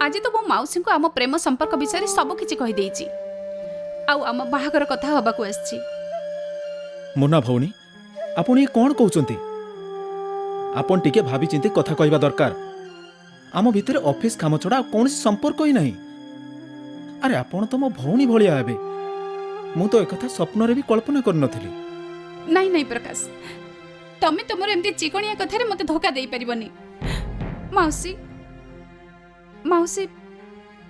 ଆଜି ତ ମୋ ମାଉସୀଙ୍କୁ ଆମ ପ୍ରେମ ସମ୍ପର୍କ ବିଷୟରେ ସବୁ କିଛି କହିଦେଇଛି, ଆଉ ଆମ ବାହାଘର କଥା ହବାକୁ ଆସିଛି। ମୋନା ଭଉଣୀ, ଆପଣ ଇଏ କ'ଣ କହୁଛନ୍ତି? ଆପଣ ଟିକେ ଭାବିଚିନ୍ତି କଥା କହିବା ଦରକାର। ଆମ ଭିତରେ ଅଫିସ କାମ ଛଡ଼ା ଆଉ କୌଣସି ସମ୍ପର୍କ ହିଁ ନାହିଁ। ଆରେ ଆପଣ ତ ମୋ ଭଉଣୀ ଭଳିଆ ହେବେ। ମୁଁ ତ ଏକଥା ସ୍ୱପ୍ନରେ ବି କଳ୍ପନା କରିନଥିଲି। ନାଇଁ ନାଇଁ ପ୍ରକାଶ, ତମେ ତମର ଏମିତି ଚିକଣିଆ କଥାରେ ମୋତେ ଧୋକା ଦେଇପାରିବନି। ମାଉସୀ ମାଉସୀ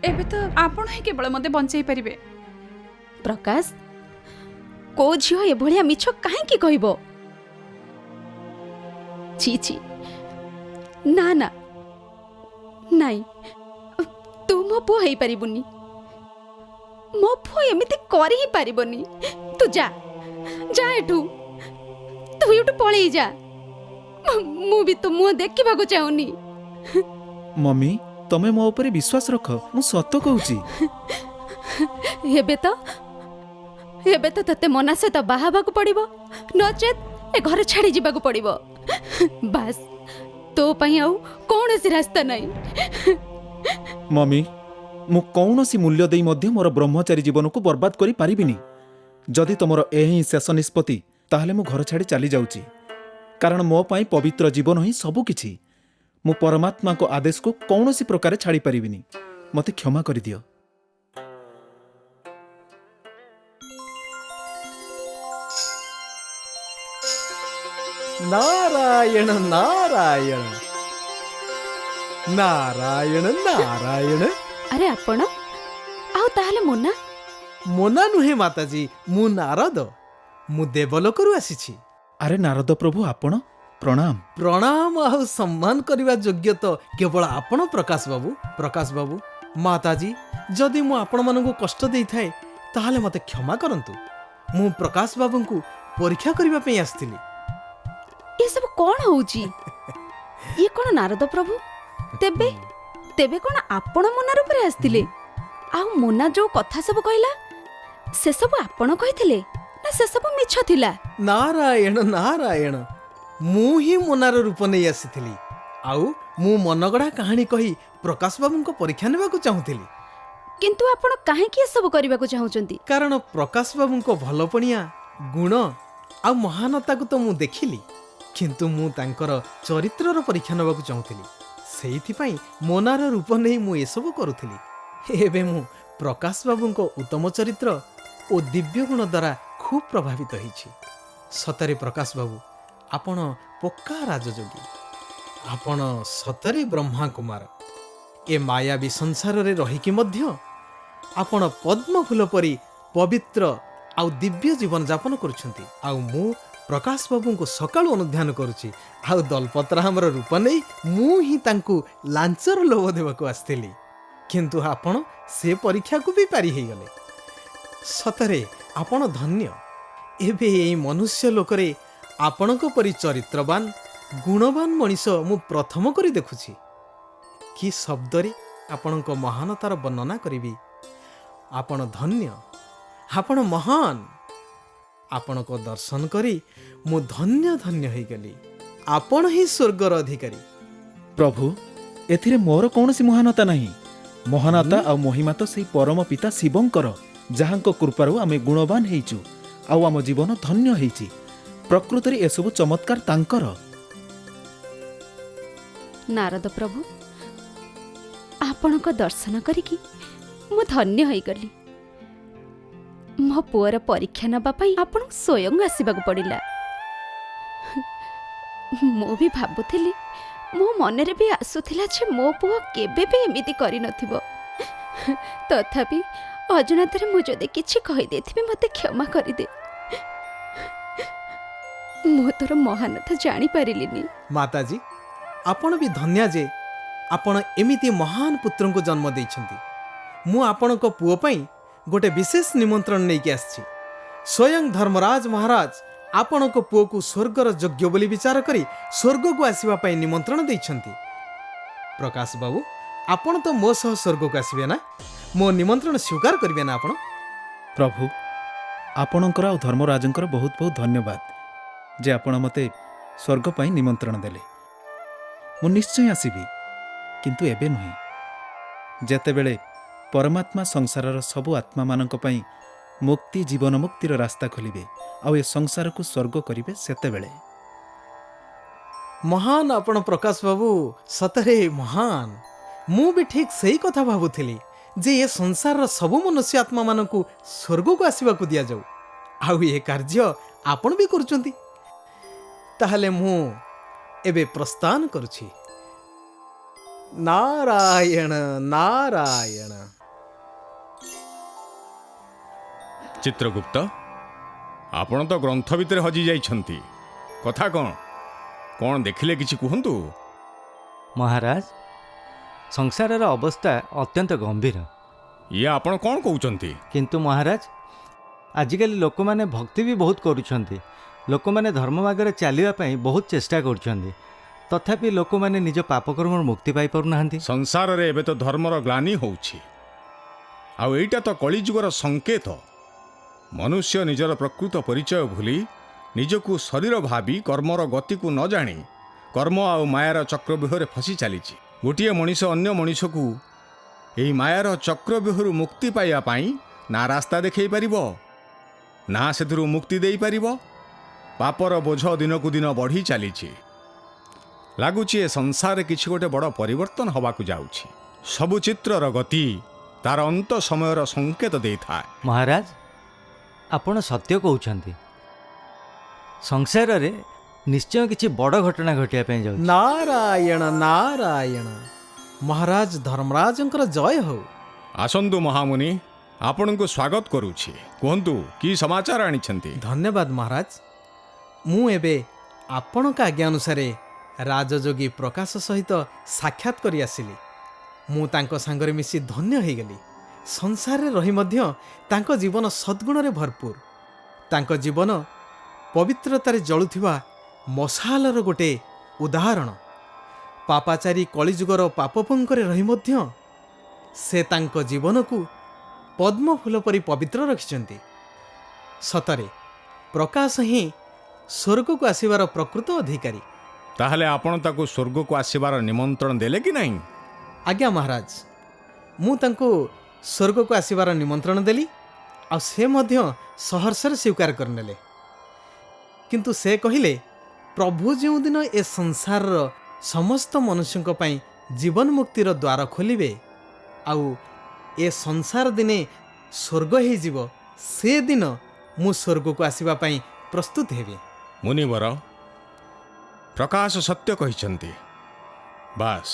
ଏବେ ତ ଆପଣ ହିଁ କେବଳ ମୋତେ ବଞ୍ଚେଇ ପାରିବେ। ପ୍ରକାଶ କୋଉ ଝିଅ ଏଭଳିଆ ମିଛ କାହିଁକି କହିବ? ଛି ଛି, ନା ନା, ନାଇଁ, ତୁ ମୋ ପୁଅ ହେଇପାରିବୁନି। ମୋ ପୁଅ ଏମିତି କରି ହିଁ ପାରିବନି। ତୁ ଯା ଯା ଏଠୁ, ତୁ ଏଠୁ ପଳେଇ ଯା। ମୁଁ ବି ତ ମୁହଁ ଦେଖିବାକୁ ଚାହୁଁନି। ମମି ତମେ ମୋ ଉପରେ ବିଶ୍ୱାସ ରଖ, ମୁଁ ସତ କହୁଛି। ଏବେ ତ ତତେ ମନା ସହିତ ବାହା ହେବାକୁ ପଡ଼ିବ, ନଚେତ୍ ଏ ଘର ଛାଡ଼ି ଯିବାକୁ ପଡ଼ିବ। ବାସ୍, ତୋ ପାଇଁ ଆଉ କୌଣସି ରାସ୍ତା ନାହିଁ। ମମି ମୁଁ କୌଣସି ମୂଲ୍ୟ ଦେଇ ମଧ୍ୟ ମୋର ବ୍ରହ୍ମଚାରୀ ଜୀବନକୁ ବର୍ବାଦ କରିପାରିବିନି। ଯଦି ତମର ଏହି ଶେଷ ନିଷ୍ପତ୍ତି, ତାହେଲେ ମୁଁ ଘର ଛାଡ଼ି ଚାଲି ଯାଉଛି। କାରଣ ମୋ ପାଇଁ ପବିତ୍ର ଜୀବନ ହିଁ ସବୁ କିଛି। ମୁଁ ପରମାତ୍ମାଙ୍କ ଆଦେଶକୁ କୌଣସି ପ୍ରକାରେ ଛାଡ଼ିପାରିବିନି। ମୋତେ କ୍ଷମା କରିଦିଅ। ନାରାୟଣ ନାରାୟଣ ନାରାୟଣ ନାରାୟଣ। ଆରେ ଆପଣ ଆଉ ତାହେଲେ ମୋନା? ମୋନା ନୁହେଁ ମାତାଜୀ, ମୁଁ ନାରଦ। ମୁଁ ଦେବଲୋକରୁ ଆସିଛି। ଆରେ ନାରଦ ପ୍ରଭୁ, ଆପଣ ପ୍ରଣାମ। ପ୍ରଣାମ ଆଉ ସମ୍ମାନ କରିବା ଯୋଗ୍ୟ ତ କେବଳ ଆପଣ ପ୍ରକାଶ ବାବୁ। ପ୍ରକାଶ ବାବୁ, ମାତାଜୀ ଯଦି ମୁଁ ଆପଣମାନଙ୍କୁ କଷ୍ଟ ଦେଇଥାଏ ତାହେଲେ ମୋତେ କ୍ଷମା କରନ୍ତୁ। ମୁଁ ପ୍ରକାଶ ବାବୁଙ୍କୁ ପରୀକ୍ଷା କରିବା ପାଇଁ ଆସିଥିଲି। ଏସବୁ କ'ଣ ହଉଛି? ଇଏ କ'ଣ ନାରଦ ପ୍ରଭୁ? ତେବେ ତେବେ କ'ଣ ଆପଣ ମୋନା ରୂପରେ ଆସିଥିଲେ? ଆଉ ମୋନା ଯୋଉ କଥା ସବୁ କହିଲା ସେସବୁ ଆପଣ କହିଥିଲେ ନା ସେସବୁ ମିଛ ଥିଲା? ନାରାୟଣ ନାରାୟଣ, ମୁଁ ହିଁ ମୋନାର ରୂପ ନେଇ ଆସିଥିଲି। ଆଉ ମୁଁ ମନଗଢ଼ା କାହାଣୀ କହି ପ୍ରକାଶ ବାବୁଙ୍କ ପରୀକ୍ଷା ନେବାକୁ ଚାହୁଁଥିଲି। କିନ୍ତୁ ଆପଣ କାହିଁକି ଏସବୁ କରିବାକୁ ଚାହୁଁଛନ୍ତି? କାରଣ ପ୍ରକାଶ ବାବୁଙ୍କ ଭଲପଣିଆ ଗୁଣ ଆଉ ମହାନତାକୁ ତ ମୁଁ ଦେଖିଲି, କିନ୍ତୁ ମୁଁ ତାଙ୍କର ଚରିତ୍ରର ପରୀକ୍ଷା ନେବାକୁ ଚାହୁଁଥିଲି। ସେଇଥିପାଇଁ ମୋନାର ରୂପ ନେଇ ମୁଁ ଏସବୁ କରୁଥିଲି। ଏବେ ମୁଁ ପ୍ରକାଶ ବାବୁଙ୍କ ଉତ୍ତମ ଚରିତ୍ର ଓ ଦିବ୍ୟ ଗୁଣ ଦ୍ୱାରା ଖୁବ୍ ପ୍ରଭାବିତ ହେଇଛି। ସତରେ ପ୍ରକାଶ ବାବୁ, ଆପଣ ପକ୍କା ରାଜଯୋଗୀ। ଆପଣ ସତରେ ବ୍ରହ୍ମା କୁମାର। ଏ ମାୟାବୀ ସଂସାରରେ ରହିକି ମଧ୍ୟ ଆପଣ ପଦ୍ମଫୁଲ ପରି ପବିତ୍ର ଆଉ ଦିବ୍ୟ ଜୀବନଯାପନ କରୁଛନ୍ତି। ଆଉ ମୁଁ ପ୍ରକାଶ ବାବୁଙ୍କୁ ସକାଳୁ ଅନୁଧ୍ୟାନ କରୁଛି। ଆଉ ଦଲପତରାମର ରୂପ ନେଇ ମୁଁ ହିଁ ତାଙ୍କୁ ଲାଞ୍ଚର ଲୋଭ ଦେବାକୁ ଆସିଥିଲି, କିନ୍ତୁ ଆପଣ ସେ ପରୀକ୍ଷାକୁ ବି ପାରି ହେଇଗଲେ। ସତରେ ଆପଣ ଧନ୍ୟ। ଏବେ ଏଇ ମନୁଷ୍ୟ ଲୋକରେ ଆପଣଙ୍କ ପରି ଚରିତ୍ରବାନ ଗୁଣବାନ ମଣିଷ ମୁଁ ପ୍ରଥମ କରି ଦେଖୁଛି। କି ଶବ୍ଦରେ ଆପଣଙ୍କ ମହାନତାର ବର୍ଣ୍ଣନା କରିବି? ଆପଣ ଧନ୍ୟ, ଆପଣ ମହାନ। ଆପଣଙ୍କ ଦର୍ଶନ କରି ମୁଁ ଧନ୍ୟ ଧନ୍ୟ ହେଇଗଲି। ଆପଣ ହିଁ ସ୍ୱର୍ଗର ଅଧିକାରୀ। ପ୍ରଭୁ, ଏଥିରେ ମୋର କୌଣସି ମହାନତା ନାହିଁ। ମହାନତା ଆଉ ମହିମା ତ ସେଇ ପରମ ପିତା ଶିବଙ୍କର, ଯାହାଙ୍କ କୃପାରୁ ଆମେ ଗୁଣବାନ ହେଇଛୁ ଆଉ ଆମ ଜୀବନ ଧନ୍ୟ ହେଇଛି। ପ୍ରକୃତରେ ଏସବୁ ଚମତ୍କାର ତାଙ୍କର। ନାରଦ ପ୍ରଭୁ, ଆପଣଙ୍କ ଦର୍ଶନ କରିକି ମୁଁ ଧନ୍ୟ ହେଇଗଲି। ମୋ ପୁଅର ପରୀକ୍ଷା ନେବା ପାଇଁ ଆପଣଙ୍କୁ ସ୍ୱୟଂ ଆସିବାକୁ ପଡ଼ିଲା। ମୁଁ ବି ଭାବୁଥିଲି, ମୋ ମନରେ ବି ଆସୁଥିଲା ଯେ ମୋ ପୁଅ କେବେ ବି ଏମିତି କରିନଥିବ। ତଥାପି ଅଜାଣତରେ ମୁଁ ଯଦି କିଛି କହିଦେଇଥିବି ମୋତେ କ୍ଷମା କରିଦେ। ମୁଁ ତୋର ମହାନତା ଜାଣିପାରିଲିନି। ମାତାଜୀ, ଆପଣ ବି ଧନ୍ୟା ଯେ ଆପଣ ଏମିତି ମହାନ ପୁତ୍ରଙ୍କୁ ଜନ୍ମ ଦେଇଛନ୍ତି। ମୁଁ ଆପଣଙ୍କ ପୁଅ ପାଇଁ ଗୋଟେ ବିଶେଷ ନିମନ୍ତ୍ରଣ ନେଇକି ଆସିଛି। ସ୍ୱୟଂ ଧର୍ମରାଜ ମହାରାଜ ଆପଣଙ୍କ ପୁଅକୁ ସ୍ୱର୍ଗର ଯୋଗ୍ୟ ବୋଲି ବିଚାର କରି ସ୍ୱର୍ଗକୁ ଆସିବା ପାଇଁ ନିମନ୍ତ୍ରଣ ଦେଇଛନ୍ତି। ପ୍ରକାଶ ବାବୁ, ଆପଣ ତ ମୋ ସହ ସ୍ୱର୍ଗକୁ ଆସିବେ ନା? ମୋ ନିମନ୍ତ୍ରଣ ସ୍ୱୀକାର କରିବେ ନା ଆପଣ? ପ୍ରଭୁ, ଆପଣଙ୍କର ଆଉ ଧର୍ମରାଜଙ୍କର ବହୁତ ବହୁତ ଧନ୍ୟବାଦ ଯେ ଆପଣ ମୋତେ ସ୍ୱର୍ଗ ପାଇଁ ନିମନ୍ତ୍ରଣ ଦେଲେ। ମୁଁ ନିଶ୍ଚୟ ଆସିବି, କିନ୍ତୁ ଏବେ ନୁହେଁ। ଯେତେବେଳେ ପରମାତ୍ମା ସଂସାରର ସବୁ ଆତ୍ମାମାନଙ୍କ ପାଇଁ ମୁକ୍ତି ଜୀବନ ମୁକ୍ତିର ରାସ୍ତା ଖୋଲିବେ ଆଉ ଏ ସଂସାରକୁ ସ୍ୱର୍ଗ କରିବେ, ସେତେବେଳେ। ମହାନ ଆପଣ ପ୍ରକାଶ ବାବୁ, ସତରେ ମହାନ। ମୁଁ ବି ଠିକ୍ ସେଇ କଥା ଭାବୁଥିଲି ଯେ ଏ ସଂସାରର ସବୁ ମନୁଷ୍ୟ ଆତ୍ମାମାନଙ୍କୁ ସ୍ୱର୍ଗକୁ ଆସିବାକୁ ଦିଆଯାଉ। ଆଉ ଏ କାର୍ଯ୍ୟ ଆପଣ ବି କରୁଛନ୍ତି। ତାହେଲେ ମୁଁ ଏବେ ପ୍ରସ୍ଥାନ କରୁଛି। ନାରାୟଣ ନାରାୟଣ। ଚିତ୍ରଗୁପ୍ତ, ଆପଣ ତ ଗ୍ରନ୍ଥ ଭିତରେ ହଜି ଯାଇଛନ୍ତି। କଥା କ'ଣ? କ'ଣ ଦେଖିଲେ କିଛି କୁହନ୍ତୁ। ମହାରାଜ, ସଂସାରର ଅବସ୍ଥା ଅତ୍ୟନ୍ତ ଗମ୍ଭୀର। ଇଏ ଆପଣ କ'ଣ କହୁଛନ୍ତି? କିନ୍ତୁ ମହାରାଜ, ଆଜିକାଲି ଲୋକମାନେ ଭକ୍ତି ବି ବହୁତ କରୁଛନ୍ତି। ଲୋକମାନେ ଧର୍ମ ମାର୍ଗରେ ଚାଲିବା ପାଇଁ ବହୁତ ଚେଷ୍ଟା କରୁଛନ୍ତି। ତଥାପି ଲୋକମାନେ ନିଜ ପାପକର୍ମରୁ ମୁକ୍ତି ପାଇପାରୁନାହାନ୍ତି। ସଂସାରରେ ଏବେ ତ ଧର୍ମର ଗ୍ଲାନି ହେଉଛି, ଆଉ ଏଇଟା ତ କଳିଯୁଗର ସଂକେତ। ମନୁଷ୍ୟ ନିଜର ପ୍ରକୃତ ପରିଚୟ ଭୁଲି ନିଜକୁ ଶରୀର ଭାବି କର୍ମର ଗତିକୁ ନ ଜାଣି କର୍ମ ଆଉ ମାୟାର ଚକ୍ରବ୍ୟୂହରେ ଫସି ଚାଲିଛି। ଗୋଟିଏ ମଣିଷ ଅନ୍ୟ ମଣିଷକୁ ଏହି ମାୟାର ଚକ୍ରବ୍ୟୂହରୁ ମୁକ୍ତି ପାଇବା ପାଇଁ ନା ରାସ୍ତା ଦେଖାଇ ପାରିବ, ନା ସେଥିରୁ ମୁକ୍ତି ଦେଇପାରିବ। ପାପର ବୋଝ ଦିନକୁ ଦିନ ବଢ଼ି ଚାଲିଛି। ଲାଗୁଛି ଏ ସଂସାରରେ କିଛି ଗୋଟେ ବଡ଼ ପରିବର୍ତ୍ତନ ହେବାକୁ ଯାଉଛି। ସବୁ ଚିତ୍ରର ଗତି ତାର ଅନ୍ତ ସମୟର ସଂକେତ ଦେଇଥାଏ। ମହାରାଜ, ଆପଣ ସତ୍ୟ କହୁଛନ୍ତି। ସଂସାରରେ ନିଶ୍ଚୟ କିଛି ବଡ଼ ଘଟଣା ଘଟିବା ପାଇଁ ଯାଉଛି। ନାରାୟଣ ନାରାୟଣ। ମହାରାଜ ଧର୍ମରାଜଙ୍କର ଜୟ ହଉ। ଆସନ୍ତୁ ମହାମୁନି, ଆପଣଙ୍କୁ ସ୍ୱାଗତ କରୁଛି। କୁହନ୍ତୁ, କି ସମାଚାର ଆଣିଛନ୍ତି? ଧନ୍ୟବାଦ ମହାରାଜ। ମୁଁ ଏବେ ଆପଣଙ୍କ ଆଜ୍ଞା ଅନୁସାରେ ରାଜଯୋଗୀ ପ୍ରକାଶ ସହିତ ସାକ୍ଷାତ କରି ଆସିଲି। ମୁଁ ତାଙ୍କ ସାଙ୍ଗରେ ମିଶି ଧନ୍ୟ ହେଇଗଲି। ସଂସାରରେ ରହି ମଧ୍ୟ ତାଙ୍କ ଜୀବନ ସଦ୍ଗୁଣରେ ଭରପୁର। ତାଙ୍କ ଜୀବନ ପବିତ୍ରତାରେ ଜଳୁଥିବା ମଶାଲର ଗୋଟେ ଉଦାହରଣ। ପାପାଚାରୀ କଳିଯୁଗର ପାପପଙ୍କରେ ରହି ମଧ୍ୟ ସେ ତାଙ୍କ ଜୀବନକୁ ପଦ୍ମଫୁଲ ପରି ପବିତ୍ର ରଖିଛନ୍ତି। ସତରେ ପ୍ରକାଶ ହିଁ ସ୍ୱର୍ଗକୁ ଆସିବାର ପ୍ରକୃତ ଅଧିକାରୀ। ତାହେଲେ ଆପଣ ତାକୁ ସ୍ୱର୍ଗକୁ ଆସିବାର ନିମନ୍ତ୍ରଣ ଦେଲେ କି ନାହିଁ? ଆଜ୍ଞା ମହାରାଜ, ମୁଁ ତାଙ୍କୁ ସ୍ୱର୍ଗକୁ ଆସିବାର ନିମନ୍ତ୍ରଣ ଦେଲି, ଆଉ ସେ ମଧ୍ୟ ସହର୍ଷରେ ସ୍ୱୀକାର କରିନେଲେ। କିନ୍ତୁ ସେ କହିଲେ, ପ୍ରଭୁ ଯେଉଁଦିନ ଏ ସଂସାରର ସମସ୍ତ ମନୁଷ୍ୟଙ୍କ ପାଇଁ ଜୀବନ ମୁକ୍ତିର ଦ୍ୱାର ଖୋଲିବେ, ଆଉ ଏ ସଂସାର ଦିନେ ସ୍ୱର୍ଗ ହେଇଯିବ, ସେଦିନ ମୁଁ ସ୍ୱର୍ଗକୁ ଆସିବା ପାଇଁ ପ୍ରସ୍ତୁତ ହେବି। ମୁନିବର, ପ୍ରକାଶ ସତ୍ୟ କହିଛନ୍ତି। ବାସ୍,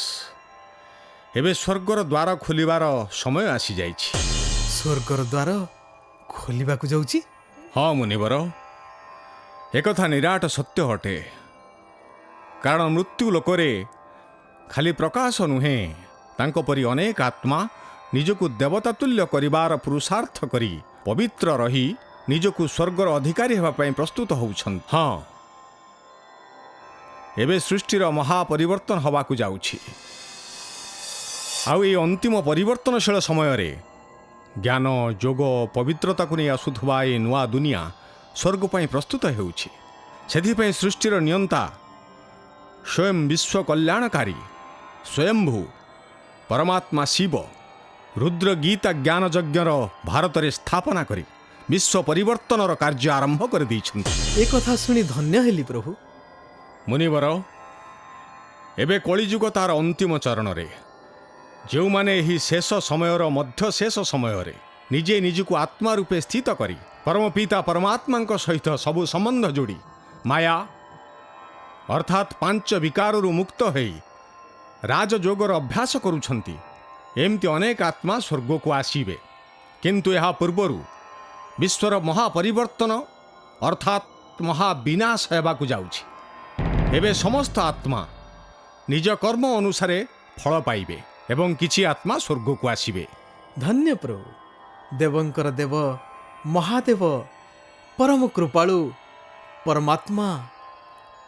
ଏବେ ସ୍ୱର୍ଗର ଦ୍ୱାର ଖୋଲିବାର ସମୟ ଆସିଯାଇଛି। ସ୍ୱର୍ଗର ଦ୍ୱାର ଖୋଲିବାକୁ ଯାଉଛି? ହଁ ମୁନିବର, ଏକଥା ନିରାଟ ସତ୍ୟ ଅଟେ। କାରଣ ମୃତ୍ୟୁ ଲୋକରେ ଖାଲି ପ୍ରକାଶ ନୁହେଁ, ତାଙ୍କ ପରି ଅନେକ ଆତ୍ମା ନିଜକୁ ଦେବତା ତୁଲ୍ୟ କରିବାର ପୁରୁଷାର୍ଥ କରି ପବିତ୍ର ରହି ନିଜକୁ ସ୍ୱର୍ଗର ଅଧିକାରୀ ହେବା ପାଇଁ ପ୍ରସ୍ତୁତ ହେଉଛନ୍ତି। ହଁ, ଏବେ ସୃଷ୍ଟିର ମହାପରିବର୍ତ୍ତନ ହେବାକୁ ଯାଉଛି। ଆଉ ଏହି ଅନ୍ତିମ ପରିବର୍ତ୍ତନଶୀଳ ସମୟରେ ଜ୍ଞାନ, ଯୋଗ, ପବିତ୍ରତାକୁ ନେଇ ଆସୁଥିବା ଏ ନୂଆ ଦୁନିଆ ସ୍ୱର୍ଗ ପାଇଁ ପ୍ରସ୍ତୁତ ହେଉଛି। ସେଥିପାଇଁ ସୃଷ୍ଟିର ନିୟନ୍ତା ସ୍ୱୟଂ ବିଶ୍ୱ କଲ୍ୟାଣକାରୀ ସ୍ୱୟମ୍ଭୁ ପରମାତ୍ମା ଶିବ ରୁଦ୍ର ଗୀତା ଜ୍ଞାନ ଯଜ୍ଞର ଭାରତରେ ସ୍ଥାପନା କରି ବିଶ୍ୱ ପରିବର୍ତ୍ତନର କାର୍ଯ୍ୟ ଆରମ୍ଭ କରିଦେଇଛନ୍ତି। ଏ କଥା ଶୁଣି ଧନ୍ୟ ହେଲି ପ୍ରଭୁ। ମୁନିବର, ଏବେ କଳିଯୁଗ ତାର ଅନ୍ତିମ ଚରଣରେ। ଯେଉଁମାନେ ଏହି ଶେଷ ସମୟର ମଧ୍ୟ ଶେଷ ସମୟରେ ନିଜେ ନିଜକୁ ଆତ୍ମା ରୂପେ ସ୍ଥିତ କରି ପରମ ପିତା ପରମାତ୍ମାଙ୍କ ସହିତ ସବୁ ସମ୍ବନ୍ଧ ଯୋଡ଼ି ମାୟା ଅର୍ଥାତ୍ ପାଞ୍ଚ ବିକାରରୁ ମୁକ୍ତ ହୋଇ ରାଜଯୋଗର ଅଭ୍ୟାସ କରୁଛନ୍ତି, ଏମିତି ଅନେକ ଆତ୍ମା ସ୍ୱର୍ଗକୁ ଆସିବେ। କିନ୍ତୁ ଏହା ପୂର୍ବରୁ ବିଶ୍ୱର ମହାପରିବର୍ତ୍ତନ ଅର୍ଥାତ୍ ମହାବିନାଶ ହେବାକୁ ଯାଉଛି। ଏବେ ସମସ୍ତ ଆତ୍ମା ନିଜ କର୍ମ ଅନୁସାରେ ଫଳ ପାଇବେ ଏବଂ କିଛି ଆତ୍ମା ସ୍ୱର୍ଗକୁ ଆସିବେ। ଧନ୍ୟ ପ୍ରଭୁ, ଦେବଙ୍କର ଦେବ, ମହାଦେବ, ପରମ କୃପାଳୁ, ପରମାତ୍ମା,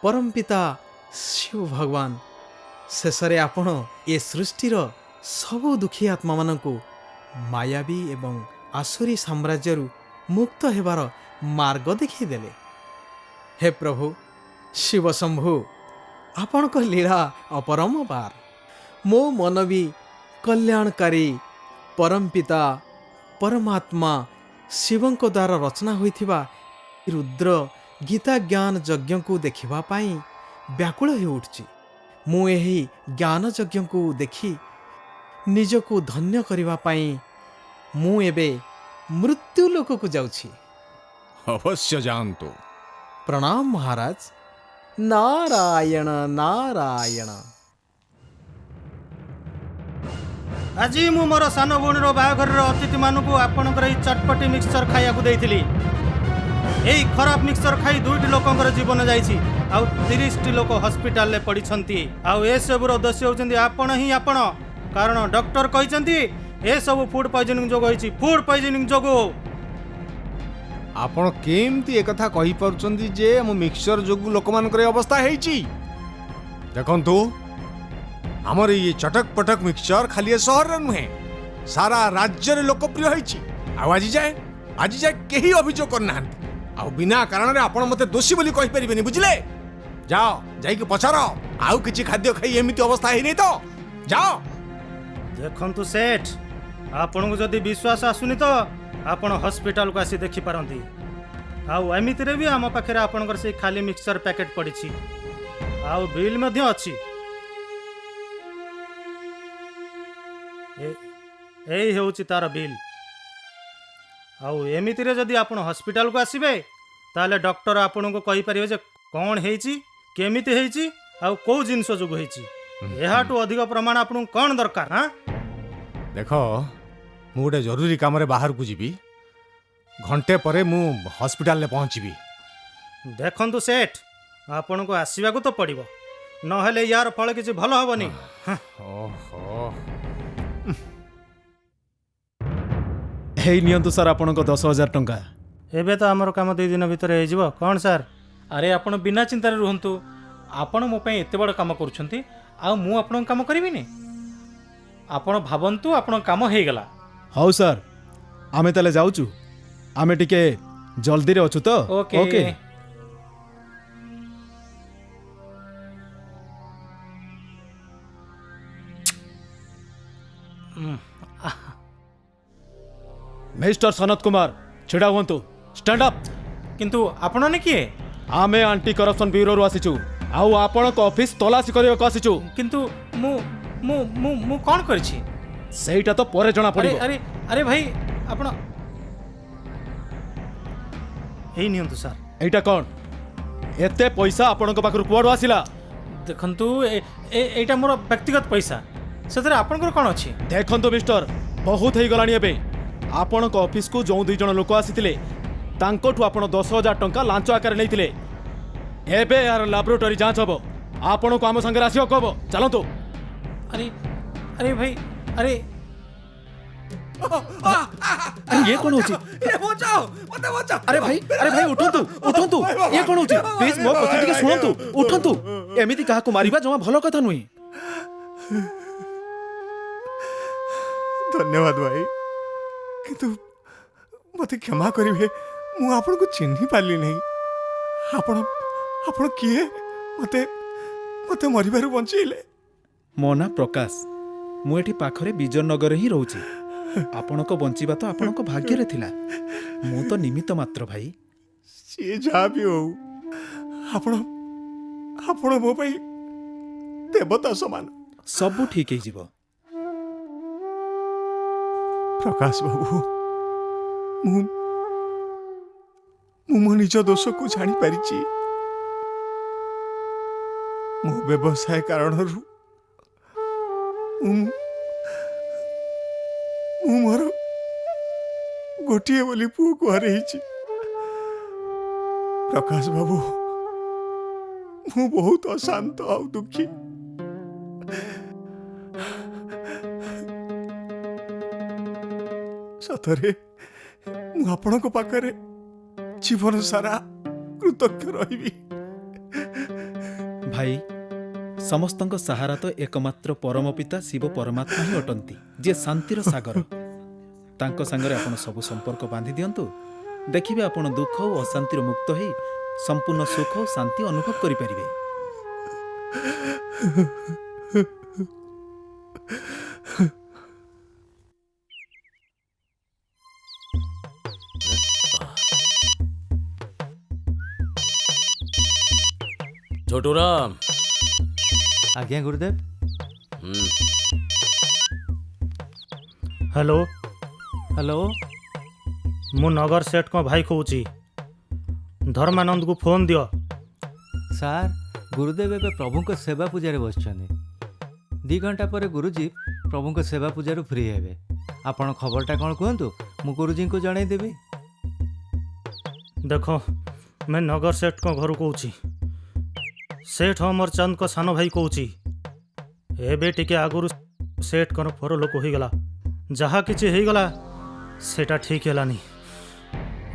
ପରମ ପିତା ଶିବ ଭଗବାନ, ଶେଷରେ ଆପଣ ଏ ସୃଷ୍ଟିର ସବୁ ଦୁଃଖୀ ଆତ୍ମାମାନଙ୍କୁ ମାୟାବୀ ଏବଂ ଆସୁରୀ ସାମ୍ରାଜ୍ୟରୁ ମୁକ୍ତ ହେବାର ମାର୍ଗ ଦେଖାଇଦେଲେ। ହେ ପ୍ରଭୁ ଶିବ ଶମ୍ଭୁ, ଆପଣଙ୍କ ଲୀଳା ଅପରମ୍ପାର। ମୋ ମନ ବି କଲ୍ୟାଣକାରୀ ପରମ ପିତା ପରମାତ୍ମା ଶିବଙ୍କ ଦ୍ୱାରା ରଚନା ହୋଇଥିବା ରୁଦ୍ର ଗୀତା ଜ୍ଞାନ ଯଜ୍ଞକୁ ଦେଖିବା ପାଇଁ ବ୍ୟାକୁଳ ହେଉଠିଛି। ମୁଁ ଏହି ଜ୍ଞାନ ଯଜ୍ଞକୁ ଦେଖି ନିଜକୁ ଧନ୍ୟ କରିବା ପାଇଁ ମୁଁ ଏବେ ମୃତ୍ୟୁ ଲୋକକୁ ଯାଉଛି। ଅବଶ୍ୟ ଯାଆନ୍ତୁ। ପ୍ରଣାମ ମହାରାଜ। ନାରାୟଣ ନାରାୟଣ। ଆଜି ମୁଁ ମୋର ସାନ ଭଉଣୀର ବାହାଘରର ଅତିଥିମାନଙ୍କୁ ଆପଣଙ୍କର ଏଇ ଚଟପଟି ମିକ୍ସଚର ଖାଇବାକୁ ଦେଇଥିଲି। ଏଇ ଖରାପ ମିକ୍ସଚର ଖାଇ 2ଟି ଲୋକଙ୍କର ଜୀବନ ଯାଇଛି, ଆଉ 30ଟି ଲୋକ ହସ୍ପିଟାଲରେ ପଡ଼ିଛନ୍ତି। ଆଉ ଏସବୁର ଦୋଷୀ ହେଉଛନ୍ତି ଆପଣ ହିଁ ଆପଣ। କାରଣ ଡକ୍ଟର କହିଛନ୍ତି ଏସବୁ ଫୁଡ୍ ପଏଜନିଂ ଯୋଗୁଁ ହୋଇଛି, ଫୁଡ୍ ପଏଜନିଂ ଯୋଗୁଁ। ଆପଣ କେମିତି ଏକଥା କହିପାରୁଛନ୍ତି ଯେ ଆମ ମିକ୍ସଚର ଯୋଗୁଁ ଲୋକମାନଙ୍କର ଏ ଅବସ୍ଥା ହେଇଛି? ଦେଖନ୍ତୁ, ଆମର ଇଏ ଚଟକ ପଟକ ମିକ୍ସଚର ଖାଲି ଏ ସହରରେ ନୁହେଁ, ସାରା ରାଜ୍ୟରେ ଲୋକପ୍ରିୟ ହେଇଛି। ଆଉ ଆଜି ଯାଏ କେହି ଅଭିଯୋଗ କରିନାହାନ୍ତି। ଆଉ ବିନା କାରଣରେ ଆପଣ ମୋତେ ଦୋଷୀ ବୋଲି କହିପାରିବେନି, ବୁଝିଲେ? ଯାଅ, ଯାଇକି ପଚାର ଆଉ କିଛି ଖାଦ୍ୟ ଖାଇ ଏମିତି ଅବସ୍ଥା ହେଇନି ତ। ଯାଅ। ଦେଖନ୍ତୁ ସେଠ, ଆପଣଙ୍କୁ ଯଦି ବିଶ୍ୱାସ ଆସୁନି ତ ଆପଣ ହସ୍ପିଟାଲକୁ ଆସି ଦେଖିପାରନ୍ତି। ଆଉ ଏମିତିରେ ବି ଆମ ପାଖରେ ଆପଣଙ୍କର ସେଇ ଖାଲି ମିକ୍ସଚର ପ୍ୟାକେଟ୍ ପଡ଼ିଛି, ଆଉ ବିଲ୍ ମଧ୍ୟ ଅଛି। ଏଇ ହେଉଛି ତାର ବିଲ୍। ଆଉ ଏମିତିରେ ଯଦି ଆପଣ ହସ୍ପିଟାଲକୁ ଆସିବେ ତାହେଲେ ଡକ୍ଟର ଆପଣଙ୍କୁ କହିପାରିବେ ଯେ କ'ଣ ହେଇଛି, କେମିତି ହେଇଛି, ଆଉ କେଉଁ ଜିନିଷ ଯୋଗୁଁ ହେଇଛି। ଏହାଠୁ ଅଧିକ ପ୍ରମାଣ ଆପଣଙ୍କୁ କ'ଣ ଦରକାର? ଦେଖ, ମୁଁ ଗୋଟେ ଜରୁରୀ କାମରେ ବାହାରକୁ ଯିବି, ଘଣ୍ଟେ ପରେ ମୁଁ ହସ୍ପିଟାଲରେ ପହଞ୍ଚିବି। ଦେଖନ୍ତୁ ସେଠ, ଆପଣଙ୍କୁ ଆସିବାକୁ ତ ପଡ଼ିବ, ନହେଲେ ୟାର ଫଳ କିଛି ଭଲ ହେବନି। ହେଇ ନିଅନ୍ତୁ ସାର୍ ଆପଣଙ୍କ 10,000 ଟଙ୍କା। ଏବେ ତ ଆମର କାମ 2 ଦିନ ଭିତରେ ହେଇଯିବ କ'ଣ ସାର୍? ଆରେ ଆପଣ ବିନା ଚିନ୍ତାରେ ରୁହନ୍ତୁ। ଆପଣ ମୋ ପାଇଁ ଏତେ ବଡ଼ କାମ କରୁଛନ୍ତି, ଆଉ ମୁଁ ଆପଣଙ୍କ କାମ କରିବିନି? ଆପଣ ଭାବନ୍ତୁ ଆପଣଙ୍କ କାମ ହେଇଗଲା। ହଉ ସାର୍, ଆମେ ତାହେଲେ ଯାଉଛୁ। ଆମେ ଟିକେ ଜଲ୍ଦିରେ ଅଛୁ ତ। ଓକେ। ମିଷ୍ଟର ସନତ କୁମାର, ଛିଡ଼ା ହୁଅନ୍ତୁ। Stand up. କିନ୍ତୁ ଆପଣ କିଏ? ଆମେ ଆଣ୍ଟି କରପ୍ସନ ବ୍ୟୁରୋରୁ ଆସିଛୁ, ଆଉ ଆପଣଙ୍କ ଅଫିସ ତଲାସି କରିବାକୁ ଆସିଛୁ। କିନ୍ତୁ ମୁଁ ମୁଁ ମୁଁ ମୁଁ କ'ଣ କରିଛି? ସେଇଟା ତ ପରେ ଜଣା ଆରେ ପଡ଼ିବ। ଆରେ ଆରେ ଭାଇ ଆପଣ ଏଇ ନିଅନ୍ତୁ ସାର୍। ଏଇଟା କ'ଣ? ଏତେ ପଇସା ଆପଣଙ୍କ ପାଖରୁ କୁଆଡ଼ୁ ଆସିଲା? ଦେଖନ୍ତୁ ଏଇଟା ମୋର ବ୍ୟକ୍ତିଗତ ପଇସା, ସେଥିରେ ଆପଣଙ୍କର କ'ଣ ଅଛି? ଦେଖନ୍ତୁ ମିଷ୍ଟର, ବହୁତ ହେଇଗଲାଣି ଏବେ। ଆପଣଙ୍କ ଅଫିସକୁ ଯେଉଁ 2 ଜଣ ଲୋକ ଆସିଥିଲେ ତାଙ୍କଠୁ ଆପଣ 10,000 ଟଙ୍କା ଲାଞ୍ଚ ଆକାରରେ ନେଇଥିଲେ। ଏବେ ଏହାର ଲାବୋରେଟୋରୀ ଯାଞ୍ଚ ହେବ। ଆପଣଙ୍କୁ ଆମ ସାଙ୍ଗରେ ଆସିବାକୁ ହେବ। ଚାଲନ୍ତୁ। ଆରେ ଆରେ ଭାଇ ଆରେ ଇଏ କ'ଣ ହଉଛି? ଆରେ ଭାଇ ଉଠନ୍ତୁ ଉଠନ୍ତୁ। ଇଏ କ'ଣ ହଉଛି? ପ୍ଲିଜ ମୋ କଥା ଟିକେ ଶୁଣନ୍ତୁ। ଉଠନ୍ତୁ। ଏମିତି କାହାକୁ ମାରିବା ଜମା ଭଲ କଥା ନୁହେଁ। ଧନ୍ୟବାଦ ଭାଇ, କିନ୍ତୁ ମୋତେ କ୍ଷମା କରିବେ, ମୁଁ ଆପଣଙ୍କୁ ଚିହ୍ନି ପାରିଲି ନାହିଁ। ଆପଣ ଆପଣ କିଏ? ମୋତେ ମୋତେ ମରିବାରୁ ବଞ୍ଚେଇଲେ। ମୋ ନାଁ ପ୍ରକାଶ। ମୁଁ ଏଠି ପାଖରେ ବିଜୟନଗରରେ ହିଁ ରହୁଛି। ଆପଣଙ୍କ ବଞ୍ଚିବା ତ ଆପଣଙ୍କ ଭାଗ୍ୟରେ ଥିଲା। ମୁଁ ତ ନିମିତ୍ତ ମାତ୍ର ଭାଇ। ସିଏ ଯାହା ବି ହଉ, ଆପଣ ଆପଣ ମୋ ପାଇଁ ଦେବତା ସମାନ। ସବୁ ଠିକ୍ ହେଇଯିବ। ପ୍ରକାଶ ବାବୁ, ମୁଁ ମୋ ନିଜ ଦୋଷକୁ ଜାଣିପାରିଛି। ମୋ ବ୍ୟବସାୟ କାରଣରୁ ମୁଁ ମୋର ଗୋଟିଏ ବୋଲି ପୁଅକୁ ହରେଇଛି। ପ୍ରକାଶ ବାବୁ, ମୁଁ ବହୁତ ଅଶାନ୍ତ ଆଉ ଦୁଃଖୀ। ସତରେ ମୁଁ ଆପଣଙ୍କ ପାଖରେ ଜୀବନ ସାରା କୃତଜ୍ଞ ରହିବି। ଭାଇ, ସମସ୍ତଙ୍କ ସାହାରା ତ ଏକମାତ୍ର ପରମ ପିତା ଶିବ ପରମାତ୍ମା ହିଁ ଅଟନ୍ତି, ଯିଏ ଶାନ୍ତିର ସାଗର। ତାଙ୍କ ସାଙ୍ଗରେ ଆପଣ ସବୁ ସମ୍ପର୍କ ବାନ୍ଧି ଦିଅନ୍ତୁ। ଦେଖିବେ ଆପଣ ଦୁଃଖ ଓ ଅଶାନ୍ତିରୁ ମୁକ୍ତ ହୋଇ ସମ୍ପୂର୍ଣ୍ଣ ସୁଖ ଓ ଶାନ୍ତି ଅନୁଭବ କରିପାରିବେ। छोटूराम। ଆଜ୍ଞା ଗୁରୁଦେବ। Hello hello. ମୁଁ ନଗର ସେଠଙ୍କ ଭାଇ କହୁଛି। ଧର୍ମାନନ୍ଦକୁ ଫୋନ୍ ଦିଅ। ସାର୍, ଗୁରୁଦେବ ଏବେ ପ୍ରଭୁଙ୍କ ସେବା ପୂଜାରେ ବସିଛନ୍ତି। 2 ଘଣ୍ଟା ପରେ ଗୁରୁଜୀ ପ୍ରଭୁଙ୍କ ସେବା ପୂଜାରୁ ଫ୍ରି ହେବେ। ଆପଣ ଖବରଟା କ'ଣ କୁହନ୍ତୁ, ମୁଁ ଗୁରୁଜୀଙ୍କୁ ଜଣାଇଦେବି। ଦେଖ, ମୁଁ ନଗର ସେଠଙ୍କ ଘରୁ କହୁଛି। ସେଠ ଅମରଚାନ୍ଦଙ୍କ ସାନ ଭାଇ କହୁଛି। ଏବେ ଟିକେ ଆଗରୁ ସେଠଙ୍କର ପରଲୋକ ହୋଇଗଲା। ଯାହା କିଛି ହେଇଗଲା ସେଟା ଠିକ୍ ହେଲାନି।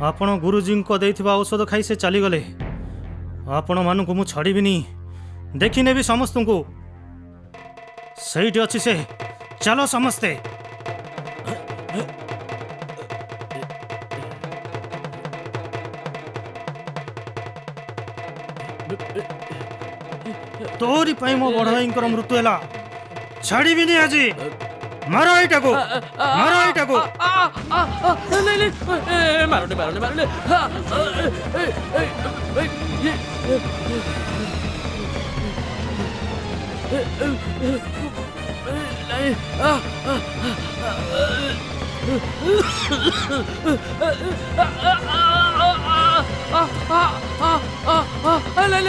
ଆପଣ ଗୁରୁଜୀଙ୍କ ଦେଇଥିବା ଔଷଧ ଖାଇ ସେ ଚାଲିଗଲେ। ଆପଣମାନଙ୍କୁ ମୁଁ ଛାଡ଼ିବିନି, ଦେଖିନେବି ସମସ୍ତଙ୍କୁ। ସେଇଠି ଅଛି ସେ। ଚାଲ ସମସ୍ତେ। ତୋରି ପାଇଁ ମୋ ବଡ଼ ଭାଇଙ୍କର ମୃତ୍ୟୁ ହେଲା। ଛାଡ଼ିବିନି ଆଜି। ମାର ଏଇଟାକୁ, ମାର ଏଇଟାକୁ। ମାରୁନି ମାରୁନି ମାରୁନି।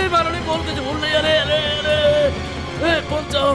मारो नहीं, बोल के बोल नहीं। अरे अरे अरे बचाओ।